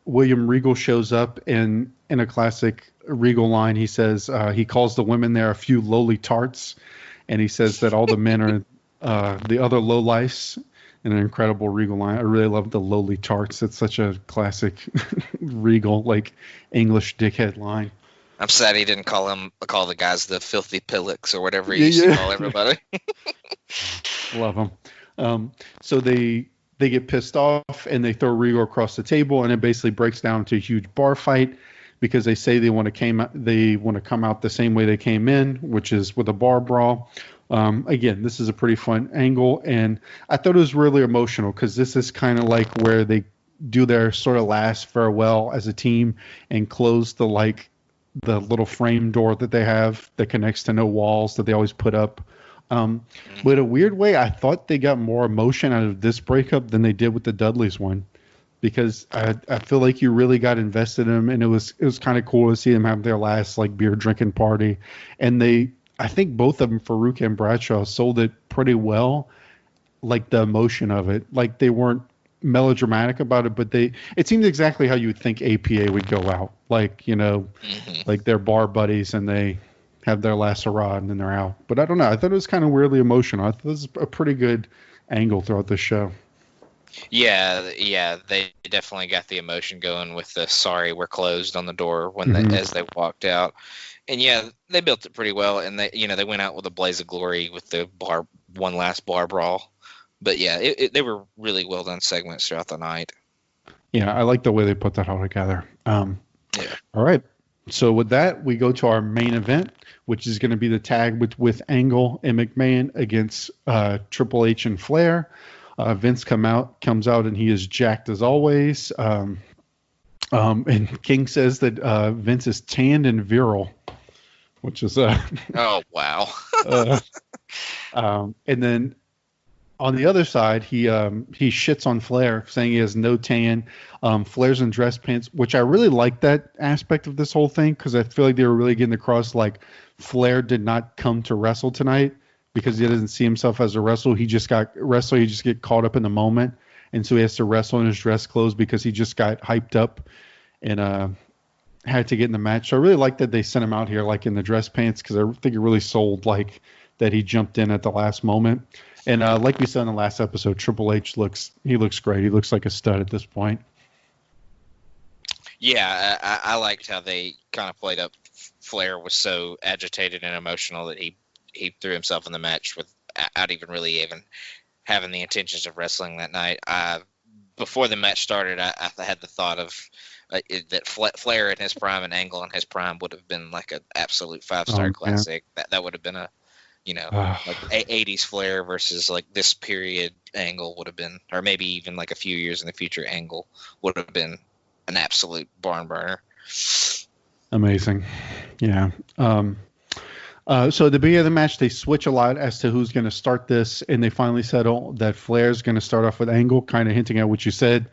William Regal shows up, and in a classic Regal line, he says he calls the women there a few lowly tarts, and he says that all the men are the other lowlifes. In an incredible Regal line. I really love the lowly tarts. It's such a classic Regal, like, English dickhead line. I'm sad he didn't call the guys the filthy pillocks or whatever he used to call everybody. Love them. So they get pissed off and they throw Regal across the table, and it basically breaks down to a huge bar fight because they say they want to come out the same way they came in, which is with a bar brawl. Again, this is a pretty fun angle, and I thought it was really emotional because this is kind of like where they do their sort of last farewell as a team and close the little frame door that they have that connects to no walls that they always put up. But in a weird way, I thought they got more emotion out of this breakup than they did with the Dudleys one, because I feel like you really got invested in them, and it was kind of cool to see them have their last beer drinking party, and I think both of them, Farouk and Bradshaw, sold it pretty well, like the emotion of it. Like, they weren't melodramatic about it, but it seemed exactly how you would think APA would go out. Like, like they're bar buddies and they have their last hurrah and then they're out. But I don't know. I thought it was kind of weirdly emotional. I thought it was a pretty good angle throughout the show. Yeah, they definitely got the emotion going with the "sorry, we're closed" on the door as they walked out. And yeah, they built it pretty well, and they went out with a blaze of glory with the one last bar brawl. But yeah, they were really well done segments throughout the night. Yeah, I like the way they put that all together. Yeah. All right. So with that, we go to our main event, which is going to be the tag with Angle and McMahon against Triple H and Flair. Vince comes out, and he is jacked as always. And King says that Vince is tanned and virile, which is oh wow. And then on the other side, he shits on Flair, saying he has no tan. Flair's in dress pants, which I really like that aspect of this whole thing, because I feel like they were really getting across Flair did not come to wrestle tonight because he doesn't see himself as a wrestler. He just get caught up in the moment, and so he has to wrestle in his dress clothes because he just got hyped up and had to get in the match. So I really like that they sent him out here in the dress pants, because I think it really sold that he jumped in at the last moment. And like we said in the last episode, Triple H looks great. He looks like a stud at this point. Yeah, I liked how they kind of played up. Flair was so agitated and emotional that he threw himself in the match without even having the intentions of wrestling that night. Before the match started, I had the thought of that Flair in his prime and Angle in his prime would have been like an absolute 5-star classic. That would have been like 80s Flair versus like this period Angle would have been, or maybe even like a few years in the future Angle would have been an absolute barn burner. Amazing. Yeah. So at the beginning of the match, they switch a lot as to who's going to start this, and they finally settle that Flair's going to start off with Angle, kind of hinting at what you said.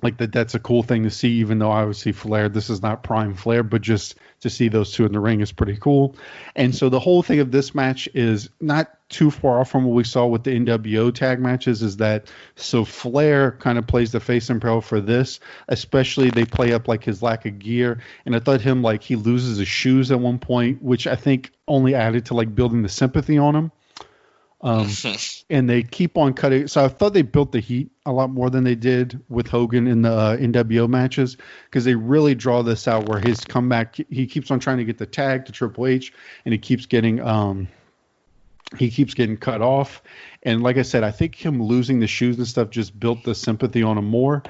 Like that's a cool thing to see, even though obviously Flair, this is not prime Flair, but just to see those two in the ring is pretty cool. And so the whole thing of this match is not too far off from what we saw with the NWO tag matches, is that so Flair kind of plays the face and pro for this, especially they play up like his lack of gear. And I thought him like he loses his shoes at one point, which I think only added to like building the sympathy on him. And they keep on cutting. So I thought they built the heat a lot more than they did with Hogan in the NWO matches, because they really draw this out where his comeback, he keeps on trying to get the tag to Triple H, and he keeps getting cut off. And like I said, I think him losing the shoes and stuff just built the sympathy on him more.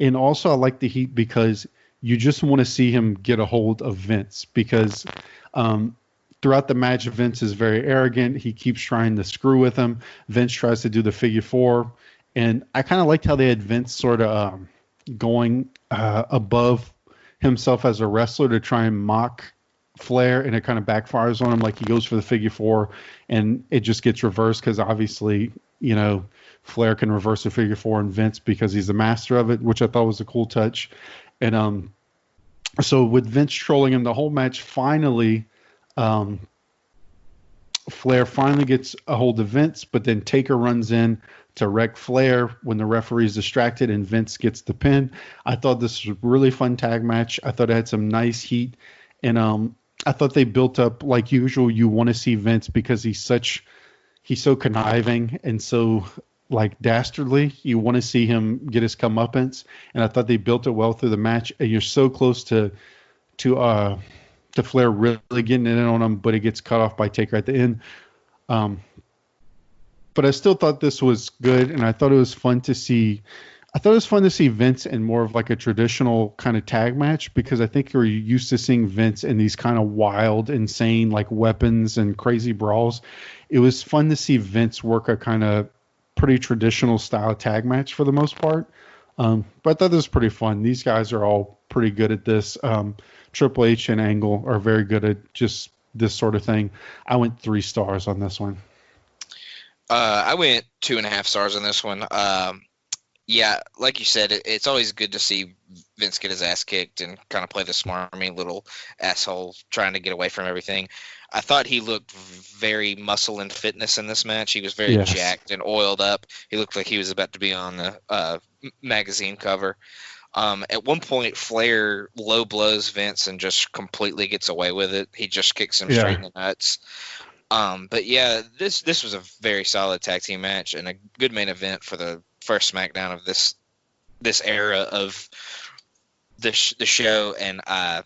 And also I like the heat because you just want to see him get a hold of Vince, because throughout the match, Vince is very arrogant. He keeps trying to screw with him. Vince tries to do the figure four. And I kind of liked how they had Vince sort of going above himself as a wrestler to try and mock Flair, and it kind of backfires on him. Like he goes for the figure four, and it just gets reversed because obviously, Flair can reverse a figure four, and Vince, because he's the master of it, which I thought was a cool touch. And so with Vince trolling him the whole match, finally Flair finally gets a hold of Vince, but then Taker runs in to wreck Flair when the referee is distracted, and Vince gets the pin. I thought this was a really fun tag match. I thought it had some nice heat, and I thought they built up like usual. You want to see Vince because he's so conniving and so like dastardly. You want to see him get his comeuppance, and I thought they built it well through the match. And you're so close to Flair really getting in on him, but it gets cut off by Taker at the end. But I still thought this was good, and I thought it was fun to see. I thought it was fun to see Vince in more of like a traditional kind of tag match, because I think you're used to seeing Vince in these kind of wild, insane, like weapons and crazy brawls. It was fun to see Vince work a kind of pretty traditional style tag match for the most part. But I thought this was pretty fun. These guys are all pretty good at this. Triple H and Angle are very good at just this sort of thing. I went 3 stars on this one. I went 2.5 stars on this one. Yeah, like you said, it's always good to see Vince get his ass kicked and kind of play the smarmy little asshole trying to get away from everything. I thought he looked very muscle and fitness in this match. He was very jacked and oiled up. He looked like he was about to be on the magazine cover. At one point, Flair low blows Vince and just completely gets away with it. He just kicks him straight in the nuts. But yeah, this was a very solid tag team match and a good main event for the first Smackdown of this era of the show. And I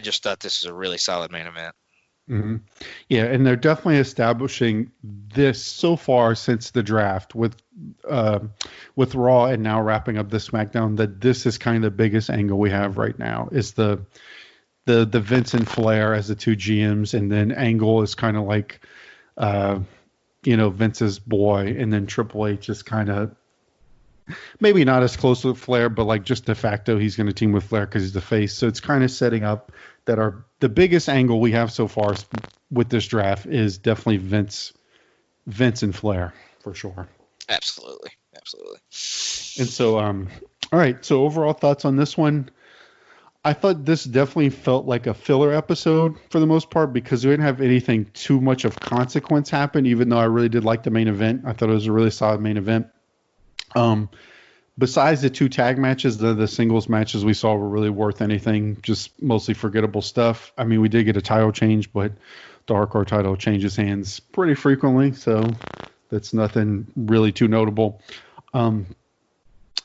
just thought this was a really solid main event. Mm-hmm. Yeah, and they're definitely establishing this so far since the draft with Raw, and now wrapping up the SmackDown, that this is kind of the biggest angle we have right now is the Vince and Flair as the 2 GMs, and then Angle is kind of like Vince's boy, and then Triple H is kind of maybe not as close with Flair, but like just de facto he's going to team with Flair because he's the face. So it's kind of setting up that the biggest angle we have so far with this draft is definitely Vince and Flair for sure. Absolutely. And so, all right. So overall thoughts on this one. I thought this definitely felt like a filler episode for the most part, because we didn't have anything too much of consequence happen, even though I really did like the main event. I thought it was a really solid main event. Besides the 2 tag matches, the singles matches we saw were really worth anything, just mostly forgettable stuff. I mean, we did get a title change, but the hardcore title changes hands pretty frequently, so that's nothing really too notable.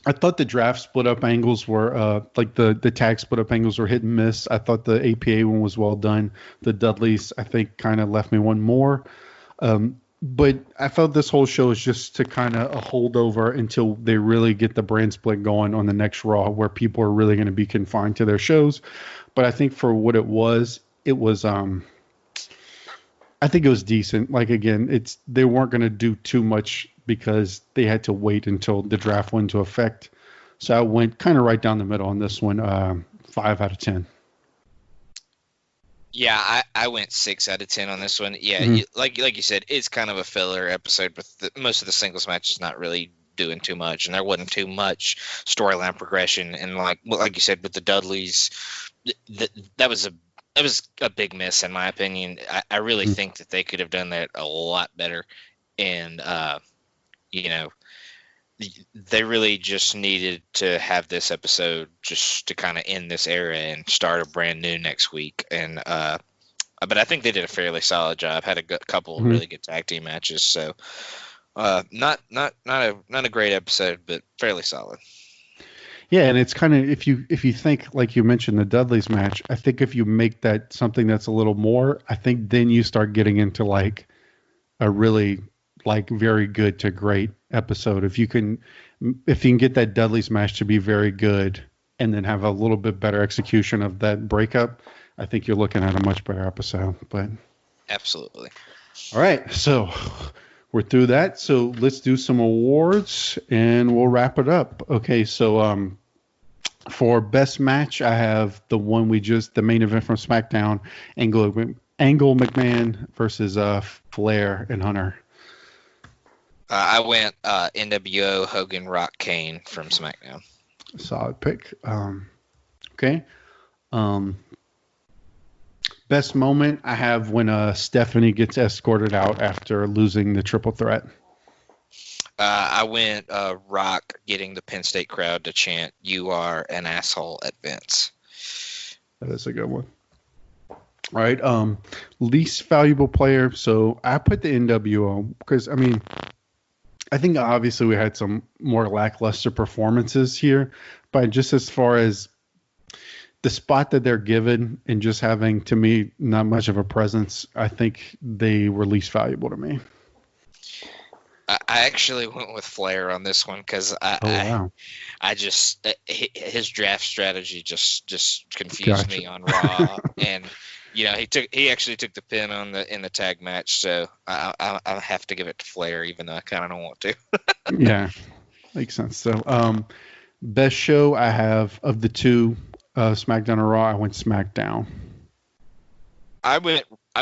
I thought the draft split up angles were like the tag split up angles were hit and miss. I thought the APA one was well done. The Dudleys, I think, kind of left me one more. But I felt this whole show is just to kind of a holdover until they really get the brand split going on the next Raw, where people are really going to be confined to their shows. But I think for what it was I think it was decent. Like, again, they weren't going to do too much because they had to wait until the draft went into effect. So I went kind of right down the middle on this one, 5 out of 10. Yeah, I went 6 out of 10 on this one. Yeah, like you said, it's kind of a filler episode with most of the singles matches not really doing too much, and there wasn't too much storyline progression. And like you said with the Dudleys, that was a big miss in my opinion. I really think that they could have done that a lot better, and they really just needed to have this episode just to kind of end this era and start a brand new next week. And but I think they did a fairly solid job. Had a couple of really good tag team matches. So not a great episode, but fairly solid. Yeah, and it's kind of if you think, like you mentioned, the Dudleys match, I think if you make that something that's a little more, I think then you start getting into like a really like very good to great episode. If you can get that Dudleys match to be very good and then have a little bit better execution of that breakup, I think you're looking at a much better episode. But absolutely. All right, so we're through that. So let's do some awards and we'll wrap it up. Okay, so for best match, I have the main event from Smackdown, Angle McMahon versus Flair and Hunter. I went NWO, Hogan, Rock, Kane from SmackDown. Solid pick. Okay. Best moment, I have when Stephanie gets escorted out after losing the triple threat. I went Rock getting the Penn State crowd to chant, "You are an asshole" at Vince. That is a good one. All right. Least valuable player. So I put the NWO because, I mean, I think obviously we had some more lackluster performances here, but just as far as the spot that they're given and just having, to me, not much of a presence, I think they were least valuable to me. I actually went with Flair on this one because I just his draft strategy just confused me on Raw, and he actually took the pin in the tag match, so I have to give it to Flair, even though I kind of don't want to. Yeah, makes sense. So, best show I have of the two, SmackDown or Raw, I went SmackDown. I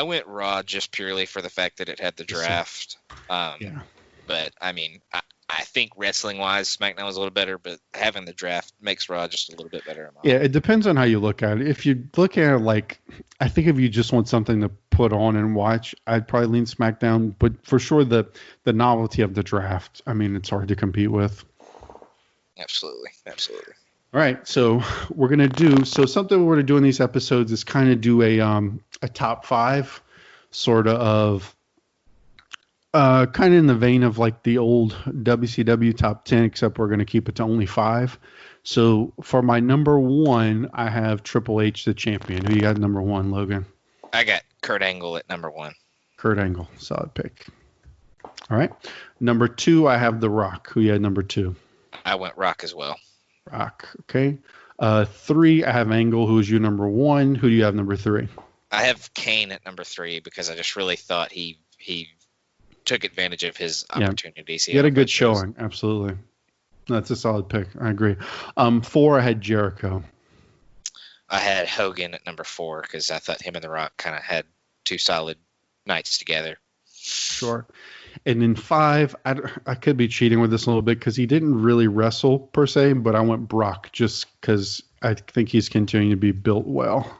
went Raw just purely for the fact that it had the draft. Yeah. But I mean, I think wrestling wise, SmackDown was a little better, but having the draft makes Raw just a little bit better. Yeah, it depends on how you look at it. If you look at it like, I think if you just want something to put on and watch, I'd probably lean SmackDown. But for sure, the novelty of the draft, I mean, it's hard to compete with. Absolutely. All right, so we're gonna do something we're gonna do in these episodes is kind of do a top 5, sort of. Kind of in the vein of like the old WCW top 10, except we're going to keep it to only 5. So for my number 1, I have Triple H, the champion. Who you got number 1, Logan? I got Kurt Angle at number 1. Kurt Angle, solid pick. All right. Number 2, I have The Rock. Who you had number 2? I went Rock as well. Rock, okay. 3, I have Angle. Who is your number 1? Who do you have number 3? I have Kane at number 3 because I just really thought he took advantage of his opportunities. He had a good showing. Absolutely. That's a solid pick. I agree. 4, I had Jericho. I had Hogan at number 4 because I thought him and The Rock kind of had 2 solid nights together. Sure. And then 5, I could be cheating with this a little bit because he didn't really wrestle per se, but I went Brock just because I think he's continuing to be built well.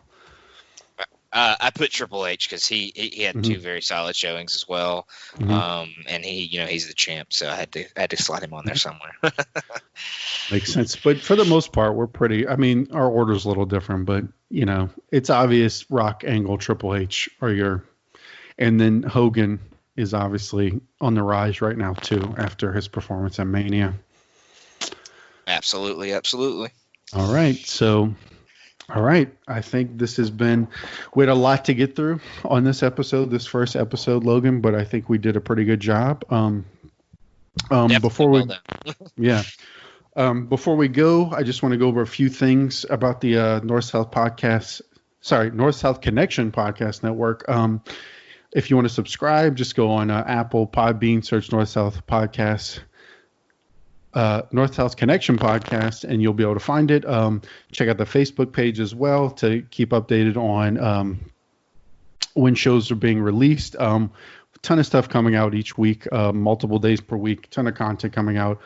I put Triple H because he had 2 very solid showings as well, and he's the champ, so I had to slide him on there somewhere. Makes sense, but for the most part, we're pretty. I mean, our order's a little different, but it's obvious. Rock, Angle, Triple H are your, and then Hogan is obviously on the rise right now too after his performance at Mania. Absolutely. All right. I think we had a lot to get through on this first episode, Logan, but I think we did a pretty good job. Before we go, I just want to go over a few things about the North-South Connection Podcast Network. If you want to subscribe, just go on Apple, Podbean, search North South Podcast, North South Connection Podcast, and you'll be able to find it. Check out the Facebook page as well to keep updated on when shows are being released. Ton of stuff coming out each week, multiple days per week, ton of content coming out.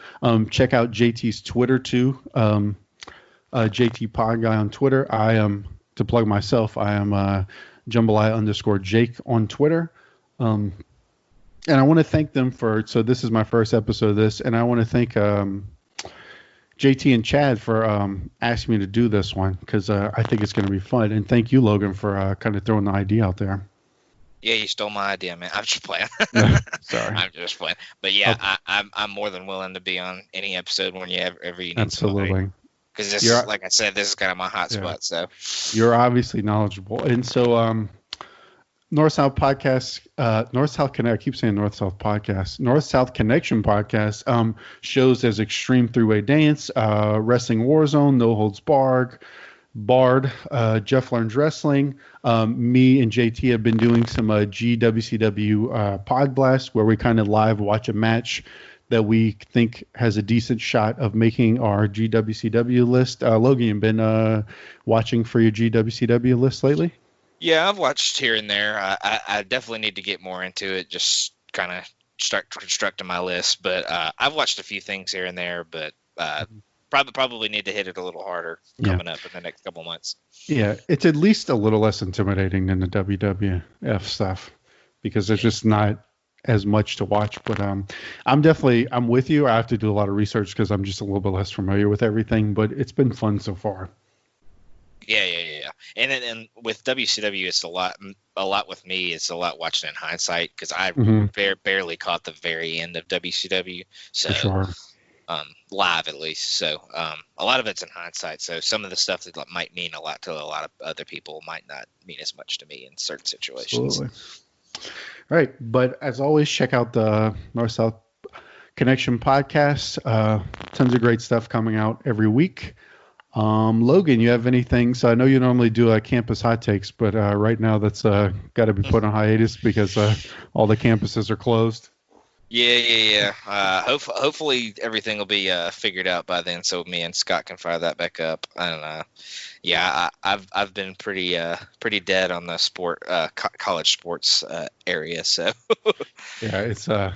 Check out JT's Twitter too. JT Pod Guy on Twitter. I am, to plug myself, I am Jambalaya_Jake on Twitter. And I want to thank them so this is my first episode of this, and I want to thank JT and Chad for asking me to do this one, because I think it's going to be fun. And thank you, Logan, for kind of throwing the idea out there. Yeah, you stole my idea, man. I'm just playing. Sorry. I'm just playing. But yeah, okay. I'm more than willing to be on any episode when you ever you need Absolutely. Because this is, like I said, this is kind of my hot spot. So you're obviously knowledgeable. And so North South Podcast, North South Connect, I keep saying North South Podcast, North South Connection Podcast shows as Extreme Three-Way Dance, Wrestling Warzone, No Holds Barred, Jeff Learns Wrestling. Me and JT have been doing some GWCW Pod Blast, where we kind of live watch a match that we think has a decent shot of making our GWCW list. Logan, you've been watching for your GWCW list lately? Yeah, I've watched here and there. I definitely need to get more into it, just kind of start constructing my list. But I've watched a few things here and there, but probably need to hit it a little harder coming up in the next couple months. Yeah, it's at least a little less intimidating than the WWF stuff, because there's just not as much to watch. But I'm with you. I have to do a lot of research because I'm just a little bit less familiar with everything, but it's been fun so far. Yeah. And with WCW, it's a lot with me. It's a lot watching in hindsight, because I barely caught the very end of WCW. So, for sure. Live at least. So a lot of it's in hindsight. So some of the stuff that might mean a lot to a lot of other people might not mean as much to me in certain situations. Absolutely. All right. But as always, check out the North South Connection Podcast. Tons of great stuff coming out every week. Logan, you have anything? So I know you normally do campus hot takes, but right now that's got to be put on hiatus because all the campuses are closed. Yeah. Hopefully everything will be figured out by then, so me and Scott can fire that back up. And I've been pretty dead on the college sports area. So yeah, it's for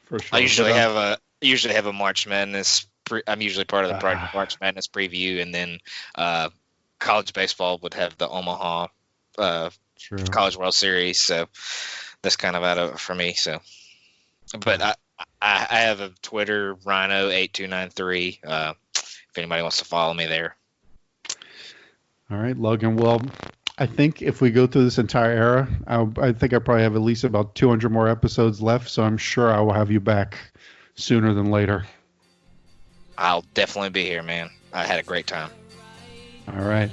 sure. I usually have a March Madness. I'm usually part of the March Madness preview, and then college baseball would have the Omaha College World Series. So that's kind of out of it for me. So. But I have a Twitter, Rhino8293, if anybody wants to follow me there. All right, Logan. Well, I think if we go through this entire era, I think I probably have at least about 200 more episodes left, so I'm sure I will have you back sooner than later. I'll definitely be here, man. I had a great time. All right.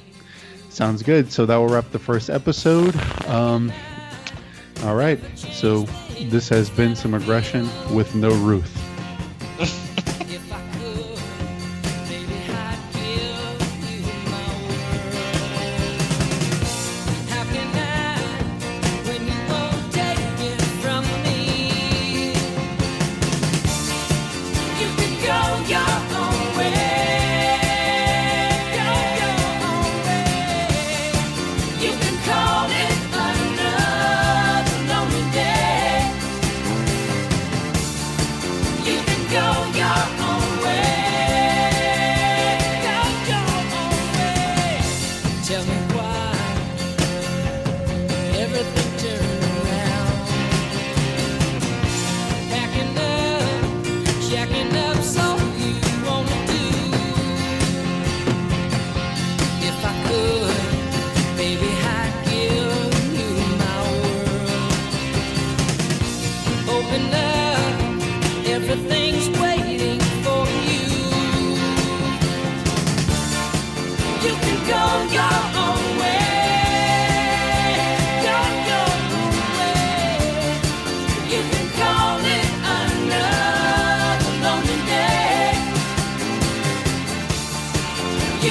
Sounds good. So that will wrap the first episode. All right. So this has been some aggression with no Ruth. You